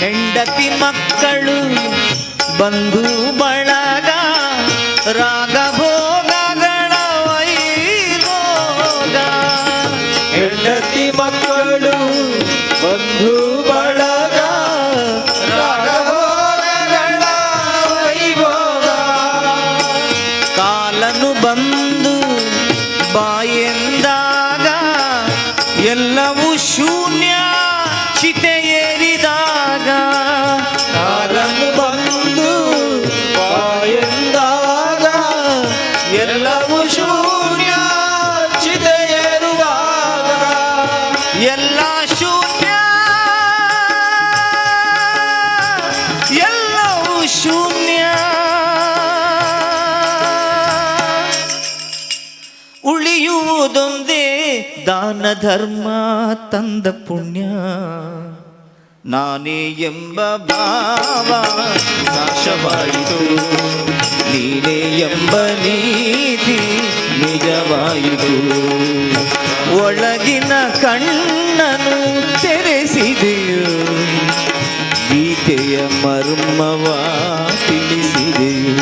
ಹೆಂಡತಿ ಮಕ್ಕಳು ಬಂಧು ಬಳಗ ರಾಗ ಭೋಗಗಳ ವೈಭೋಗ ಹೆಂಡತಿ ಮಕ್ಕಳು ಬಂಧು ಬಳಗ ರಾಗ ಭೋಗಗಳ ವೈಭೋಗ ಕಾಲನು ಬಂದು ಬಾಯೆಂದಾಗ ಎಲ್ಲವೂ ಶೂನ್ಯ ಚಿತೆ ಏರಿದಾಗ ಕಾಲನು ಬಂದು ಬಾಯೆಂದಾಗ ಎಲ್ಲವೂ ಶೂನ್ಯ ಚಿತೆ ಏರುವಾಗ ಎಲ್ಲ ಶೂನ್ಯ ಎಲ್ಲವೂ ಶೂನ್ಯ ಉಳಿಯುವುದೊಂದೇ ದಾನ ಧರ್ಮ ತಂದ ಪುಣ್ಯ, ನಾನೇ ಎಂಬ ಭಾವ ನಾಶವಾಯಿತು, ನೀನೇ ಎಂಬ ನೀತಿ ನಿಜವಾಯಿತು. ಒಳಗಿನ ಕಣ್ಣನು ತೆರೆಸಿದೆಯು, ಗೀತೆಯ ಮರ್ಮವ ತಿಳಿಸಿದೆಯು.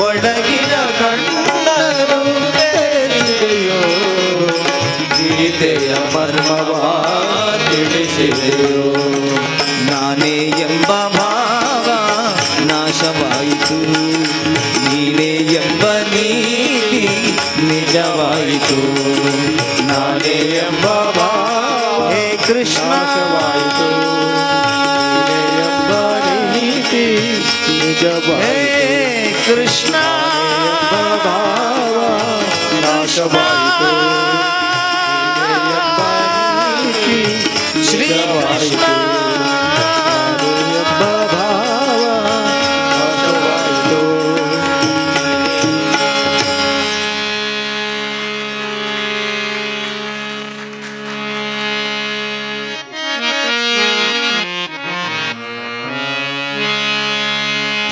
ಒಳಗಿನ ಕಣ್ಣನು ತೆರೆಸಿದೆಯೋ, ಗೀತೆಯ ಮರ್ಮವ ತಿಳಿಸಿದೆಯೋ. ನಾನೇ ಎಂಬ ಭಾವ ನಾಶವಾಯಿತು, ನೀನೇ ಎಂಬ ನೀತಿ ನಿಜವಾಯಿತು. ನಾನೇ ಎಂಬ ಭಾವ ಹೇ ಕೃಷ್ಣ ನಾಶವಾಯಿತು, ನೀನೇ ಎಂಬ ನೀತಿ ನಿಜವಾಯಿತು. ಹೇ ಕೃಷ್ಣ ಎಂಬ ಭಾವ ನಾಶವಾಯಿತು, ಶ್ರೀ ಕೃಷ್ಣ ಎಂಬ ಭಾವ ನಾಶವಾಯಿತು.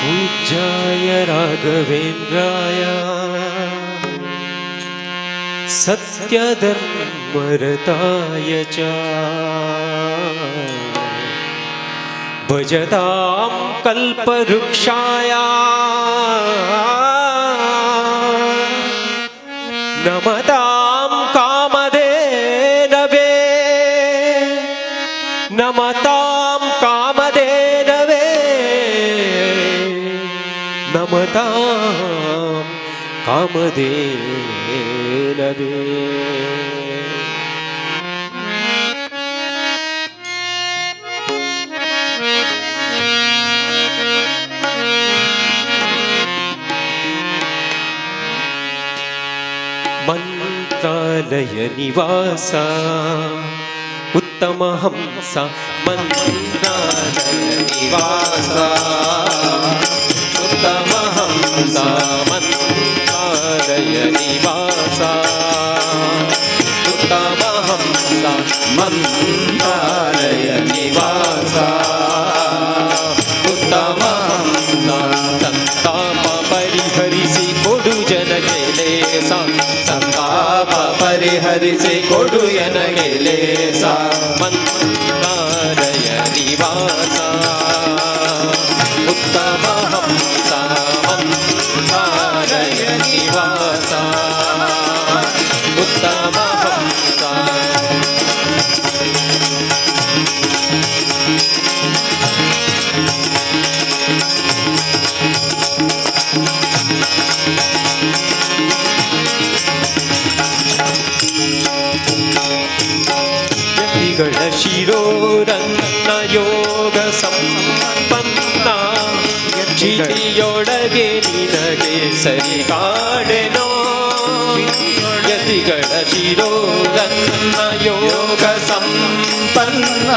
पूज्याय राघवेन्द्राय सत्यधर्मरताय च भजतां कल्पवृक्षाय नमतां कामधेनवे, नमतां कामधेनवे, नमतां कामधेनवे. मंत्रालय निवास उत्तम हंस, मंत्रालय निवास उत्तम हंस, मंत्रालय निवास उत्तम हंस, मंत्रालय निवास उत्तम हंस. संताप परिहरिಸಿ ಕೊಡು ಜನಗೆ ಲೇಸ, ಸಂತಾಪ ಪರಿಹರಿಸಿ ಕೊಡು ನನಗೆ ಲೇಸ. ಮಂತ್ರಾಲಯ ನಿವಾಸ ಉತ್ತಮ ಹಂಸ, ಮಂತ್ರಾಲಯ ನಿವಾಸ ಉತ್ತಮ ಹಂಸ. ಯತಿಗಳ ಶಿರೋರನ್ನ ಯೋಗ ಸಂಪನ್ನ, ಚಿತಿಯೊಳಗೆ ನಿನಗೆ ಸರಿ ಕಾಡೆನೋ. ಯತಿಗಳ ಶಿರೋರನ್ನ ಯೋಗ ಸಂಪನ್ನ,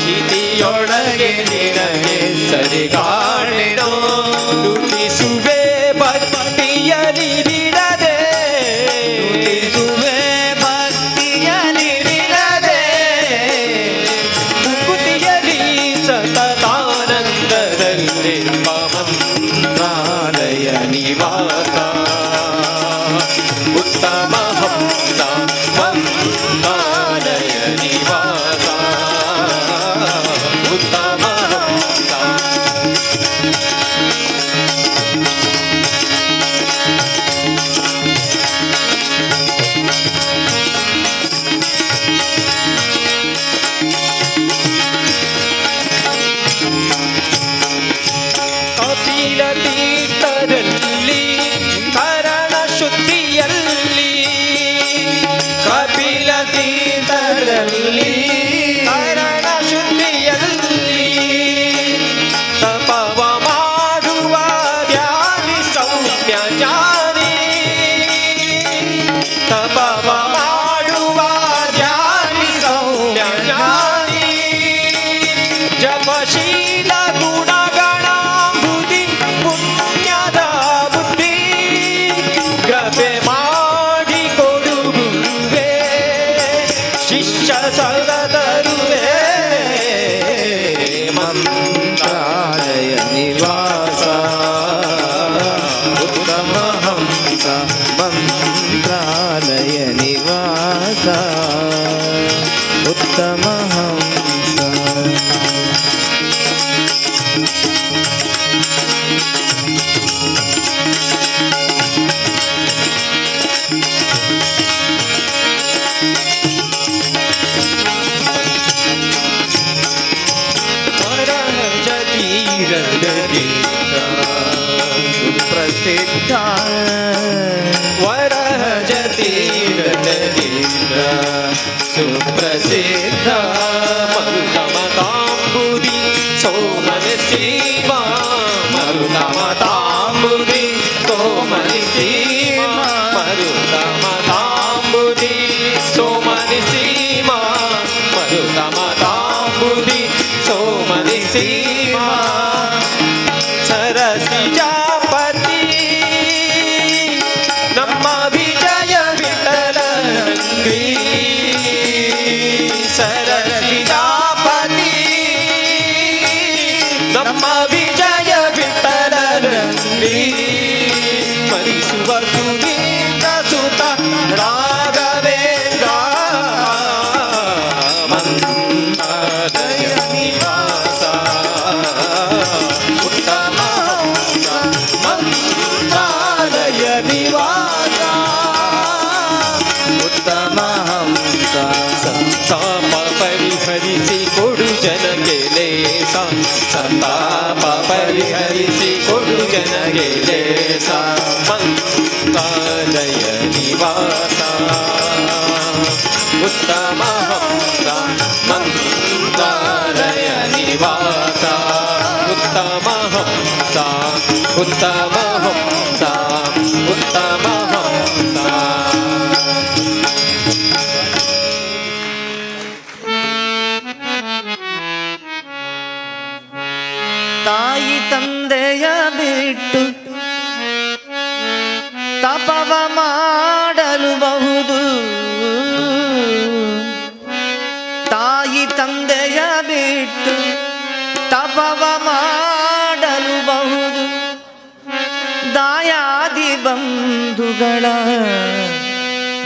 ಚಿತಿಯೊಳಗೆ ನಿನಗೆ ಸರಿ ಕಾಡೆನೋ. ನುಡಿಸುವೆ ಭಕ್ತಿಯಲಿ ಬಿಡದೆ, ನುಡಿಸುವೆ ಭಕ್ತಿಯಲಿ ಬಿಡದೆ, ಮುಕುತಿಯಲಿ ಸತತಾನಂದದಲ್ಲಿ ಮಂತ್ರಾಲಯ ನಿವಾಸ ಉತ್ತಮ ಹಂಸ, ಮಂತ್ರಾಲಯ ನಿವಾಸ ಉತ್ತಮ ಹಂಸ. ಕಪಿಲ ತೀರ್ಥರಲ್ಲಿ ಕರಣ ಶುದ್ಧಿಯಲ್ಲಿ, ಕಪಿಲ ತೀರ್ಥರಲ್ಲಿ ಕರಣ ಶುದ್ಧಿಯಲ್ಲಿ, ತಪವ ಮಾಡುವ ಧ್ಯಾನಿ ಸೌಮ್ಯ ಜಾನಿ, ತಪವ ಮಾಡುವ ಧ್ಯಾನಿ ಸೌಮ್ಯ ಜಾನಿ. ಜಪಶೀಲ ಗುಣಗಣ ಬುದ್ಧಿ ಪುಣ್ಯದ ಬುದ್ಧಿ, ಕೃಪೆ ಮಾಡಿ ಕೊಡು ಗುರು ಸದತರುವೆ ಮಂತ್ರಾಲಯ ನಿವಾಸ ಉತ್ತಮ ಹಂಸ ಮಂತ್ರಾಲಯ ನಿವಾಸ ಉತ್ತಮ ಹಂಸ. ಸುಪ್ರಸಿದ್ಧ ವರಜತೀರದಿಂದ ಸುಪ್ರಸಿದ್ಧ ಮರುತಮತಾಂಬುದಿ so many Seema ಮರುತಮತಾಂಬುದಿ so many Seema ಮರುತಮತಾಂಬುದಿ so many Seema ಮರುತಮತಾಂಬುದಿ so many Seema ಸರಸಿಜಾಪತಿ ನಮ್ಮ ವಿಜಯ ವಿಠಲಂಗ್ರಿ ಸರಸಿಜಾಪತಿ ನಮ್ಮ ವಿಜಯ ವಿಠಲಂಗ್ರಿ ಸ್ಮರಿಸುವ ಸುನೀತ ಸುತ ರಾಘವೇಂದ್ರ ಮಂತ್ರಾಲಯ ನಿವಾಸ ಉತ್ತಮ ಮಂತ್ರಾಲಯ ನಿವಾಸ ಉತ್ತಮ ಹಂಸ ಸಂತಾಪ ಪರಿಹರಿಸಿ ಕೊಡು ಜನಗೆ ಲೇಸ ಸಂತಾಪ ಪರಿಹರಿಸಿ ಕೊಡು ಜನಗೆ ಲೇಸ ಮಂತ್ರಾಲಯ ನಿವಾಸ ಉತ್ತಮ ಹಂಸ ಮಂತ್ರಾಲಯ ನಿವಾಸ ಉತ್ತಮ ಹಂಸ ಉತ್ತಮ ಹಂಸ ಉತ್ತಮ ಹಂಸ. ತಾಯಿ ತಂದೆಯ ಬಿಟ್ಟು ತಪವ ಮಾಡಲು ಬಹುದು. ತಾಯಿ ತಂದೆಯ ಬಿಟ್ಟು ತಪವ ಮಾಡಲು ಬಹುದು. ದಾಯಾದಿ ಬಂಧುಗಳ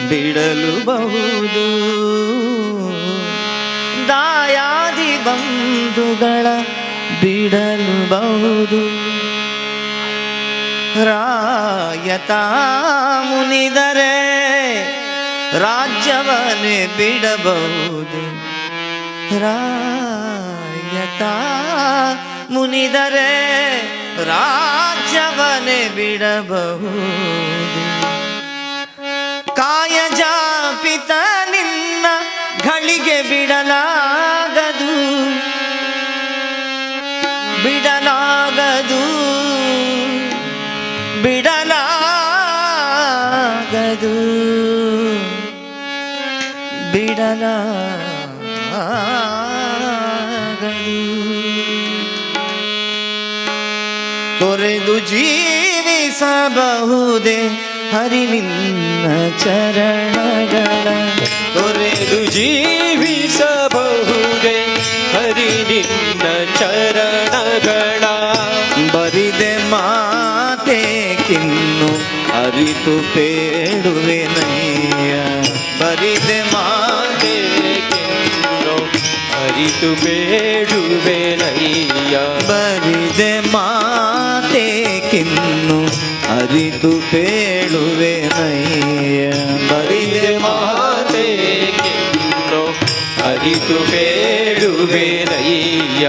ಬಿಡಲು ಬಹುದು. ದಾಯಾದಿ ಬಂಧುಗಳ ಬಿಡಲು ಬಹುದು. ರಾಯತ ಮುನಿದರೆ ರಾಜ್ಯವನ್ನೇ ಬಿಡಬಹುದು. ರಾಯತ ಮುನಿದರೆ ರಾಜ್ಯವನ್ನೇ ಬಿಡಬಹುದು. ಕಾಯ ಜಾಪಿತ ನಿನ್ನ ಘಳಿಗೆ ಬಿಡಲಾಗದು. ಬಿಡಲಾಗದು ಬಿಡಲಾಗದು ಬಿಡಲಾಗದು. ತೊರೆದು ಜೀವಿಸಬಹುದೇ ಹರಿ ನಿನ್ನ ಚರಣಗಳ. ತೊರೆದು ಜೀವಿಸಬಹುದೇ ಹರಿ ನಿನ್ನ ಚರಣಗಳ. ಬರಿದೆ ಮಾತೆ ಕಿನ್ನು ಅರಿತು ಬೇಡುವೆನಯ್ಯ. ಬರಿದೆ ಮಾತೆ ಕಿನ್ನು ಅರಿತು ಬೇಡುವೆನಯ್ಯ. ಬರಿದೆ ಮಾತೆ ಕಿನ್ನು ಅರಿತು ಬೇಡುವೆನಯ್ಯ. ಬರಿದೆ ಮಾತೆ ಕಿನ್ನು ಅರಿತು ಬೇಡುವೆನಯ್ಯ.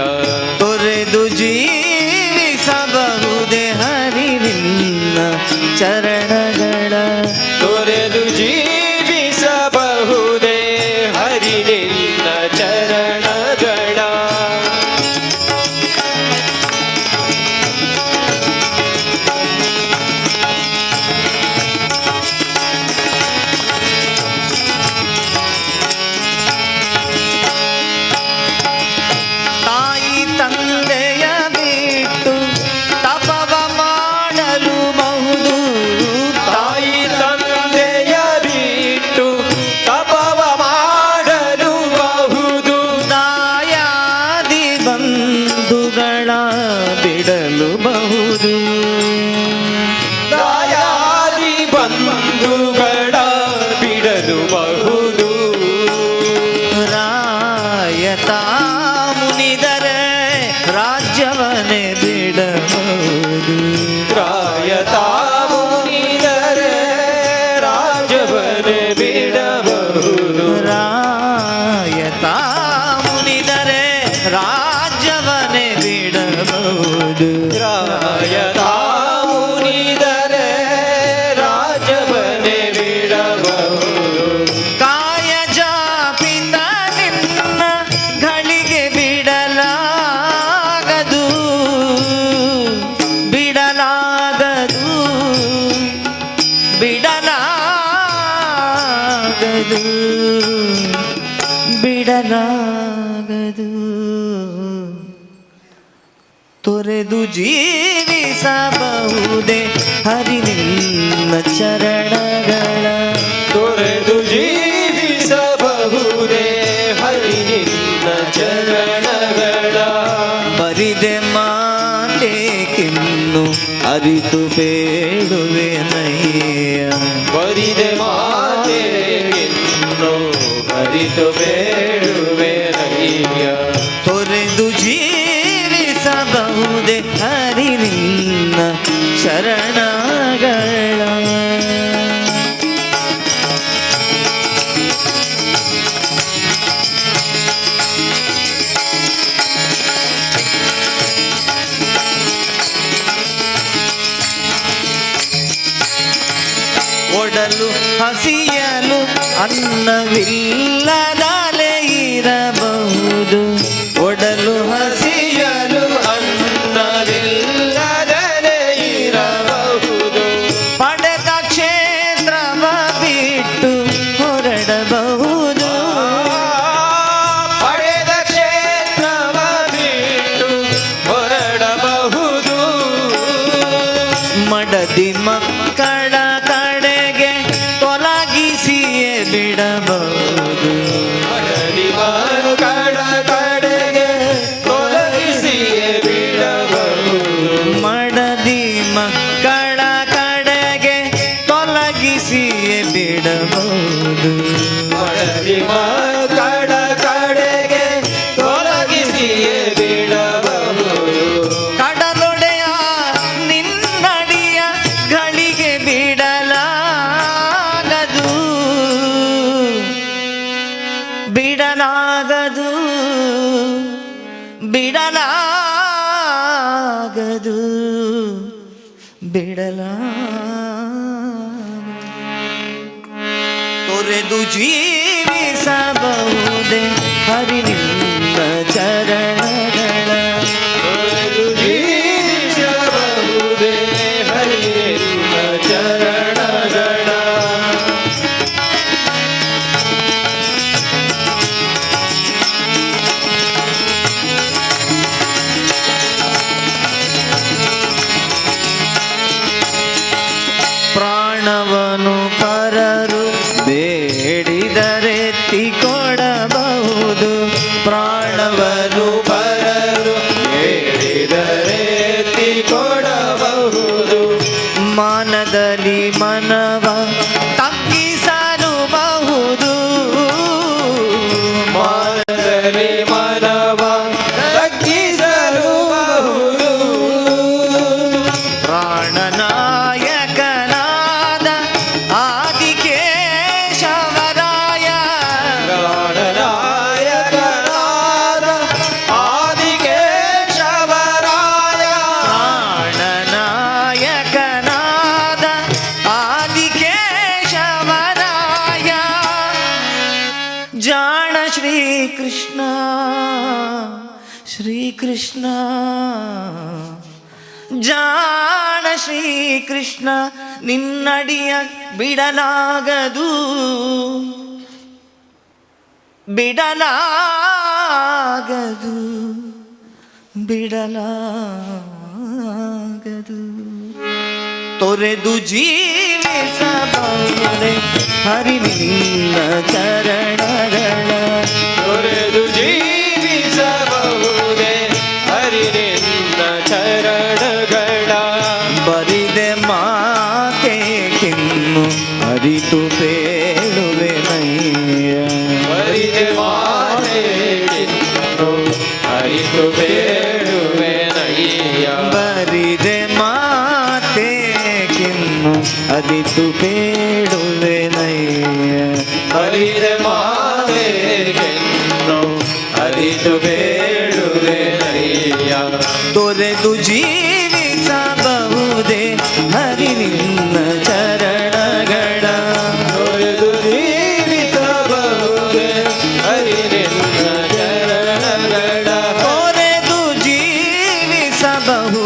ತೊರೆದು ಜೀವಿಸಬಹುದೇ ಹರಿ ನಿನ್ನ ಚರಣಗಳ. ತೊರೆದು ಜೀವಿಸಬಹುದೇ ಹರಿ ನಿನ್ನ ಚರಣಗಳ. ತಾಯಿ ತಂದೆಯ ಬಿಟ್ಟು ತಪವ ಮಾಡಲು ಬಹುದು. ಬಿಡಲಾಗದು ಬಿಡಲಾಗದು ತೊರೆದು ಜೀವಿಸಬಹುದೇ ಹರಿ ನಿನ್ನ ಚರಣಗಳ ತೊರೆದು ಜೀವಿಸಬಹುದೇ ಹರಿ ನಿನ್ನ ಚರಣಗಳ ಬರಿದೆ ಮಾತೇಕಿನ್ನು ಅರಿತು ಬೇಡುವೆ ನಯ್ಯ ಬರಿದೆ ಮಾತೆಯನ್ನು ಅರಿತು ಬೇಡುವೆ ನಯ್ಯ ತೊರೆದು ಜೀವಿಸಬಹುದೇ ಹರಿ ನಿನ್ನ ಶರಣಗಳ ಒಡಲು ಹಸಿಯಲು ಅನ್ನವಿಲ್ಲದಲೇ ಇರಬಹುದು ಒಡಲು ಹಸಿಯಲು ಅನ್ನವಿಲ್ಲದಲೇ ಇರಬಹುದು ಪಡೆದ ಕ್ಷೇತ್ರವ ಬಿಟ್ಟು ಹೊರಡಬಹುದು ಪಡೆದ ಕ್ಷೇತ್ರವ ಬಿಟ್ಟು ಹೊರಡಬಹುದು ಮಡದಿ ಮಕ್ಕಳ ಕಡೆಗೆ ತೊಲಗಿಸಿಯೇ ಬಿಡಬಹುದು ಮಡದಿ ಮಕ್ಕಳ ಕಡೆಗೆ ತೊಲಗಿಸಿಯೇ ಬಿಡಬಹುದು ಮಡದಿ ಮಕ್ಕಳ ಕಡೆಗೆ ತೊಲಗಿಸಿಯೇ ಬಿಡಬಹುದು ಮಡದಿ ಮಕ್ಕಳ ಕಡೆಗೆ ತೊಲಗಿಸಿಯೇ ಬಿಡಬಹುದು ಕಡಲೊಡೆಯ ನಿನ್ನಡಿಯ ಗಳಿಗೆ ಬಿಡಲಾಗದು ಬಿಡಲಾಗದು ಬಿಡಲಾಗದು ತೊರೆದು ಜೀವಿಸಬಹುದೇ ಹರಿ ನಿನ್ನ ಚರಣಗಳ ತೊರೆದು ಜೀವಿಸಬಹುದೇ ಹರಿ ನಿನ್ನ ಚರಣಗಳ ಪ್ರಾಣವನು ಪರರು ಬೇಡಿದರೆತ್ತಿ ಕೊಡಬಹುದು ಪ್ರಾಣವನು ಪರರು ಹೇಳಿದರೆತ್ತಿ ಕೊಡಬಹುದು ಮಾನದಲ್ಲಿ ಮನವ ತಗ್ಗಿಸಲುಬಹುದು ಮಾನದಲ್ಲಿ ಮನವ ತಗ್ಗಿಸಲುಬಹುದು ಪ್ರಾಣನಾಯಕನಾದ ಆದಿಕೇಶವರಾಯ ಪ್ರಾಣನಾಯಕನಾದ ಆದಿಕೇಶವರಾಯ ಪ್ರಾಣನಾಯಕನಾದ ಆದಿಕೇಶವರಾಯ ಜಾಣ ಶ್ರೀಕೃಷ್ಣ ಶ್ರೀಕೃಷ್ಣ ಜಾಣ ಶ್ರೀಕೃಷ್ಣ ನಿನ್ನಡಿಯ ಬಿಡಲಾಗದು ಬಿಡಲಾಗದು ಬಿಡಲಾಗದು ತೊರೆದು ಜೀವಿಸಬಹುದೇ ಹರಿ ನಿನ್ನ ಚರಣಗಳ ತೊರೆದು ಜೀವಿಸಬಹುದೇ ಹರಿ ನಿನ್ನ ಚರಣಗಳ ಬರಿದೆ ಮಾತೇಕಿನ್ನು ಅರಿತು ಬೇಡುವೆ ನಯ್ಯ ಬರಿದೆ ಮಾತೆಯನ್ನು ಅರಿತು ಬೇಡುವೆ ನಯ್ಯ ಬರಿದೆ ಮಾತೇಕಿನ್ನು ಅರಿತು ಬೇಡುವೆ ನಯ್ಯ ಬರಿದೆ ಮಾತೆಯನ್ನು ಅರಿತು ಬೇಡುವೆ ನಯ್ಯ ತೊರೆದು ಜೀವಿಸಬಹುದೇ ಹರಿ ನಿನ್ನ ಚರಣಗಳ ತೊರೆದು ಜೀವಿಸಬಹುದೇ ಹರಿ ನಿನ್ನ ಚರಣಗಳ ತೊರೆದು ಜೀವಿಸಬಹುದೇ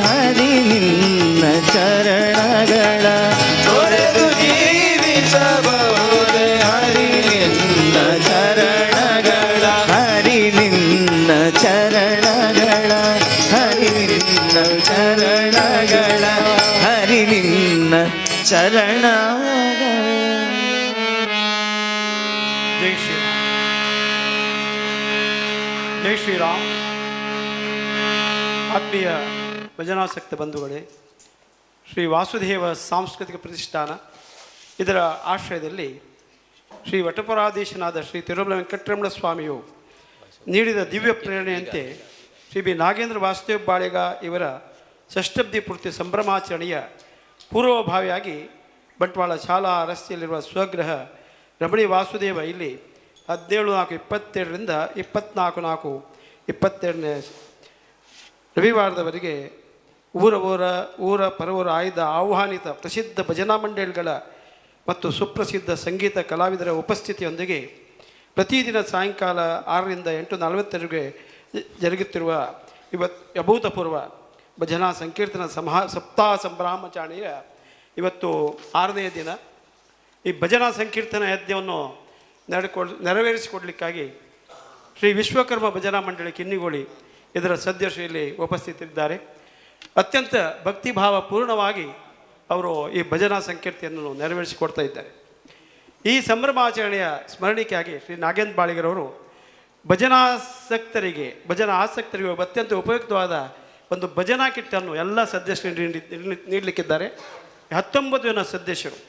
ಹರಿ ನಿನ್ನ ಚರಣಗಳ ತೊರೆದು ಜೀವಿಸಬಹುದೇ ಹರಿ ಜೈ ಶ್ರೀರಾಮ್. ಜೈ ಶ್ರೀರಾಮ್. ಆತ್ಮೀಯ ಭಜನಾಸಕ್ತ ಬಂಧುಗಳೇ, ಶ್ರೀ ವಾಸುದೇವ ಸಾಂಸ್ಕೃತಿಕ ಪ್ರತಿಷ್ಠಾನ ಇದರ ಆಶ್ರಯದಲ್ಲಿ ಶ್ರೀ ವಟಪರಾಧೀಶನಾದ ಶ್ರೀ ತಿರುಮಲ ವೆಂಕಟರಮಣ ಸ್ವಾಮಿಯು ನೀಡಿದ ದಿವ್ಯ ಪ್ರೇರಣೆಯಂತೆ ಶ್ರೀ ಬಿ ನಾಗೇಂದ್ರ ವಾಸುದೇವ ಬಾಳೆಗ ಇವರ ಷಷ್ಠಬ್ದಿ ಪೂರ್ತಿ ಸಂಭ್ರಮಾಚರಣೆಯ ಪೂರ್ವಭಾವಿಯಾಗಿ ಬಂಟ್ವಾಳ ಶಾಲಾ ರಸ್ತೆಯಲ್ಲಿರುವ ಸ್ವಗೃಹ ರಮಣಿ ವಾಸುದೇವ ಇಲ್ಲಿ 17/4/22ರಿಂದ 24/4/22ನೇ ರವಿವಾರದವರೆಗೆ ಊರ ಪರವೂರ ಆಯ್ದ ಆಹ್ವಾನಿತ ಪ್ರಸಿದ್ಧ ಭಜನಾ ಮಂಡಳಿಗಳ ಮತ್ತು ಸುಪ್ರಸಿದ್ಧ ಸಂಗೀತ ಕಲಾವಿದರ ಉಪಸ್ಥಿತಿಯೊಂದಿಗೆ ಪ್ರತಿದಿನ ಸಾಯಂಕಾಲ 6ರಿಂದ 8:40ವರೆಗೆ ಜರುಗುತ್ತಿರುವ ಅಭೂತಪೂರ್ವ ಭಜನಾ ಸಂಕೀರ್ತನ ಸಪ್ತಾಹ ಸಂಭ್ರಮಾಚರಣೆಯ ಇವತ್ತು 6ನೇ ದಿನ. ಈ ಭಜನಾ ಸಂಕೀರ್ತನ ಯಜ್ಞವನ್ನು ನೆರವೇರಿಸಿಕೊಡಲಿಕ್ಕಾಗಿ ಶ್ರೀ ವಿಶ್ವಕರ್ಮ ಭಜನಾ ಮಂಡಳಿ ಕಿನ್ನಿಗೋಳಿ ಇದರ ಸದಸ್ಯರಲ್ಲಿ ಉಪಸ್ಥಿತರಿದ್ದಾರೆ. ಅತ್ಯಂತ ಭಕ್ತಿಭಾವ ಪೂರ್ಣವಾಗಿ ಅವರು ಈ ಭಜನಾ ಸಂಕೀರ್ತನೆಯನ್ನು ನೆರವೇರಿಸಿಕೊಡ್ತಾ ಇದ್ದಾರೆ. ಈ ಸಂಭ್ರಮಾಚರಣೆಯ ಸ್ಮರಣಿಕೆಯಾಗಿ ಶ್ರೀ ನಾಗೇಂದ್ರ ಬಾಳಿಗರವರು ಭಜನಾ ಆಸಕ್ತರಿಗೆ ಅತ್ಯಂತ ಉಪಯುಕ್ತವಾದ ಒಂದು ಭಜನಾ ಕಿಟ್ಟನ್ನು ಎಲ್ಲ ಸದಸ್ಯರು ನೀಡಲಿಕ್ಕಿದ್ದಾರೆ. 19 ಜನ ಸದಸ್ಯರು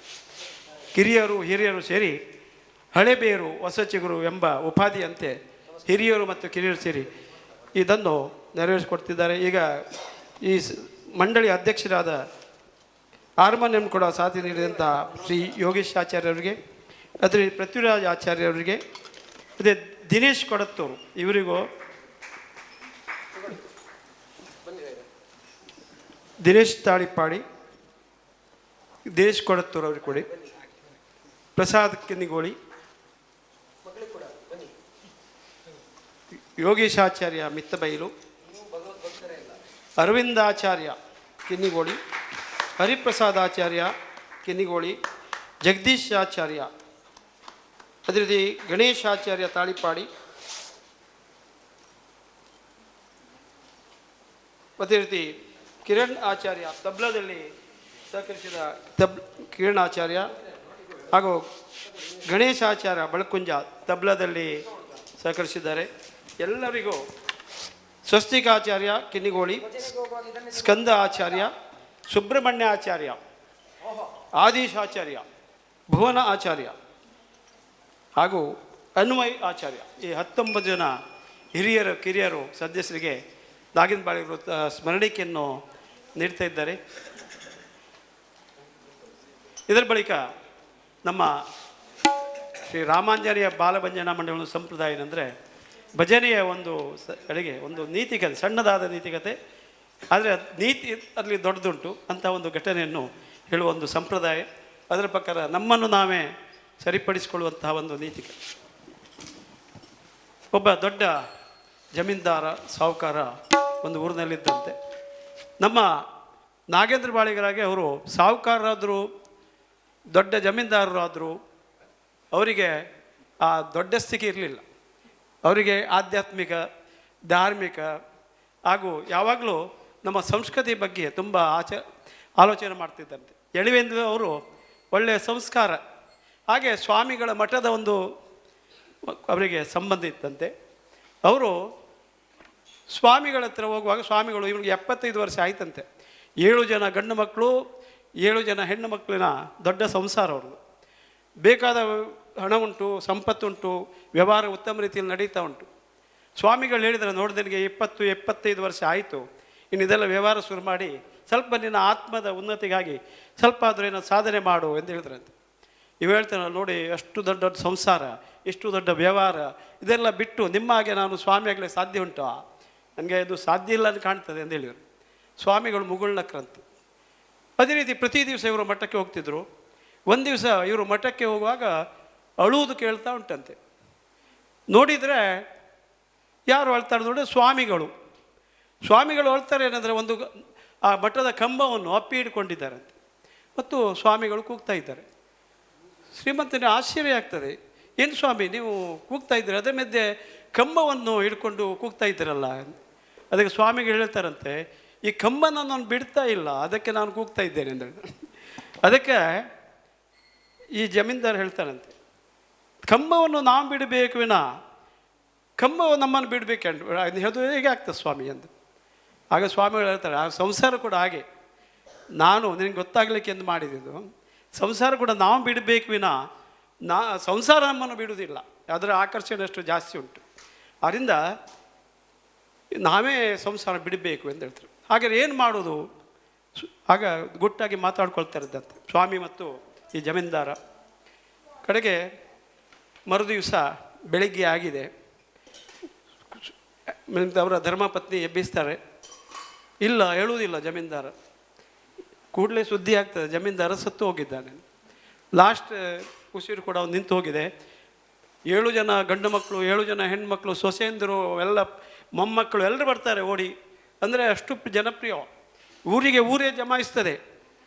ಕಿರಿಯರು ಹಿರಿಯರು ಸೇರಿ ಹಳೆಬೇರು ಹೊಸ ಚಿಗುರು ಎಂಬ ಉಪಾಧಿಯಂತೆ ಹಿರಿಯರು ಮತ್ತು ಕಿರಿಯರು ಸೇರಿ ಇದನ್ನು ನೆರವೇರಿಸಿಕೊಡ್ತಿದ್ದಾರೆ. ಈಗ ಈ ಮಂಡಳಿ ಅಧ್ಯಕ್ಷರಾದ ಹಾರ್ಮೋನಿಯಂ ಕೂಡ ಸಾಥಿ ನೀಡಿದಂಥ ಶ್ರೀ ಯೋಗೇಶ್ ಆಚಾರ್ಯವರಿಗೆ, ಅದ್ರ ಪೃಥ್ವಿರಾಜ್ ಆಚಾರ್ಯವರಿಗೆ, ಅದೇ ದಿನೇಶ್ ಕೊಡತ್ತೂರು ಇವರಿಗೂ, ದಿನೇಶ್ ತಾಳಿಪಾಡಿ, ದಿನೇಶ್ ಕೊಡತ್ತೂರು ಅವ್ರಿಗೆ ಕೊಡಿ, ಪ್ರಸಾದ್ ಕಿನ್ನಿಗೋಳಿ, ಯೋಗೇಶಾಚಾರ್ಯ ಮಿತ್ತಬೈಲು, ಅರವಿಂದಾಚಾರ್ಯ ಕಿನ್ನಿಗೋಳಿ, ಹರಿಪ್ರಸಾದಾಚಾರ್ಯ ಕಿನ್ನಿಗೋಳಿ, ಜಗದೀಶ್ ಆಚಾರ್ಯ, ಅದೇ ರೀತಿ ಗಣೇಶಾಚಾರ್ಯ ತಾಳಿಪಾಡಿ, ಅದೇ ರೀತಿ ಕಿರಣ್ ಆಚಾರ್ಯ ತಬ್ಲದಲ್ಲಿ ಸಹಕರಿಸಿದ ಕಿರಣ್ ಆಚಾರ್ಯ ಹಾಗೂ ಗಣೇಶಾಚಾರ್ಯ ಬಳಕುಂಜ ತಬ್ಲದಲ್ಲಿ ಸಹಕರಿಸಿದ್ದಾರೆ. ಎಲ್ಲರಿಗೂ ಸ್ವಸ್ತಿಕಾಚಾರ್ಯ ಕಿನ್ನಿಗೋಳಿ, ಸ್ಕಂದ ಆಚಾರ್ಯ, ಸುಬ್ರಹ್ಮಣ್ಯ ಆಚಾರ್ಯ, ಆದೀಶ್ ಆಚಾರ್ಯ, ಭುವನ ಆಚಾರ್ಯ ಹಾಗೂ ಅನ್ವಯ್ ಆಚಾರ್ಯ, ಈ 19 ಜನ ಹಿರಿಯರು ಕಿರಿಯರು ಸದಸ್ಯರಿಗೆ ನಾಗೇಂದ್ರ ಬಾಳಿಗರು ಸ್ಮರಣಿಕೆಯನ್ನು ನೀಡ್ತಾ ಇದ್ದಾರೆ. ಇದರ ಬಳಿಕ ನಮ್ಮ ಶ್ರೀ ರಾಮಾಂಜನೇಯ ಬಾಲಭಂಜನಾ ಮಂಡಳಿ ಸಂಪ್ರದಾಯ ಏನಂದರೆ ಭಜನೆಯ ಒಂದು ಕಡೆಗೆ ಒಂದು ನೀತಿಕತೆ, ಸಣ್ಣದಾದ ನೀತಿಕತೆ, ಆದರೆ ನೀತಿ ಅಲ್ಲಿ ದೊಡ್ಡದುಂಟು ಅಂತ ಒಂದು ಘಟನೆಯನ್ನು ಹೇಳುವ ಒಂದು ಸಂಪ್ರದಾಯ. ಅದರ ಪ್ರಕಾರ ನಮ್ಮನ್ನು ನಾವೇ ಸರಿಪಡಿಸಿಕೊಳ್ಳುವಂತಹ ಒಂದು ನೀತಿಕತೆ. ಒಬ್ಬ ದೊಡ್ಡ ಜಮೀನ್ದಾರ ಸಾಹುಕಾರ ಒಂದು ಊರಿನಲ್ಲಿದ್ದಂತೆ. ನಮ್ಮ ನಾಗೇಂದ್ರ ಬಾಳಿಗರಾಗೆ ಅವರು ಸಾಹುಕಾರರಾದರೂ ದೊಡ್ಡ ಜಮೀನ್ದಾರರಾದರೂ ಅವರಿಗೆ ಆ ದೊಡ್ಡ ಸ್ಥಿತಿ ಇರಲಿಲ್ಲ. ಅವರಿಗೆ ಆಧ್ಯಾತ್ಮಿಕ, ಧಾರ್ಮಿಕ ಹಾಗೂ ಯಾವಾಗಲೂ ನಮ್ಮ ಸಂಸ್ಕೃತಿ ಬಗ್ಗೆ ತುಂಬ ಆಲೋಚನೆ ಮಾಡ್ತಿದ್ದಂತೆ. ಎಳಿವೆಂದು ಅವರು ಒಳ್ಳೆಯ ಸಂಸ್ಕಾರ, ಹಾಗೆ ಸ್ವಾಮಿಗಳ ಮಠದ ಒಂದು ಅವರಿಗೆ ಸಂಬಂಧ ಇತ್ತಂತೆ. ಅವರು ಸ್ವಾಮಿಗಳ ಹತ್ರ ಹೋಗುವಾಗ ಸ್ವಾಮಿಗಳು ಇವ್ರಿಗೆ 75 ವರ್ಷ ಆಯ್ತಂತೆ. 7 ಜನ ಗಂಡು ಮಕ್ಕಳು, 7 ಜನ ಹೆಣ್ಣು ಮಕ್ಕಳಿನ ದೊಡ್ಡ ಸಂಸಾರ ಅವ್ರದ್ದು. ಬೇಕಾದ ಹಣ ಉಂಟು, ಸಂಪತ್ತುಂಟು, ವ್ಯವಹಾರ ಉತ್ತಮ ರೀತಿಯಲ್ಲಿ ನಡೀತಾ ಉಂಟು. ಸ್ವಾಮಿಗಳು ಹೇಳಿದರೆ ನೋಡಿದನಿಗೆ 20-25 ವರ್ಷ ಆಯಿತು, ಇನ್ನು ಇದೆಲ್ಲ ವ್ಯವಹಾರ ಶುರು ಮಾಡಿ ಸ್ವಲ್ಪ ನಿನ್ನ ಆತ್ಮದ ಉನ್ನತಿಗಾಗಿ ಸ್ವಲ್ಪ ಆದರೂ ಏನೋ ಸಾಧನೆ ಮಾಡು ಎಂದು ಹೇಳಿದ್ರಂತೆ. ಇವು ಹೇಳ್ತಾನೆ, ನೋಡಿ ಅಷ್ಟು ದೊಡ್ಡ ದೊಡ್ಡ ಸಂಸಾರ, ಇಷ್ಟು ದೊಡ್ಡ ವ್ಯವಹಾರ ಇದೆಲ್ಲ ಬಿಟ್ಟು ನಿಮ್ಮ ಹಾಗೆ ನಾನು ಸ್ವಾಮಿ ಆಗಲಿಕ್ಕೆ ಸಾಧ್ಯ ಉಂಟು? ನನಗೆ ಇದು ಸಾಧ್ಯ ಇಲ್ಲ ಅಂತ ಕಾಣ್ತದೆ ಅಂತ ಹೇಳಿದರು. ಸ್ವಾಮಿಗಳು ಮುಗುಳ್ನಕ್ರಂತೆ. ಅದೇ ರೀತಿ ಪ್ರತಿ ದಿವಸ ಇವರು ಮಠಕ್ಕೆ ಹೋಗ್ತಿದ್ರು. ಒಂದು ದಿವಸ ಇವರು ಮಠಕ್ಕೆ ಹೋಗುವಾಗ ಅಳುವುದು ಕೇಳ್ತಾ ಉಂಟಂತೆ. ನೋಡಿದರೆ ಯಾರು ಅಳ್ತಾರೆ ನೋಡಿ, ಸ್ವಾಮಿಗಳು ಅಳ್ತಾರೆ. ಏನಂದರೆ ಒಂದು ಆ ಮಠದ ಕಂಬವನ್ನು ಅಪ್ಪಿ ಹಿಡ್ಕೊಂಡಿದ್ದಾರಂತೆ ಮತ್ತು ಸ್ವಾಮಿಗಳು ಕೂಗ್ತಾ ಇದ್ದಾರೆ. ಶ್ರೀಮಂತನಿಗೆ ಆಶ್ಚರ್ಯ ಆಗ್ತದೆ, ಏನು ಸ್ವಾಮಿ ನೀವು ಕೂಗ್ತಾ ಇದ್ದೀರಿ, ಅದರ ಮಧ್ಯೆ ಕಂಬವನ್ನು ಹಿಡ್ಕೊಂಡು ಕೂಗ್ತಾ ಇದ್ದೀರಲ್ಲ. ಅದಕ್ಕೆ ಸ್ವಾಮಿಗಳು ಹೇಳ್ತಾರಂತೆ, ಈ ಕಂಬನ ನಾನು ಬಿಡ್ತಾ ಇಲ್ಲ, ಅದಕ್ಕೆ ನಾನು ಕೂಗ್ತಾ ಇದ್ದೇನೆ ಅಂತ. ಅದಕ್ಕೆ ಈ ಜಮೀನ್ದಾರ್ ಹೇಳ್ತಾರಂತೆ, ಕಂಬವನ್ನು ನಾವು ಬಿಡಬೇಕು ವಿನ ಕಂಬವು ನಮ್ಮನ್ನು ಬಿಡಬೇಕಂಡು ಅದು ಹೇಗೆ ಆಗ್ತದೆ ಸ್ವಾಮಿ ಎಂದು. ಆಗ ಸ್ವಾಮಿಗಳು ಹೇಳ್ತಾರೆ, ಆ ಸಂಸಾರ ಕೂಡ ಹಾಗೆ, ನಾನು ನಿನಗೆ ಗೊತ್ತಾಗಲಿಕ್ಕೆ ಎಂದು ಮಾಡಿದ್ದು ಸಂಸಾರ ಕೂಡ ನಾವು ಬಿಡಬೇಕು ವಿನ ಸಂಸಾರ ನಮ್ಮನ್ನು ಬಿಡುವುದಿಲ್ಲ. ಅದರ ಆಕರ್ಷಣೆ ಅಷ್ಟು ಜಾಸ್ತಿ ಉಂಟು. ಆದ್ದರಿಂದ ನಾವೇ ಸಂಸಾರ ಬಿಡಬೇಕು ಎಂದು ಹೇಳ್ತಾರೆ. ಹಾಗಾದ್ರೆ ಏನು ಮಾಡೋದು? ಆಗ ಗುಟ್ಟಾಗಿ ಮಾತಾಡ್ಕೊಳ್ತಾ ಇದ್ದಂತೆ ಸ್ವಾಮಿ ಮತ್ತು ಈ ಜಮೀನ್ದಾರ. ಕಡೆಗೆ ಮರುದಿವಸ ಬೆಳಿಗ್ಗೆ ಆಗಿದೆ, ಅವರ ಧರ್ಮಪತ್ನಿ ಎಬ್ಬಿಸ್ತಾರೆ. ಇಲ್ಲ, ಹೇಳುವುದಿಲ್ಲ ಜಮೀನ್ದಾರ. ಕೂಡಲೇ ಸುದ್ದಿ ಆಗ್ತದೆ, ಜಮೀನ್ದಾರ ಸತ್ತು ಹೋಗಿದ್ದಾನೆ. ಲಾಸ್ಟ್ ಉಸಿರು ಕೂಡ ನಿಂತು ಹೋಗಿದೆ. 7 ಜನ ಗಂಡು ಮಕ್ಕಳು, 7 ಜನ ಹೆಣ್ಮಕ್ಳು, ಸೊಸೆಯಂದರು, ಎಲ್ಲ ಮೊಮ್ಮಕ್ಕಳು ಎಲ್ಲರೂ ಬರ್ತಾರೆ ಓಡಿ. ಅಂದರೆ ಅಷ್ಟು ಜನಪ್ರಿಯ, ಊರೇ ಜಮಾಯಿಸ್ತದೆ.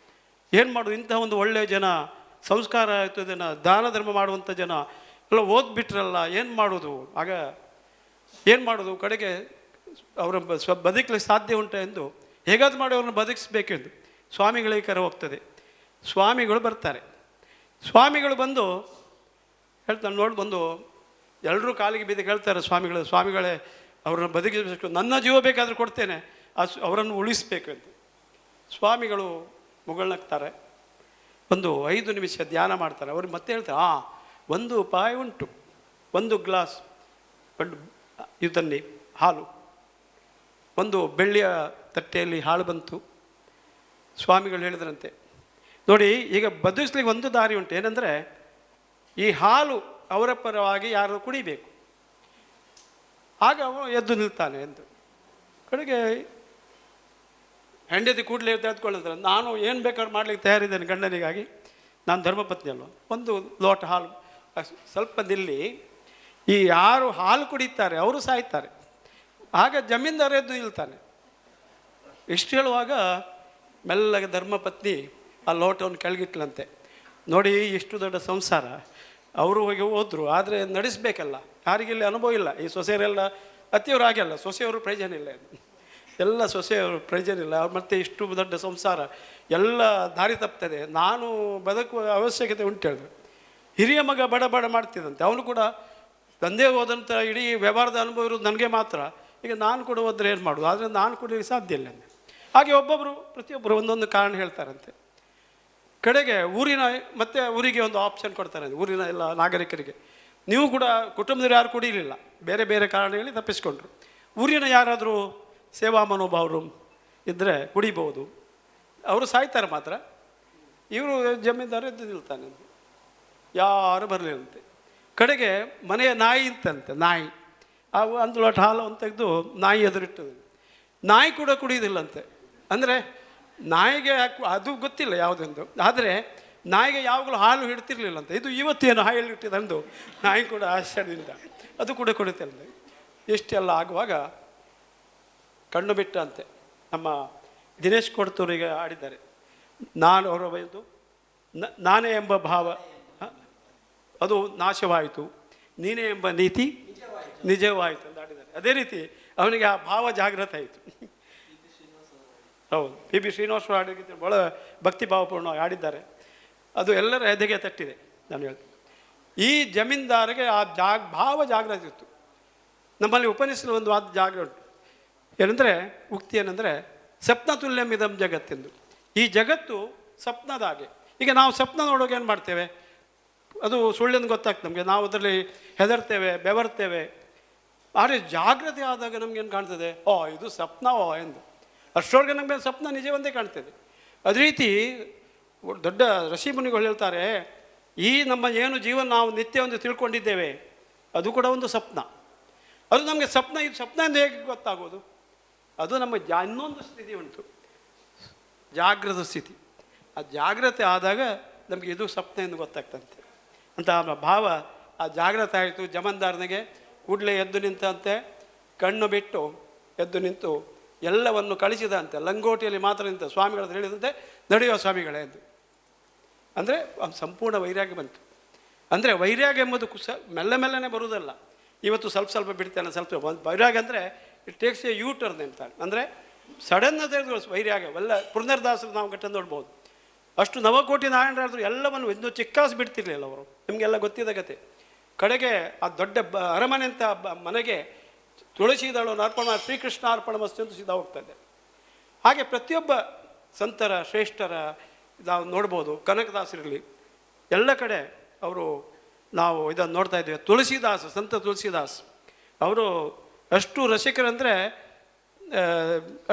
ಏನು ಮಾಡೋದು? ಇಂಥ ಒಂದು ಒಳ್ಳೆಯ ಜನ, ಸಂಸ್ಕಾರ ಆಯಿತು ಜನ, ದಾನ ಧರ್ಮ ಮಾಡುವಂಥ ಜನ ಎಲ್ಲ ಓದ್ಬಿಟ್ರಲ್ಲ, ಏನು ಮಾಡೋದು? ಆಗ ಏನು ಮಾಡೋದು? ಕಡೆಗೆ ಅವರ ಬದುಕಲಿಕ್ಕೆ ಸಾಧ್ಯ ಉಂಟ ಎಂದು ಹೇಗಾದ್ರು ಮಾಡಿ ಅವ್ರನ್ನ ಬದುಕಿಸ್ಬೇಕೆಂದು ಸ್ವಾಮಿಗಳಿಗೆ ಕರೆ ಹೋಗ್ತದೆ. ಸ್ವಾಮಿಗಳು ಬರ್ತಾರೆ. ಸ್ವಾಮಿಗಳು ಬಂದು ಹೇಳ್ತಾರೆ, ನೋಡಿ ಬಂದು ಎಲ್ಲರೂ ಕಾಲಿಗೆ ಬಿದ್ದು ಹೇಳ್ತಾರೆ ಸ್ವಾಮಿಗಳೇ ಅವ್ರನ್ನ ಬದುಕಿಸಬೇಕು, ನನ್ನ ಜೀವ ಬೇಕಾದರೂ ಕೊಡ್ತೇನೆ, ಅವರನ್ನು ಉಳಿಸಬೇಕು ಅಂತ. ಸ್ವಾಮಿಗಳು ಮುಗಳನಗ್ತಾರೆ. ಒಂದು 5 ನಿಮಿಷ ಧ್ಯಾನ ಮಾಡ್ತಾರೆ. ಅವ್ರಿಗೆ ಮತ್ತೆ ಹೇಳ್ತಾರೆ, 1 ಉಪಾಯ ಉಂಟು, 1 ಗ್ಲಾಸ್ ಇದನ್ನಿ ಹಾಲು, ಒಂದು ಬೆಳ್ಳಿಯ ತಟ್ಟೆಯಲ್ಲಿ ಹಾಲು ಬಂತು. ಸ್ವಾಮಿಗಳು ಹೇಳಿದ್ರಂತೆ, ನೋಡಿ ಈಗ ಬದುಕಿಸ್ಲಿಕ್ಕೆ ಒಂದು ದಾರಿ ಉಂಟು, ಏನಂದರೆ ಈ ಹಾಲು ಅವರ ಪರವಾಗಿ ಯಾರು ಕುಡಿಬೇಕು, ಆಗ ಅವನು ಎದ್ದು ನಿಲ್ತಾನೆ ಎಂದು. ಕಡೆಗೆ ಹೆಂಡತಿ ಕೂಡಲೇ ತೆಗೆದುಕೊಳ್ಳಿದ್ರೆ, ನಾನು ಏನು ಬೇಕಾದ್ರೂ ಮಾಡಲಿಕ್ಕೆ ತಯಾರಿದ್ದೇನೆ ಗಂಡನಿಗಾಗಿ, ನಾನು ಧರ್ಮಪತ್ನಿ ಅಲ್ವ, 1 ಲೋಟ ಹಾಲು ಸ್ವಲ್ಪ ನಿಲ್ಲಿ, ಈ ಯಾರು ಹಾಲು ಕುಡಿತಾರೆ ಅವರು ಸಾಯ್ತಾರೆ. ಆಗ ಜಮೀನ್ದಾರ ಎದ್ದು ನಿಲ್ತಾನೆ. ಇಷ್ಟು ಹೇಳುವಾಗ ಮೆಲ್ಲಗೆ ಧರ್ಮಪತ್ನಿ ಆ ಲೋಟವನ್ನು ಕೆಳಗಿಟ್ಲಂತೆ. ನೋಡಿ ಇಷ್ಟು ದೊಡ್ಡ ಸಂಸಾರ, ಅವರು ಹೋಗಿ ಹೋದರು, ಆದರೆ ನಡೆಸಬೇಕಲ್ಲ, ಯಾರಿಗಿಲ್ಲಿ ಅನುಭವ ಇಲ್ಲ. ಈ ಸೊಸೆಯರೆಲ್ಲ ಅತ್ತಿಯವರು ಹಾಗೆಲ್ಲ, ಸೊಸೆಯವರು ಪ್ರಯೋಜನ ಇಲ್ಲ, ಎಲ್ಲ ಸೊಸೆಯವರು ಪ್ರಯೋಜನ ಇಲ್ಲ. ಅವ್ರು ಮತ್ತೆ ಇಷ್ಟು ದೊಡ್ಡ ಸಂಸಾರ ಎಲ್ಲ ದಾರಿ ತಪ್ತದೆ, ನಾನು ಬದುಕುವ ಅವಶ್ಯಕತೆ ಉಂಟು ಹೇಳಿದ್ರು. ಹಿರಿಯ ಮಗ ಬಡ ಮಾಡ್ತಿದ್ದಂತೆ, ಅವನು ಕೂಡ ತಂದೆ ಹೋದಂಥ ಇಡೀ ವ್ಯವಹಾರದ ಅನುಭವ ಇರೋದು ನನಗೆ ಮಾತ್ರ. ಈಗ ನಾನು ಕೂಡ ಹೋದರೆ ಏನು ಮಾಡೋದು? ಆದರೆ ನಾನು ಕುಡಿಯೋಕ್ಕೆ ಸಾಧ್ಯ ಇಲ್ಲ. ಹಾಗೆ ಪ್ರತಿಯೊಬ್ಬರು ಒಂದೊಂದು ಕಾರಣ ಹೇಳ್ತಾರಂತೆ. ಕಡೆಗೆ ಊರಿಗೆ ಒಂದು ಆಪ್ಷನ್ ಕೊಡ್ತಾರೆ ಊರಿನ ಎಲ್ಲ ನಾಗರಿಕರಿಗೆ. ನೀವು ಕೂಡ ಕುಟುಂಬದವ್ರು ಯಾರು ಕುಡಿಯಲಿಲ್ಲ, ಬೇರೆ ಬೇರೆ ಕಾರಣ ಹೇಳಿ ತಪ್ಪಿಸ್ಕೊಂಡ್ರು. ಊರಿನ ಯಾರಾದರೂ ಸೇವಾ ಮನೋಭಾವರು ಇದ್ದರೆ ಕುಡಿಬೋದು, ಅವರು ಸಾಯ್ತಾರೆ ಮಾತ್ರ. ಇವರು ಜಮೀನ್ದಾರ ಎದ್ದು ನಿಲ್ತಾನೆ, ಯಾರು ಬರಲಿಲ್ಲಂತೆ. ಕಡೆಗೆ ಮನೆಯ ನಾಯಿ ಇತ್ತಂತೆ, ನಾಯಿ ಅವು 1 ಲೋಟ ಹಾಲನ್ನು ತೆಗೆದು ನಾಯಿ ಎದುರಿಟ್ಟದು. ನಾಯಿ ಕೂಡ ಕುಡಿಯೋದಿಲ್ಲಂತೆ. ಅಂದರೆ ನಾಯಿಗೆ ಅದು ಗೊತ್ತಿಲ್ಲ ಯಾವುದೊಂದು, ಆದರೆ ನಾಯಿಗೆ ಯಾವಾಗಲೂ ಹಾಲು ಹಿಡ್ತಿರ್ಲಿಲ್ಲಂತೆ. ಇದು ಇವತ್ತೇನು ಹಾಲು ಇಟ್ಟಿದಂದು ನಾಯಿ ಕೂಡ ಆಶ್ಚರ್ಯದಿಂದ ಅದು ಕೂಡ ಕುಡಿತಂತೆ. ಇಷ್ಟೆಲ್ಲ ಆಗುವಾಗ ಕಣ್ಣು ಬಿಟ್ಟಂತೆ. ನಮ್ಮ ದಿನೇಶ್ ಕೊಡ್ತೂರಿಗೆ ಆಡಿದ್ದಾರೆ, ನಾನು ಅವರ ಬೈದು ನಾನೇ ಎಂಬ ಭಾವ ಅದು ನಾಶವಾಯಿತು, ನೀನೇ ಎಂಬ ನೀತಿ ನಿಜವಾಯಿತು ಅಂತ ಆಡಿದ್ದಾರೆ. ಅದೇ ರೀತಿ ಅವನಿಗೆ ಆ ಭಾವ ಜಾಗೃತ ಆಯಿತು. ಹೌದು, ಪಿ ಶ್ರೀನಿವಾಸರು ಹಾಡಿಗೆ ಭಾಳ ಭಕ್ತಿ ಭಾವಪೂರ್ಣವಾಗಿ ಆಡಿದ್ದಾರೆ. ಅದು ಎಲ್ಲರ ಎದೆಗೆ ತಟ್ಟಿದೆ. ನಾನು ಹೇಳ್ತೀನಿ, ಈ ಜಮೀನ್ದಾರಿಗೆ ಆ ಭಾವ ಜಾಗೃತಿ ಇತ್ತು. ನಮ್ಮಲ್ಲಿ ಉಪನಿಷತ್ತು ಒಂದು ವಾದ ಜಾಗೃತಿ ಉಂಟು, ಏನಂದರೆ ಉಕ್ತಿ ಏನಂದರೆ ಸ್ವಪ್ನ ತುಲ್ಯಂ ಇದಂ ಜಗತ್ತೆಂದು. ಈ ಜಗತ್ತು ಸ್ವಪ್ನದ ಹಾಗೆ. ಈಗ ನಾವು ಸ್ವಪ್ನ ನೋಡುವಾಗ ಏನು ಮಾಡ್ತೇವೆ? ಅದು ಸುಳ್ಳೆಂದು ಗೊತ್ತಾಗ್ತದೆ ನಮಗೆ, ನಾವು ಅದರಲ್ಲಿ ಹೆದರ್ತೇವೆ, ಬೆವರ್ತೇವೆ. ಆದರೆ ಜಾಗೃತಿ ಆದಾಗ ನಮಗೇನು ಕಾಣ್ತದೆ? ಇದು ಸ್ವಪ್ನವೋ ಎಂದು. ಅಷ್ಟರೊಳಗೆ ನಮಗೆ ಸ್ವಪ್ನ ನಿಜವಂದೇ ಕಾಣ್ತದೆ. ಅದೇ ರೀತಿ ದೊಡ್ಡ ಋಷಿಮುನಿಗಳು ಹೇಳ್ತಾರೆ, ಈ ನಮ್ಮ ಏನು ಜೀವನ ನಾವು ನಿತ್ಯ ಒಂದು ತಿಳ್ಕೊಂಡಿದ್ದೇವೆ ಅದು ಕೂಡ ಒಂದು ಸ್ವಪ್ನ. ಅದು ನಮಗೆ ಸ್ವಪ್ನ, ಇದು ಸ್ವಪ್ನ ಎಂದು ಹೇಗೆ ಗೊತ್ತಾಗೋದು? ಅದು ನಮ್ಮ ಇನ್ನೊಂದು ಸ್ಥಿತಿ ಉಂಟು, ಜಾಗೃತ ಸ್ಥಿತಿ. ಆ ಜಾಗ್ರತೆ ಆದಾಗ ನಮಗೆ ಇದು ಸ್ವಪ್ನ ಎಂದು ಗೊತ್ತಾಗ್ತಂತೆ ಅಂತ ಭಾವ. ಆ ಜಾಗ್ರತೆ ಆಯಿತು. ಜಮೀನ್ದಾರನಿಗೆ ಕೂಡಲೇ ಎದ್ದು ನಿಂತಂತೆ, ಕಣ್ಣು ಬಿಟ್ಟು ಎದ್ದು ನಿಂತು ಎಲ್ಲವನ್ನು ಕಳಿಸಿದಂತೆ. ಲಂಗೋಟಿಯಲ್ಲಿ ಮಾತ್ರ ನಿಂತ ಸ್ವಾಮಿಗಳು ಹೇಳಿದಂತೆ, ನಡೆಯುವ ಸ್ವಾಮಿಗಳೇ ಎಂದು. ಅಂದರೆ ಸಂಪೂರ್ಣ ವೈರಾಗ್ಯ ಬಂತು. ಅಂದರೆ ವೈರಾಗ್ಯ ಎಂಬುದು ಮೆಲ್ಲನೆ ಬರುವುದಲ್ಲ. ಇವತ್ತು ಸ್ವಲ್ಪ ಬಿಡ್ತೇನೆ, ಸ್ವಲ್ಪ ವೈರಾಗ್ಯ ಅಂದರೆ it takes A U turn ಅಂತಾನೆ. ಅಂದರೆ ಸಡನ್ನ ವೈರಾಗ್ಯ ಎಲ್ಲ ಪುರಂದರದಾಸರು ನಾವು ಗಟ್ಟ ನೋಡ್ಬೋದು. ಅಷ್ಟು ನವಕೋಟಿ ನಾರಾಯಣರಾದ್ರು ಎಲ್ಲವನ್ನು ಒಂದು ಚಿಕ್ಕಾಸು ಬಿಡ್ತಿರ್ಲಿಲ್ಲ ಅವರು. ನಿಮಗೆಲ್ಲ ಗೊತ್ತಿದ್ದ ಕತೆ. ಕಡೆಗೆ ಆ ದೊಡ್ಡ ಅರಮನೆ ಅಂತ ಮನೆಗೆ ತುಳಸಿದಳವನ್ನು ಅರ್ಪಣೆ ಮಾಡಿ ಶ್ರೀಕೃಷ್ಣ ಅರ್ಪಣಮಸ್ತು ಅಂತ ಸೀದಾ ಹೋಗ್ತದೆ. ಹಾಗೆ ಪ್ರತಿಯೊಬ್ಬ ಸಂತರ ಶ್ರೇಷ್ಠರ ನಾವು ನೋಡ್ಬೋದು. ಕನಕದಾಸರಿರಲಿ ಎಲ್ಲ ಕಡೆ ಅವರು ನಾವು ಇದನ್ನು ನೋಡ್ತಾ ಇದ್ದೇವೆ. ತುಳಸಿದಾಸ್, ಸಂತ ತುಳಸಿದಾಸ್ ಅವರು ಅಷ್ಟು ರಸಿಕರಂದರೆ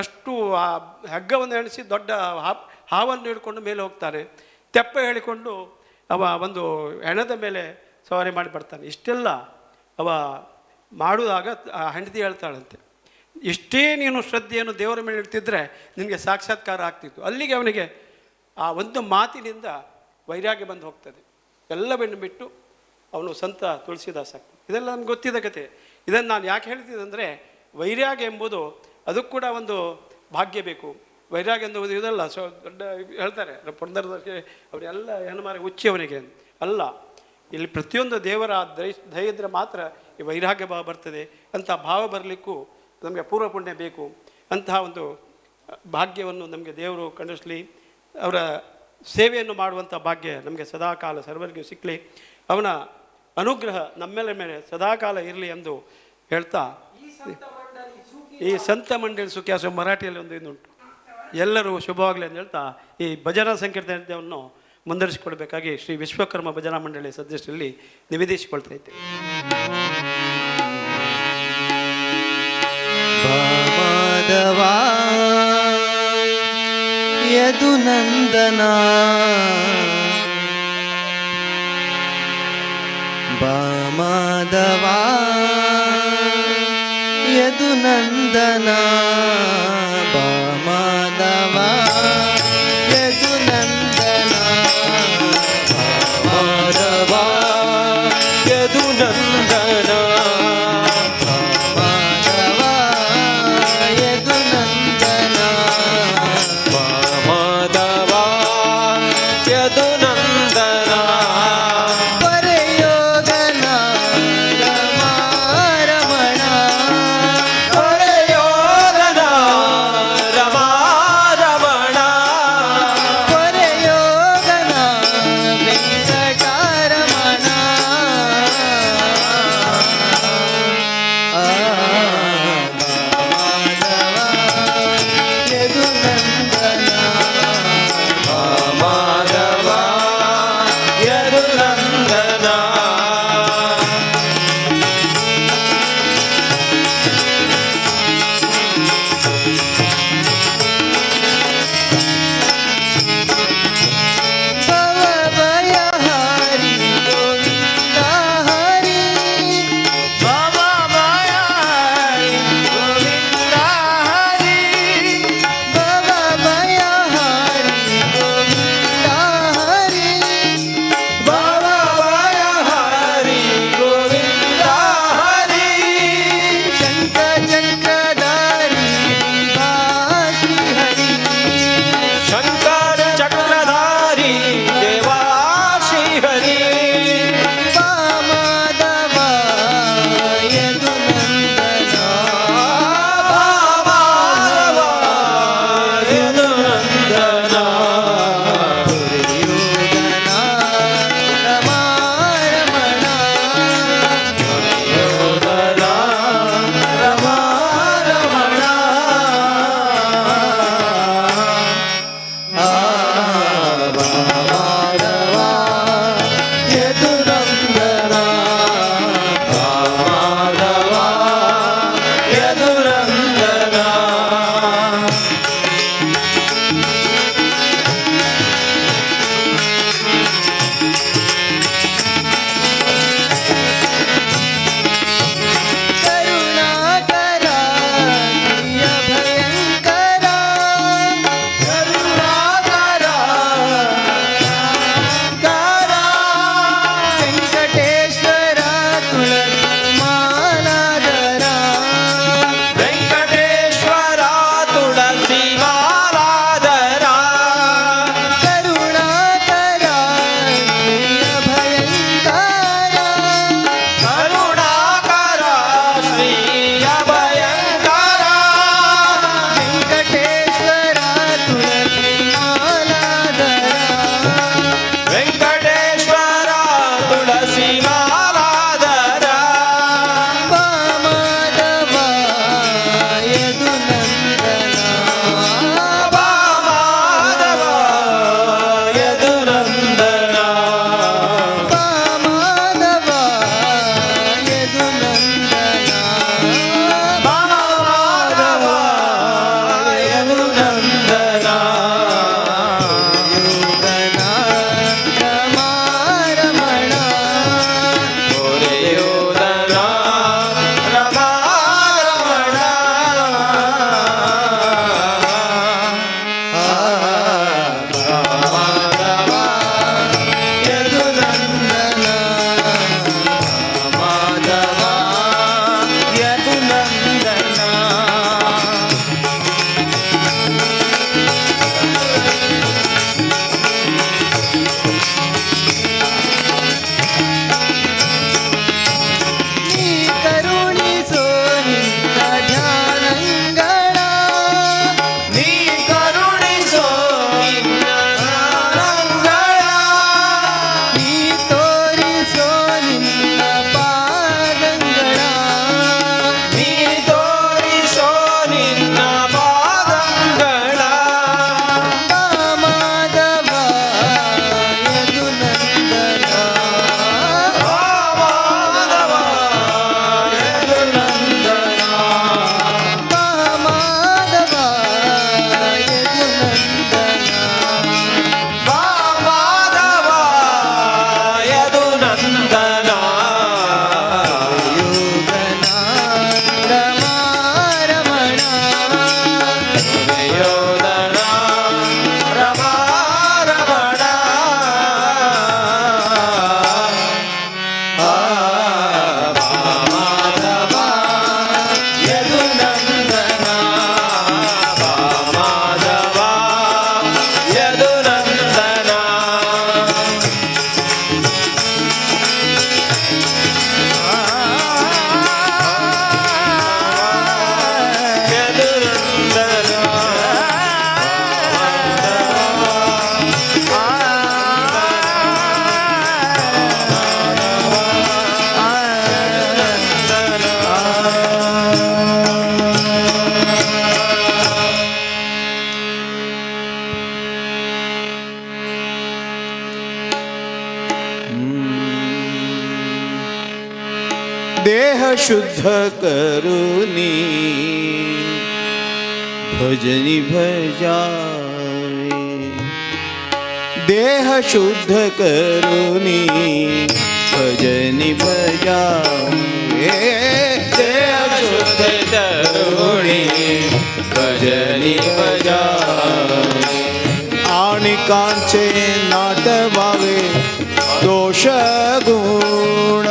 ಅಷ್ಟು ಆ ಹಗ್ಗವನ್ನು ಎಣಿಸಿ ದೊಡ್ಡ ಹಾವನ್ನು ಹಿಡ್ಕೊಂಡು ಮೇಲೆ ಹೋಗ್ತಾನೆ. ತೆಪ್ಪ ಹೇಳಿಕೊಂಡು ಅವ ಒಂದು ಹೆಣದ ಮೇಲೆ ಸವಾರಿ ಮಾಡಿ ಬರ್ತಾನೆ. ಇಷ್ಟೆಲ್ಲ ಅವ ಮಾಡುವಾಗ ಆ ಹೆಂಡತಿ ಹೇಳ್ತಾಳಂತೆ, ಇಷ್ಟೇ ನೀನು ಶ್ರದ್ಧೆಯನ್ನು ದೇವರ ಮೇಲೆ ಇಡ್ತಿದ್ರೆ ನಿನಗೆ ಸಾಕ್ಷಾತ್ಕಾರ ಆಗ್ತಿತ್ತು. ಅಲ್ಲಿಗೆ ಅವನಿಗೆ ಆ ಒಂದು ಮಾತಿನಿಂದ ವೈರಾಗ್ಯ ಬಂದು ಹೋಗ್ತದೆ. ಎಲ್ಲವನ್ನು ಬಿಟ್ಟು ಅವನು ಸಂತ ತುಳಸಿದಾಸ ಆಗ್ತಾನೆ. ಇದೆಲ್ಲ ನಮ್ಗೆ ಗೊತ್ತಿದ್ದ ಕತೆ. ಇದನ್ನು ನಾನು ಯಾಕೆ ಹೇಳ್ತಿದ್ದೆ ಅಂದರೆ, ವೈರಾಗ್ಯ ಎಂಬುದು ಅದಕ್ಕೆ ಕೂಡ ಒಂದು ಭಾಗ್ಯ ಬೇಕು. ವೈರಾಗ್ಯ ಎನ್ನುವುದು ಇದಲ್ಲ ದೊಡ್ಡ ಹೇಳ್ತಾರೆ ಪುರಂದರದಾಸರು ಅವರೆಲ್ಲ ಹೆಣ್ಣುಮಾರಿ ಹುಚ್ಚಿ ಅವನಿಗೆ ಅಲ್ಲ. ಇಲ್ಲಿ ಪ್ರತಿಯೊಂದು ದೇವರ ದಯ ಇದ್ದರೆ ಮಾತ್ರ ಈ ವೈರಾಗ್ಯ ಭಾವ ಬರ್ತದೆ. ಅಂಥ ಭಾವ ಬರಲಿಕ್ಕೂ ನಮಗೆ ಪೂರ್ವ ಪುಣ್ಯ ಬೇಕು. ಅಂತಹ ಒಂದು ಭಾಗ್ಯವನ್ನು ನಮಗೆ ದೇವರು ಕಣಿಸಲಿ. ಅವರ ಸೇವೆಯನ್ನು ಮಾಡುವಂಥ ಭಾಗ್ಯ ನಮಗೆ ಸದಾಕಾಲ ಸರ್ವರಿಗೂ ಸಿಕ್ಕಲಿ. ಅವನ ಅನುಗ್ರಹ ನಮ್ಮೆಲ್ಲ ಮೇಲೆ ಸದಾಕಾಲ ಇರಲಿ ಎಂದು ಹೇಳ್ತಾ, ಈ ಸಂತ ಮಂಡಳಿ ಸುಖ್ಯಾಸ ಮರಾಠಿಯಲ್ಲಿ ಒಂದು ಇನ್ನುಂಟು, ಎಲ್ಲರೂ ಶುಭವಾಗಲಿ ಅಂತ ಹೇಳ್ತಾ ಈ ಭಜನಾ ಸಂಕೀರ್ತನವನ್ನು ಮುಂದುವರಿಸಿಕೊಳ್ಬೇಕಾಗಿ ಶ್ರೀ ವಿಶ್ವಕರ್ಮ ಭಜನಾ ಮಂಡಳಿ ಸದಸ್ಯರಲ್ಲಿ ನಿವೇದಿಸಿಕೊಳ್ತಾ ಇದ್ದೇವೆ. ಮಾಧವಾ ಯದುನಂದನ ಮಾಧವಾ ಯದುನಂದನ ಮಾಧವಾ ಯದುನಂದನ ಮಾಧವಾ ಯದುನಂದನ ಮಾಧವಾ ಯದುನಂದನ ಮಾಧವಾ ಯದುನಂದನ ಪರಯೋಗನ ರಮಣ ಹರಯೋಧನ देह शुद्ध करुनी भजनी भजावे देह शुद्ध करुनी भजनी भजावे देह शुद्ध करुणी भजनी भजावे आणि कांचे नाटवावे दोष गुण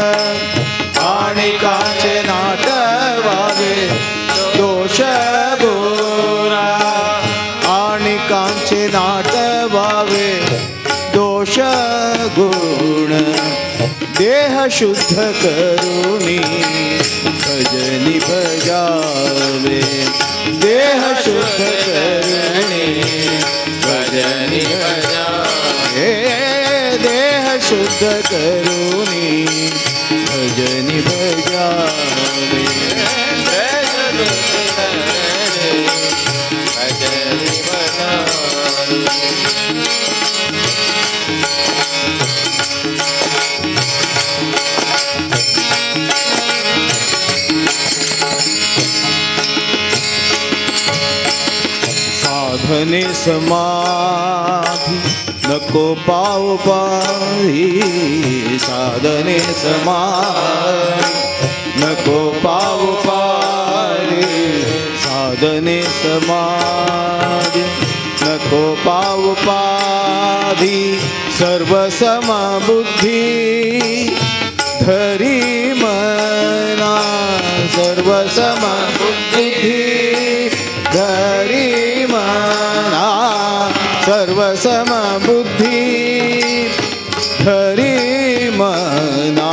आणि कांचे नाटवावे दोष गुण आणि कांचे नाटवावे दोष गुण देह शुद्ध करुनी भजनी भजावे देह शुद्ध करुनी भजनी भजावे देह शुद्ध करुनी भजनी भजावे भजनी भजावे साधने समाधी नको पाव पाही साधने समाधी नको पाव पाही साधने समाधी नको पाव पाधी सर्व समबुद्धी धरी मना सर्व समबुद्धी धरी मना सर्व समबुद्धी धरी मना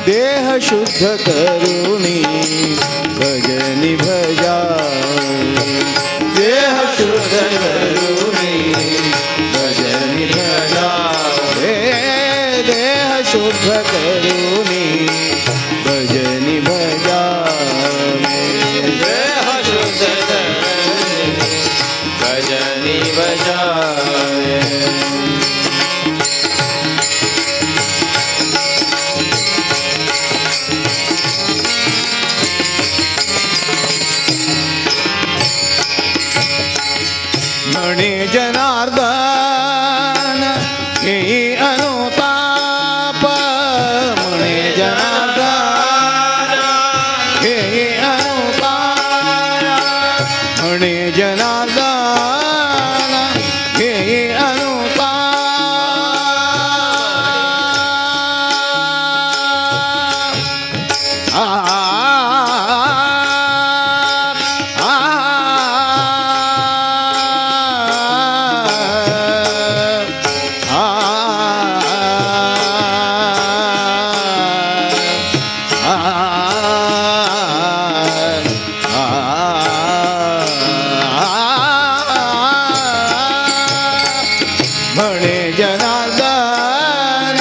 देह शुद्ध करुनी भजनी भजावे देह शुद्ध करुनी भजनी भजावे देह शुद्ध करुनी भजनी भजावे देह शुद्ध करुणी भजनी भजावे म्हणे जनार्दन येई अनुताप म्हणे जनार्दन येई अनुताप म्हणे जनार्दन येई अनुताप म्हणे जनार्दन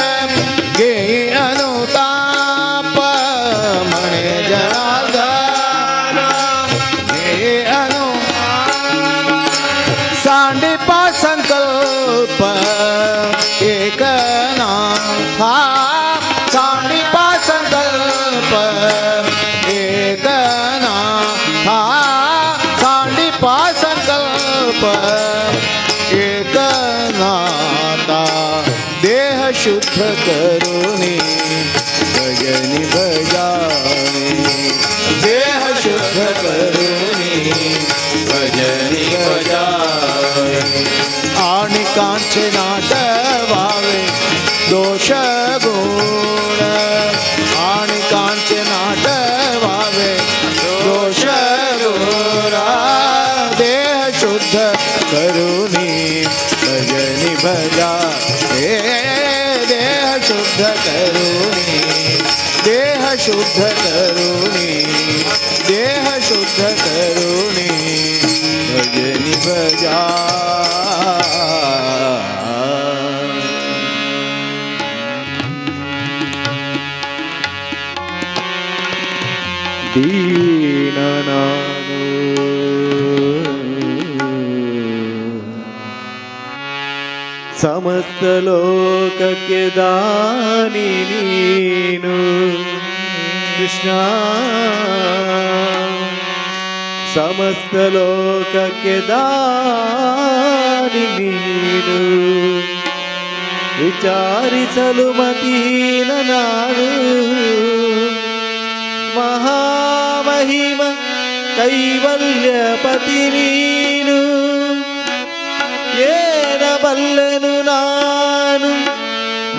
घेई अनुताप म्हणे जनार्दन घेई सांडीपा संकल्प एक नाथा सांडीपा संकल्प एक नाथा सांडीपा संकल्प एक नाता देह शुद्ध करुनी भजनी भजावे देह शुद्ध करुनी भजनी भजावे आणि कांचे नाटवावे दोष गुण आणि कांचे नाटवावे दोष गुण देह शुद्ध करुनी भजनी भजावे देह शुद्ध करुनी देह शुद्ध करुनी देह शुद्ध करुनी भजनी भजा ಕೃಷ್ಣ ಸಮಸ್ತ ಲೋಕಕ್ಕೆ ದಾನಿ ನೀನು ವಿಚಾರಿಸಲು ಮತೀನ ನಾನು ಮಹಾಮಹಿಮ ಕೈವಲ್ಯಪತಿ ನೀನು ಏನ ಬಲ್ಲೆನು ನಾನು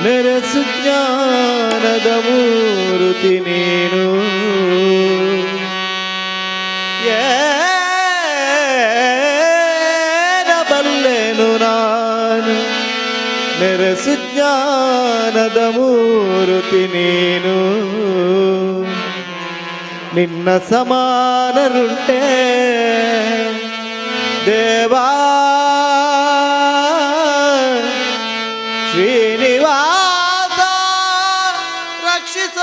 ನೆರೆಸು ಜ್ಞಾನದ ಮೂರುತಿ ನೀನು ಏನ ಬಲ್ಲೆನು ನಾನು ನೆರೆಸು ಜ್ಞಾನದ ಮೂರುತಿ ನೀನು ನಿನ್ನ ಸಮಾನರುಂಟೆ ದೇವಾ ಶ್ರೀನಿವಾಸ ರಕ್ಷಿಸ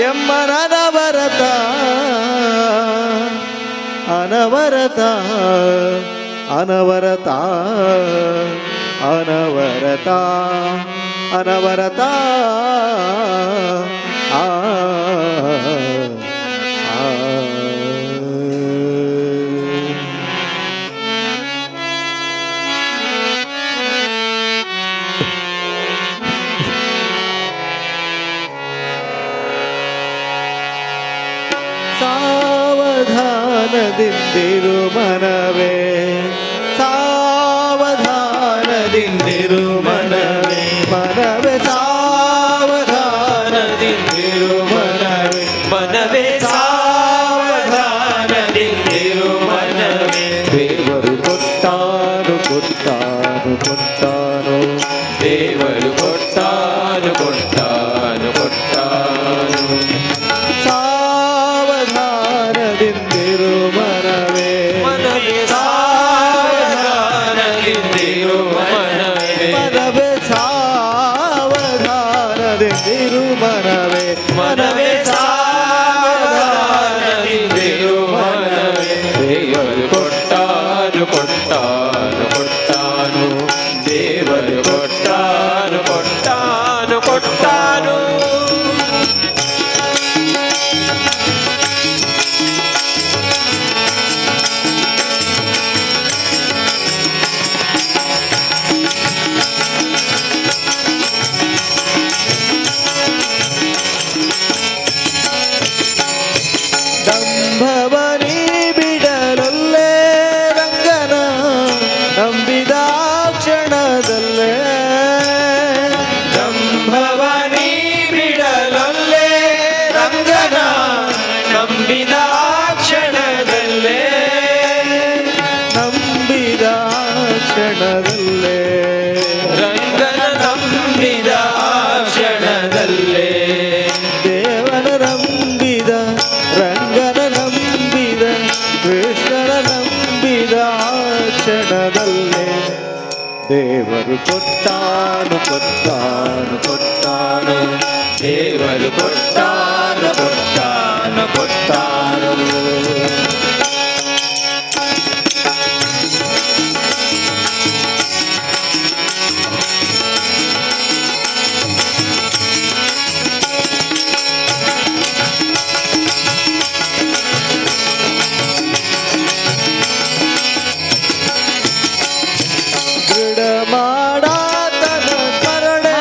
ಎಮ್ಮನವರತ ಅನವರತ ಅನವರತ ಅನವರತ ಅನವರತ ಆ ಸಾವಧಾನದಿಂದಿರು ಮನವೇ ಸಾವಧಾನದಿಂದಿರು ಮನವೇ ಮನವೇ ಸಾವಧಾನದಿಂದಿರು ಮನವೇ ಮನವೇ ಸಾವಧಾನದಿಂದಿರು ಮನವೇ ದೇವರು ಕೊಟ್ಟಾನು ಕೊಟ್ಟಾನು ಕೊಟ್ಟಾನು ದೇವರು ಕೊಟ್ಟಾನು ಕೊಟ್ಟಾನು ಕೊಟ್ಟಾನು ಸಾವಧಾನದಿಂದಿರು ಮನವೇ ಮನವೇ ಸಾವಧಾನದಿಂದಿರು ಮನವೇ ಮನವೇ ಸಾವಧಾನದಿಂದಿರು ಮನವೇ ಮನವೇ ಸಾವಧಾನದಿಂದಿರು ಮನವೇ ದೇವರು ಕೊಟ್ಟಾನು ಕೊಟ್ಟಾನು ಕೊಟ್ಟಾನು ದೇವರು ಕೊಟ್ಟಾನು ಕೊಟ್ಟಾನು ಕೊಟ್ಟಾನು ದಂಭವನಿ ಬಿಡಲೊಲ್ಲೆ ರಂಗನ ನಂಬಿದ ಕ್ಷಣದಲ್ಲೇ ದಂಭವನಿ ಬಿಡಲೊಲ್ಲೆ ರಂಗನ ನಂಬಿದ ಕ್ಷಣದಲ್ಲೇ ನಂಬಿದ ಕ್ಷಣದಲ್ಲೇ ರಂಗನ ನಂಬಿದ ಕ್ಷಣದಲ್ಲೇ ದೇವನ ನಂಬಿದ ರಂಗನ ನಂಬಿದ ಕೃಷ್ಣನ ನಂಬಿದ ಕ್ಷಣದಲ್ಲೇ ದೇವರು ಕೊಟ್ಟಾನು ಕೊಟ್ಟಾನು ಕೊಟ್ಟಾನು ದೇವರು ಕೊಟ್ಟಾನು ಕೊಟ್ಟಾನು ಕೊಟ್ಟಾನು ದೃಢ ಮಾಡಾತನ ಸ್ಮರಣೆ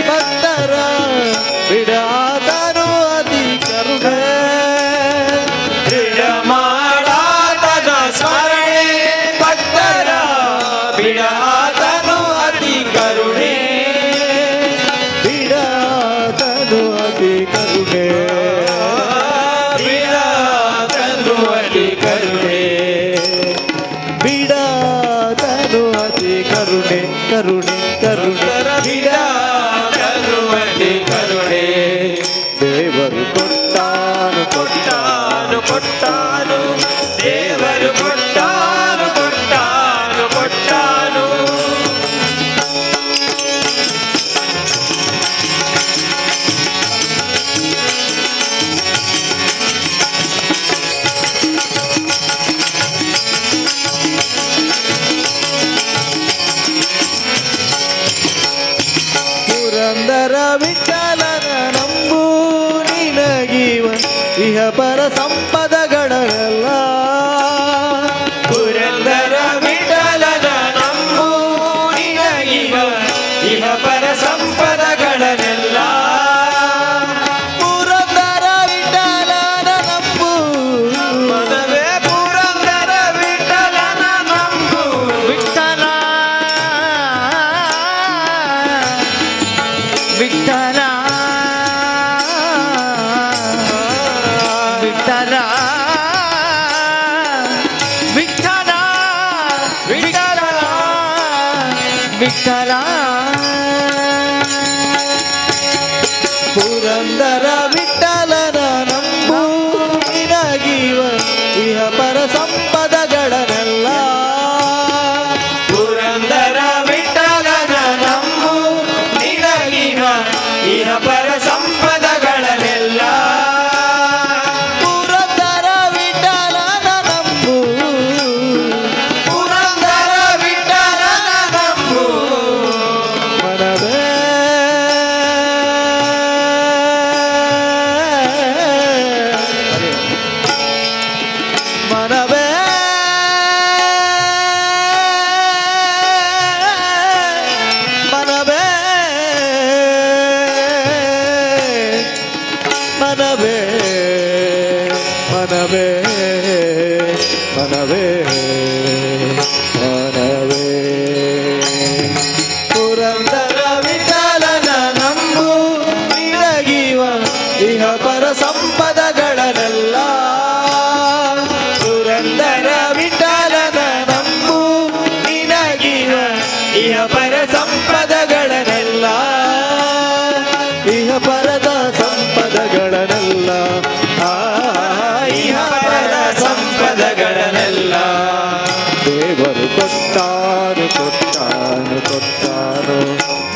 ಭಕ್ತರ ಬಿಡಾತನು ಅತಿ ಕರುಣೆ ದೃಢ ಮಾಡಾತನ ಸ್ಮರಣೆ ಭಕ್ತರ ಬಿಡಾತನು ಅತಿ ಕರುಣೆ ಬಿಡಾತನು ಅತಿ ಕರುಣೆ ಬಿಡಾತನು ಅತಿ ಕರುಣೆ ಬಿಡಾತನು ಅತಿ ಕರುಣೆ ಕರುಣೆ ಕರುಣೆ ಬಿಡಾತನು ಅತಿ ಕರುಣೆ ದೇವರು ಕೊಟ್ಟಾನು ಕೊಟ್ಟಾನು ಕೊಟ್ಟಾನು ದೇವರು ಕೊಟ್ಟಾನು ಕೊಟ್ಟಾನು ಕೊಟ್ಟಾನು ಪುರಂದರ ವಿಠಲನ ನಂಬು ನಿನಗಿ ಇಹ ಪರ ಸಂಪದಗಳೆಲ್ಲ ಪುರಂದರ ವಿಠಲನ ನಂಬು ನಿನಗಿವ ಇಹ ಪರ ಸಂಪದಗಳನ್ನೆಲ್ಲ ಪುರಂದರ ವಿಠಲನ ನಂಬು ಮನವೇ ಪುರಂದರ ವಿಠಲನ ನಂಬು ವಿಠಲ ವಿಠಲ ವಿಠಲ ವಿಠಲ ವಿಠಲ ವಿಠಲ ಪುರಂದರ ವಿಠಲನ ನಂಬು ನಿನಗಿವ ಇಹ ಪರ ಸಂಪದಗಳನ್ನೆಲ್ಲ ಪುರಂದರ ವಿಠಲನ ನಂಬು ನಿನಗಿವ ಇಹ ಪರ ಸಂಪದಗಳನ್ನೆಲ್ಲ ಪುರಂದರ ವಿಠಲನ ನಂಬು ಪುರಂದರ ವಿಠಲನ ನಂಬು ಮನವೇ ಮನವೇ ಮನವೇ ಮನವೇ ಮನವೇ ಮನವೇ ಮನವೇ ಪುರಂದರ ವಿಠಲನ ನಂಬು ನಿನಗಿವ ಇಹ ಪರ ಸಂಪದಗಳನ್ನೆಲ್ಲ ಪುರಂದರ ವಿಠಲನ ನಂಬು ನಿನಗಿವ ಇಹ ಪರ ಸಂಪದಗಳನ್ನೆಲ್ಲ ಇಹ ಪರದ ಸಂಪದಗಳನ್ನೆಲ್ಲ ಇಹ ಪರ ಸಂಪದಗಳನ್ನೆಲ್ಲ ದೇವರು ಕೊಟ್ಟಾನು ಕೊಟ್ಟಾನು ಕೊಟ್ಟಾನು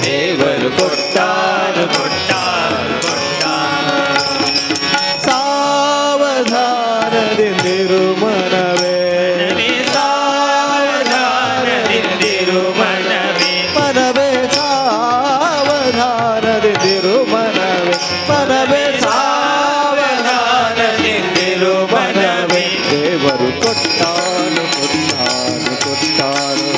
ದೇವರು ಕೊಟ್ಟಾನು ಕೊಟ್ಟಾನು ಕೊಟ್ಟಾನು ಸಾವಧಾನದಿಂದಿರು ಮನವೇ ಸಾವಧಾನದಿಂದಿರು ಮನವೇ ಮನವೇ ಸಾವಧಾನದಿಂದಿರು ಮನವೇ ಮನವೇ ಸಾವಧಾನದಿಂದಿರು ಮನವೇ ದೇವರು ಕೊಟ್ಟಾನು ಕೊಟ್ಟಾನು ಕೊಟ್ಟಾನು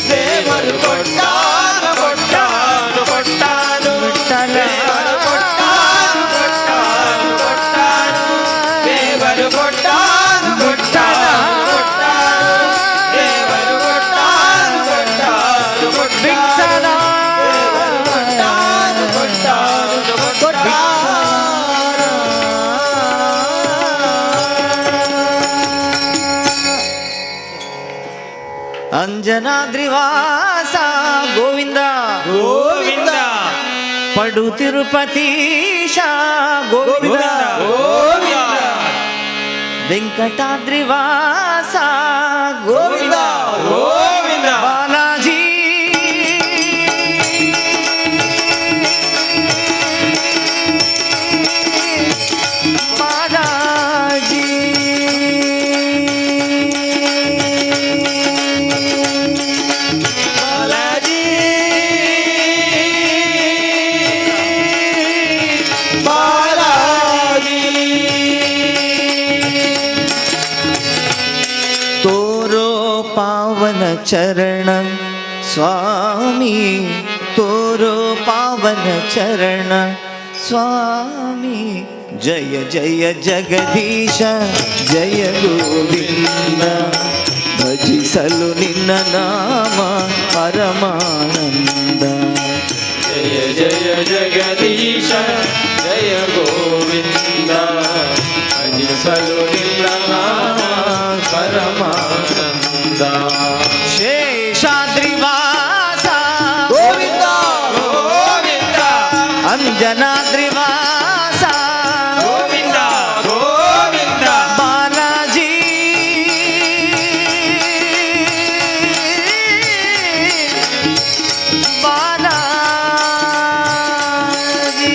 ದೇವರು ಕೊಟ್ಟಾನು ಕೊಟ್ಟಾನು ಕೊಟ್ಟಾನು ದೇವರು ಕೊಟ್ಟಾನು ಕೊಟ್ಟಾನು ಕೊಟ್ಟಾನು ದೇವರು ಕೊಟ್ಟಾನು ಕೊಟ್ಟಾನು ಕೊಟ್ಟಾನು ದೇವರು ಕೊಟ್ಟಾನು ಕೊಟ್ಟಾನು ಕೊಟ್ಟಾನು ದೇವರು ಕೊಟ್ಟಾನು ಕೊಟ್ಟಾನು ಅಂಜನಾದ್ರಿವಾಸ ಗೋವಿಂದ ಗೋವಿಂದ ಪಡು ತಿರುಪತೀಶ ಗೋವಿಂದ ಗೋವಿಂದ ವೆಂಕಟಾದ್ರಿವಾಸ ಗೋವಿಂದ ಗೋವಿಂದ ಬಾಲಾಜಿ ಬಾಲಾಜಿ ಬಾಲಾಜಿ ಬಾಲಾಜಿ ತೋರೋ ಪಾವನ ಚರಣ ಸ್ವಾಮಿ ತೋರೋ ಪಾವನ ಚರಣ ಸ್ವಾಮಿ ಜಯ ಜಯ ಜಗದೀಶ ಜಯ ಗೋವಿಂದ ಭಜಿಸಲು ನಿನ್ನ ನಾಮ ಪರಮಾನಂದ ಜಯ ಜಯ ಜಗದೀಶ ಜಯ ಗೋವಿಂದ ಭಜಿಸಲು ನಿನ್ನ ನಾಮ ಪರಮಾನಂದ ಶೇಷಾದ್ರಿವಾಸ ಗೋವಿಂದ ಗೋವಿಂದ ಅಂಜನಾದ್ರಿವಾಸ ಗೋವಿಂದ ಗೋವಿಂದ ಬಾಲಾಜಿ ಬಾಲಾಜಿ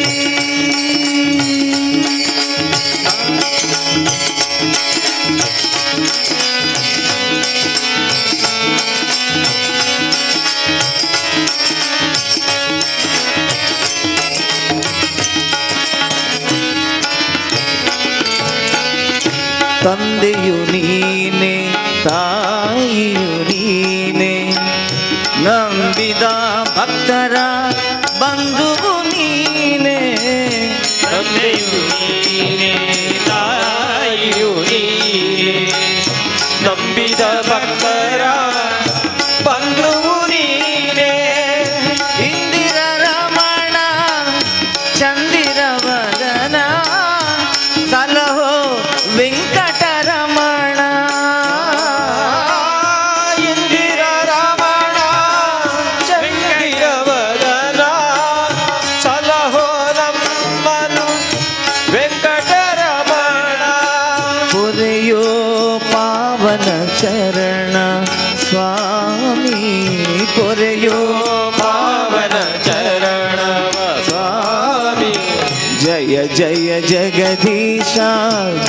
ತಂದೆಯು ನೀನೆ ತಾಯಿಯು ನೀನೆ ನಂಬಿದ ಭಕ್ತರ ಬಂಧುವು ನೀನೆ ತಂದೆಯು ನೀನೆ ತಾಯಿಯು ನೀನೆ ನಂಬಿದ ಭಕ್ತರ ಬಂಧುವು ನೀನೆ ಇಂದಿರ ರಮಣ ಚಂದಿರವದನ ಸಲಹೋ ವೆಂಕಟರಮಣ ಇಂದಿರ ರಮಣ ಚಂದಿರವದನ ಸಲಹೋ ನಮ್ಮನು ವೆಂಕಟರಮಣ ಪೊರೆಯೋ ಪಾವನ ಚರಣ ಸ್ವಾಮಿ ಪೊರೆಯೋ ಪಾವನ ಚರಣವ ಸ್ವಾಮಿ ಜಯ ಜಯ ಜಗದೀಶ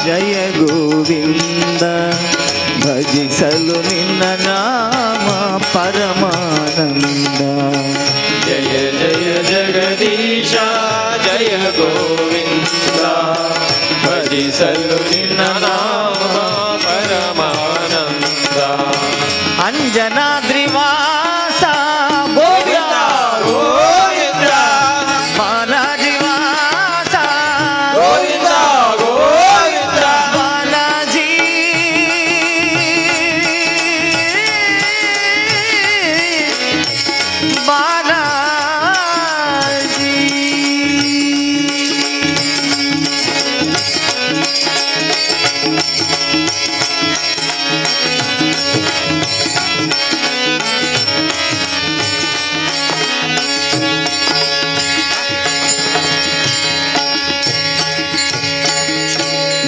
ಜಯ ಗೋವಿಂದ ಭಜಿಸಲು ನಿನ್ನ ನಾಮ ಪರಮಾನಂದ ಜಯ ಜಯ ಜಗದೀಶ ಜಯ ಗೋವಿಂದ ಭಜಿಸಲು ನಿನ್ನ ನಾಮ ಪರಮಾನಂದ ಅಂಜನಾದ್ರಿವಾಸ ಗೋವಿಂದ ಗೋವಿಂದ ಬಾಲಾಜಿವಾಸ ಗೋವಿಂದ ಗೋವಿಂದ ಬಾಲಾಜಿ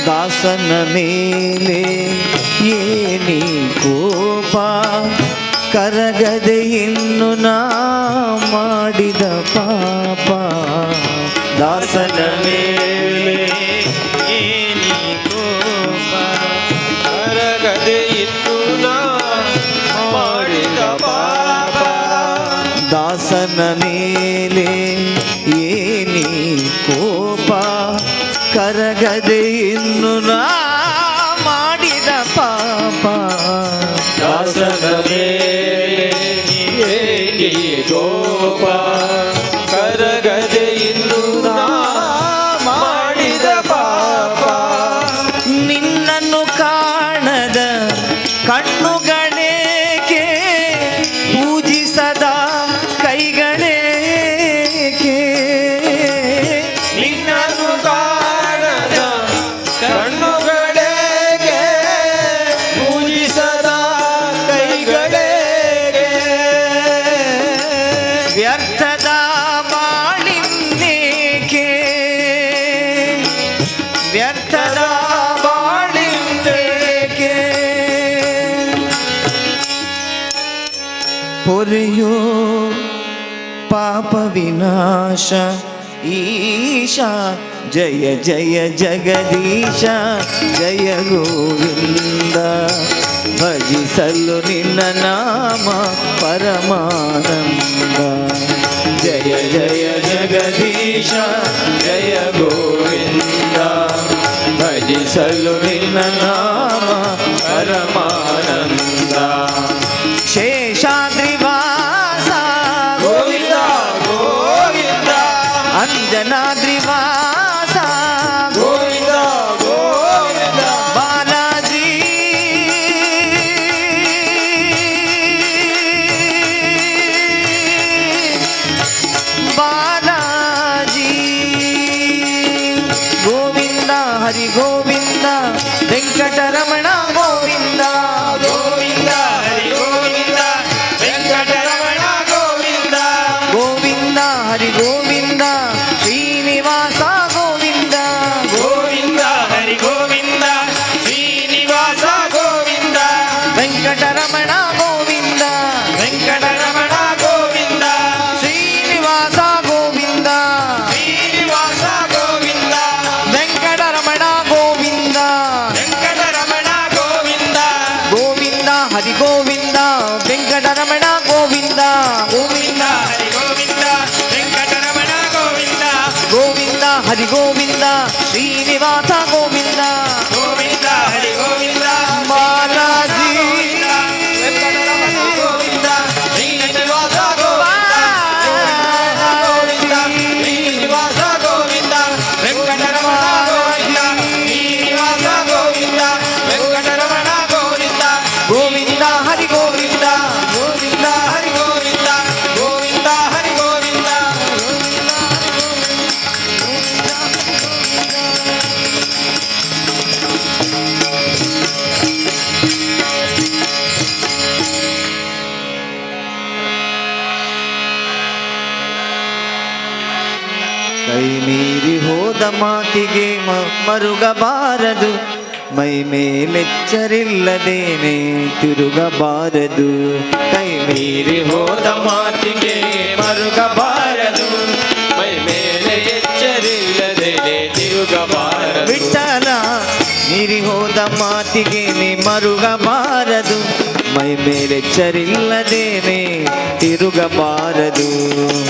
ದಾಸನ ಮೇಲೆ ಏನಿ ಕೋಪ ಕರಗದೆ ಇನ್ನು ನಾ ಮಾಡಿದ ಪಾಪ ದಾಸನ ಮೇಲೆ ಏನಿ ಕೋಪ ಕರಗದೆ ಇತ್ತು ನಾ ಮಾಡಿದ ಪಾಪ ದಾಸನ ಮೇಲೆ ಏನಿ ಕೋಪ ಕರಗದೆ ಇನ್ನು ನಾ ಮಾಡಿದ ಪಾಪ ದಾಸನ ಮೇಲೆ ಏನಿ ಕೋಪ ಕರಗದೆ ಇನ್ನು ನಾ ಮಾಡಿದ ಪಾಪ ನಿನ್ನನ್ನು ಕಾಣದ ಕಣ್ಣುಗಳೇಕೆ ಪೂಜಿಸದ ಕೈಗಳೇಕೆ ನಿನ್ನನ್ನು ಕಾಣದ ಕಣ್ಣುಗಳೇಗೆ ಪೂಜಿಸದ ಕೈಗಳೇಗೆ ವ್ಯರ್ಥದ ಬಾಳಿಂದೇಕೆ ವ್ಯರ್ಥದ ಬಾಳಿಂದೇಕೆ ಪೊರೆಯೋ ಪಾಪ ವಿನಾಶ ಈಶ ಜಯ ಜಯ ಜಗದೀಶ ಜಯ ಗೋವಿಂದ ಭಜಿಸಲು ನಿನ್ನ ನಾಮ ಪರಮಾನಂದ ಜಯ ಜಯ ಜಗದೀಶ ಜಯ ಗೋವಿಂದ ಭಜಿಸಲು ನಿನ್ನ ನಾಮ ಪರಮಾನಂದ ಶೇಷಾದ್ರಿವಾಸ ಗೋವಿಂದ ಗೋವಿಂದ ಅಂಜನಾದ್ರಿವಾಸ ಗೋವಿಂದ ಗೋವಿಂದ ಬಾಲಾಜಿ ಬಾಲಾಜಿ ಗೋವಿಂದ ಹರಿ ಗೋವಿಂದ ವೆಂಕಟರಮಣ ಗೋವಿಂದ ಗೋವಿಂದ ಹರಿ ಗೋವಿಂದ ವೆಂಕಟರಮಣ ಗೋವಿಂದ ಗೋವಿಂದ ಹರಿ ಗೋವಿಂದ ಶ್ರೀನಿವಾಸ ಗೋವಿಂದ ಗೋವಿಂದ ಹರಿ ಗೋವಿಂದ ಶ್ರೀನಿವಾಸ ಗೋವಿಂದ ವೆಂಕಟರಮಣ ಗೋವಿಂದ ವೆಂಕಟರಮಣ ಗೋವಿಂದ ಶ್ರೀನಿವಾಸ ಗೋವಿಂದ ಶ್ರೀನಿವಾಸ ಗೋವಿಂದ ವೆಂಕಟರಮಣ ಗೋವಿಂದ ವೆಂಕಟರಮಣ ಗೋವಿಂದ ಗೋವಿಂದ ಹರಿ ಗೋವಿಂದ ವೆಂಕಟರಮಣ ಗೋವಿಂದ ಗೋವಿಂದ ಹರಿ ಗೋವಿಂದ ವೆಂಕಟರಮಣ ಗೋವಿಂದ ಗೋವಿಂದ ಹರಿ ಗೋವಿಂದ ಶ್ರೀನಿವಾಸ ಗೋವಿಂದ ಗೋವಿಂದ ಹರಿ ಮಾತಿಗೆ ಮರುಗಬಾರದು, ಮೈ ಮೇಲೆಚ್ಚರಿಲ್ಲದೇನೆ ತಿರುಗಬಾರದು. ಕೈ ಮೀರಿ ಹೋದ ಮಾತಿಗೆ ಮರುಗಬಾರದು, ಮೈ ಮೇಲೆ ಎಚ್ಚರಿಲ್ಲದೆ ತಿರುಗಬಾರದು. ವಿಠಲ ಮೀರಿ ಹೋದ ಮಾತಿಗೆ ಮರುಗಬಾರದು, ಮೈ ಮೇಲೆಚ್ಚರಿಲ್ಲದೇನೆ ತಿರುಗಬಾರದು.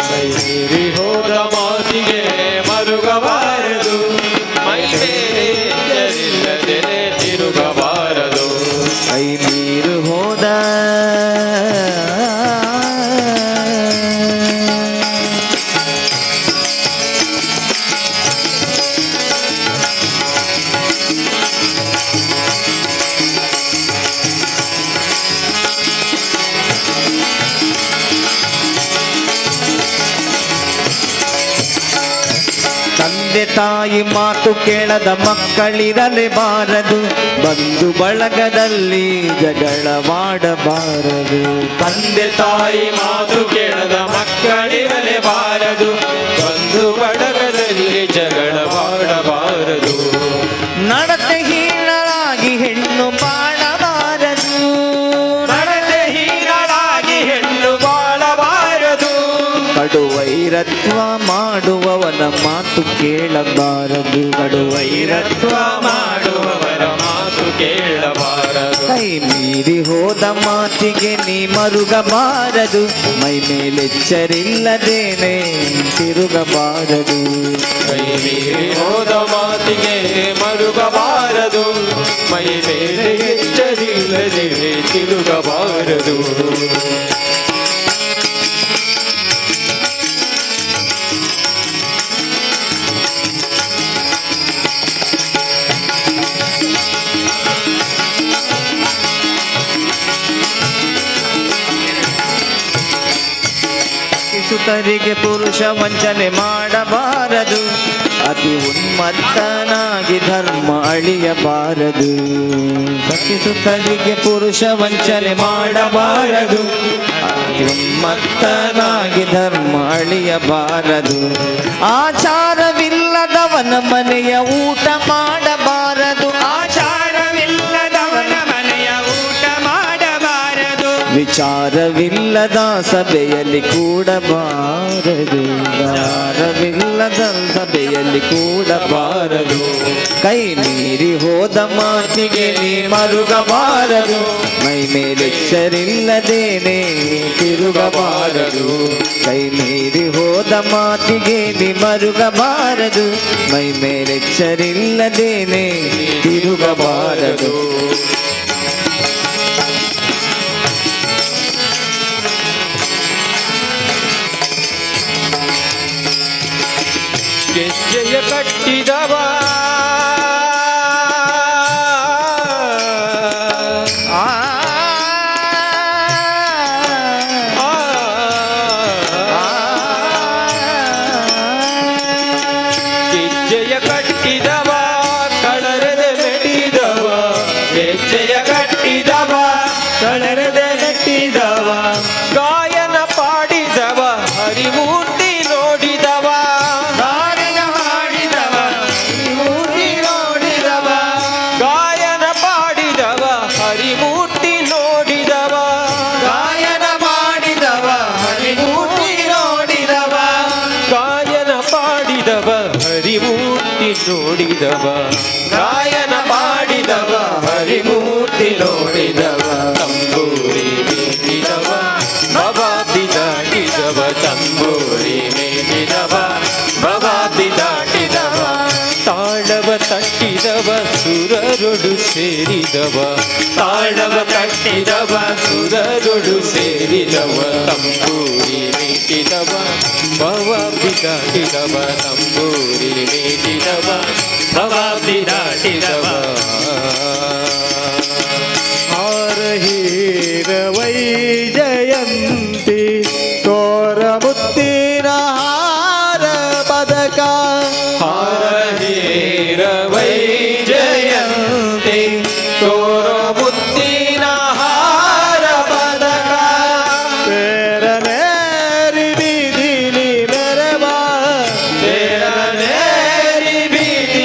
ಮೈ ಮೀರಿ ಹೋದ ಮಾತಿಗೆ ಮರುಗಬಾರದು, ಮೈ ಮೇಲೆ ಎಚ್ಚರಿಲ್ಲದೆ ತಿರುಗಬಾರದು. ಕೈ ಮೀರಿ ಹೋದ ತಂದೆ ತಾಯಿ ಮಾತು ಕೇಳದ ಮಕ್ಕಳಿರಲೇಬಾರದು, ಬಂಧು ಬಳಗದಲ್ಲಿ ಜಗಳವಾಡಬಾರದು. ತಂದೆ ತಾಯಿ ಮಾತು ಕೇಳದ ಮಕ್ಕಳಿರಲೇಬಾರದು, ಬಂಧು ಬಳಗದಲ್ಲಿ ಜಗಳವಾಡಬಾರದು. ನಡತೆ ಹೀನರಾಗಿ ಹೆಣ್ಣು ಬಾಳಬಾರದು, ನಡತೆ ಹೀನರಾಗಿ ಹೆಣ್ಣು ಬಾಳಬಾರದು. ಕಡುವೈರತ್ವ ಮಾಡುವವನ ಮಾತು ಕೇಳಬಾರದು, ವೈರತ್ವ ಮಾಡುವವರ ಮಾತು ಕೇಳಬಾರದು. ಕೈ ಮೀರಿ ಹೋದ ಮಾತಿಗೆ ಮರುಗಬಾರದು, ಮೈ ಮೇಲೆಚ್ಚರಿಲ್ಲದೇನೆ ತಿರುಗಬಾರದು. ಕೈ ಮೀರಿ ಹೋದ ಮಾತಿಗೆ ಮರುಗಬಾರದು, ಮೈ ಮೇಲೆ ಎಚ್ಚರಿಲ್ಲದೆ ತಿರುಗಬಾರದು. ಸುತರಿಗೆ ಪುರುಷ ವಂಚನೆ ಮಾಡಬಾರದು, ಅತಿ ಉನ್ಮತ್ತನಾಗಿ ಧರ್ಮ ಅಳಿಯಬಾರದು. ಸತಿಸುತರಿಗೆ ಪುರುಷ ವಂಚನೆ ಮಾಡಬಾರದು, ಅತಿ ಉನ್ಮತ್ತನಾಗಿ ಧರ್ಮ ಅಳಿಯಬಾರದು. ಆಚಾರವಿಲ್ಲದವನ ಮನೆಯ ಊಟ ಮಾಡಬಾರದು, ಆಚಾರವಿಲ್ಲದವನ ಮನೆಯ ಊಟ ಮಾಡಬಾರದು. ವಿಚಾರವಿಲ್ಲದ ಸಭೆಯಲ್ಲಿ ಕೂಡಬಾರದು, ವಿಚಾರವಿಲ್ಲದ ಸಭೆಯಲ್ಲಿ ಕೂಡಬಾರದು. ಕೈ ಮೀರಿ ಹೋದ ಮಾತಿಗೆ ಮರುಗಬಾರದು, ಮೈ ಮೇಲೆಚ್ಚರಿಲ್ಲದೇನೆ ತಿರುಗಬಾರದು. ಕೈ ಮೀರಿ ಹೋದ ಮಾತಿಗೆ ಮರುಗಬಾರದು, ಮೈ ಮೇಲೆಚ್ಚರಿಲ್ಲದೇನೆ ತಿರುಗಬಾರದು. ಗೆಜ್ಜೆಯ ಕಟ್ಟಿದವ ಗೆಜ್ಜೆಯ ಕಟ್ಟಿದವ ಕಳರದೆ ಮೆಟ್ಟಿದವ, ಗೆಜ್ಜೆಯ ಕಟ್ಟಿದವ ಕಳರದೆ ನೆಟ್ಟಿದವ. ಗಾಯನ ಪಾಡಿದವ ಹರಿಮೂರ್ತಿ ನೋಡಿದವ, ಗಾಯನ ಮಾಡಿದವ ಹರಿಮೂರ್ತಿ ನೋಡಿದವ. ಗಾಯನ ಪಾಡಿದವ ಹರಿಮೂರ್ತಿ ನೋಡಿದವ, ಗಾಯನ ಮಾಡಿದವ ಹರಿಮೂರ್ತಿ ನೋಡಿದವ. ಗಾಯನ ಪಾಡಿದವ ಹರಿಮೂರ್ತಿ ನೋಡಿದವ, ಗಾಯನ ಮಾಡಿದವ ಹರಿಮೂರ್ತಿ ನೋಡಿದವ. ತಂಬೂರಿ ಮೀಟಿದವ ಭವಾಬ್ದಿ ದಾಟಿದವ, ತಂಬೂರಿ ಮೀಟಿದವ ಭವಾಬ್ದಿ ದಾಟಿದವ. ತಾಳವ ತಟ್ಟಿದವ ಸುರರೊಡು ಸೇರಿದವ, ತಾಳವ ತಟ್ಟಿದವ ಸುರರೊಡು ಸೇರಿದವ. ತಂಬೂರಿ ಮೀಟಿದವ ಭವಾಬ್ದಿ ದಾಟಿದವ, ತಂಬೂರಿ ಮೀಟಿದವ ಭವಾಬ್ದಿ ದಾಟಿದವ. ಹೀರ ವೈಜಯಂತಿ ತೋರ ಮುತ್ತಿನ ಹಾರ ಪದಕ, ಹೀರ ವೈಜಯಂತಿ ತೋರ ಮುತ್ತಿನ ಹಾರ ಪದಕ. ಬೇರ ಮೇರಿ ಬೀದಿಲಿ ಮೆರವ, ಬೇರ ಮೇರಿ ಬೀದಿ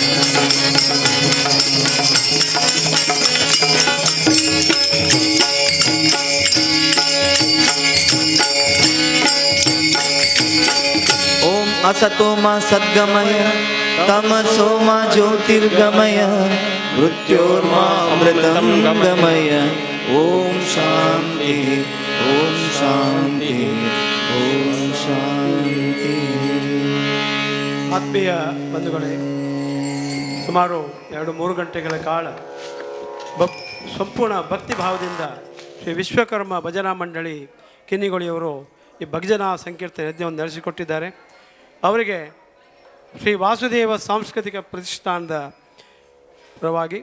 असतो मा सद्गमय तमसो मा ज्योतिर्गमय मृत्योर्मा अमृतं गमय ओम शांति ओम शांति ओम शांति. ಆತ್ಮೀಯ ಬಂಧುಗಳೇ, ಸುಮಾರು 2-3 ಗಂಟೆಗಳ ಕಾಲ ಸಂಪೂರ್ಣ ಭಕ್ತಿ ಭಾವದಿಂದ ಶ್ರೀ ವಿಶ್ವಕರ್ಮ ಭಜನಾ ಮಂಡಳಿ ಕಿನ್ನಿಗೋಳಿಯವರು ಈ ಭಜನಾ ಸಂಕೀರ್ತನ ಯಜ್ಞವನ್ನು ನಡೆಸಿಕೊಟ್ಟಿದ್ದಾರೆ. ಅವರಿಗೆ ಶ್ರೀ ವಾಸುದೇವ ಸಾಂಸ್ಕೃತಿಕ ಪ್ರತಿಷ್ಠಾನದ ಪರವಾಗಿ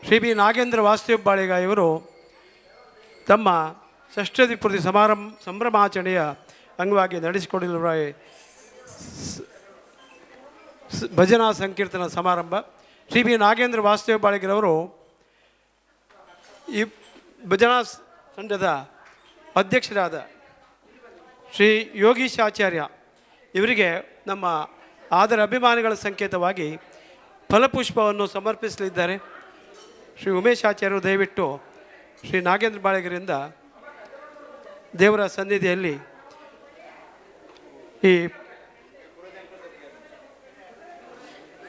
ಶ್ರೀ ಬಿ ನಾಗೇಂದ್ರ ವಾಸುದೇವ ಬಾಳೆಗಾಯಿಯವರು ತಮ್ಮ ಷಷ್ಠದಿಪೂರ್ತಿ ಸಂಭ್ರಮಾಚರಣೆಯ ಅಂಗವಾಗಿ ನಡೆಸಿಕೊಡಿರುವ ಭಜನಾ ಸಂಕೀರ್ತನ ಸಮಾರಂಭ. ಶ್ರೀ ಬಿ ನಾಗೇಂದ್ರ ವಾಸುದೇವ ಬಾಳೆಗಿರವರು ಈ ಭಜನಾ ತಂಡದ ಅಧ್ಯಕ್ಷರಾದ ಶ್ರೀ ಯೋಗೀಶ್ ಆಚಾರ್ಯ ಇವರಿಗೆ ನಮ್ಮ ಆದರ ಅಭಿಮಾನಿಗಳ ಸಂಕೇತವಾಗಿ ಫಲಪುಷ್ಪವನ್ನು ಸಮರ್ಪಿಸಲಿದ್ದಾರೆ. ಶ್ರೀ ಉಮೇಶ್ ಆಚಾರ್ಯರು ದಯವಿಟ್ಟು ಶ್ರೀ ನಾಗೇಂದ್ರ ಬಾಳೆಗರಿಂದ ದೇವರ ಸನ್ನಿಧಿಯಲ್ಲಿ ಈ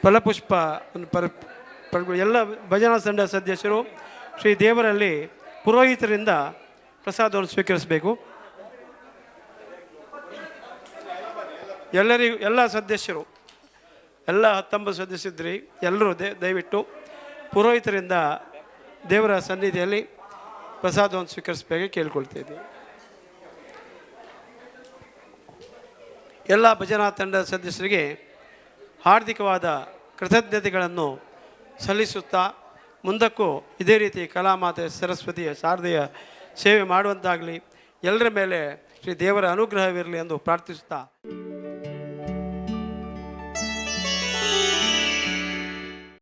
ಫಲಪುಷ್ಪ ಎಲ್ಲ ಭಜನಾ ತಂಡ ಸದಸ್ಯರು ಶ್ರೀ ದೇವರಲ್ಲಿ ಪುರೋಹಿತರಿಂದ ಪ್ರಸಾದವನ್ನು ಸ್ವೀಕರಿಸಬೇಕು. ಎಲ್ಲ ಸದಸ್ಯರು, ಎಲ್ಲ 19 ಸದಸ್ಯರಿದ್ರಿ, ಎಲ್ಲರೂ ದಯವಿಟ್ಟು ಪುರೋಹಿತರಿಂದ ದೇವರ ಸನ್ನಿಧಿಯಲ್ಲಿ ಪ್ರಸಾದವನ್ನು ಸ್ವೀಕರಿಸಬೇಕು ಕೇಳ್ಕೊಳ್ತಿದ್ದೀವಿ. ಎಲ್ಲ ಭಜನಾ ತಂಡದ ಸದಸ್ಯರಿಗೆ ಹಾರ್ದಿಕವಾದ ಕೃತಜ್ಞತೆಗಳನ್ನು ಸಲ್ಲಿಸುತ್ತಾ ಮುಂದಕ್ಕೂ ಇದೇ ರೀತಿ ಕಲಾಮಾತೆ ಸರಸ್ವತಿಯ ಶಾರದೆಯ ಸೇವೆ ಮಾಡುವಂತಾಗಲಿ, ಎಲ್ಲರ ಮೇಲೆ ಶ್ರೀ ದೇವರ ಅನುಗ್ರಹವಿರಲಿ ಎಂದು ಪ್ರಾರ್ಥಿಸುತ್ತಾ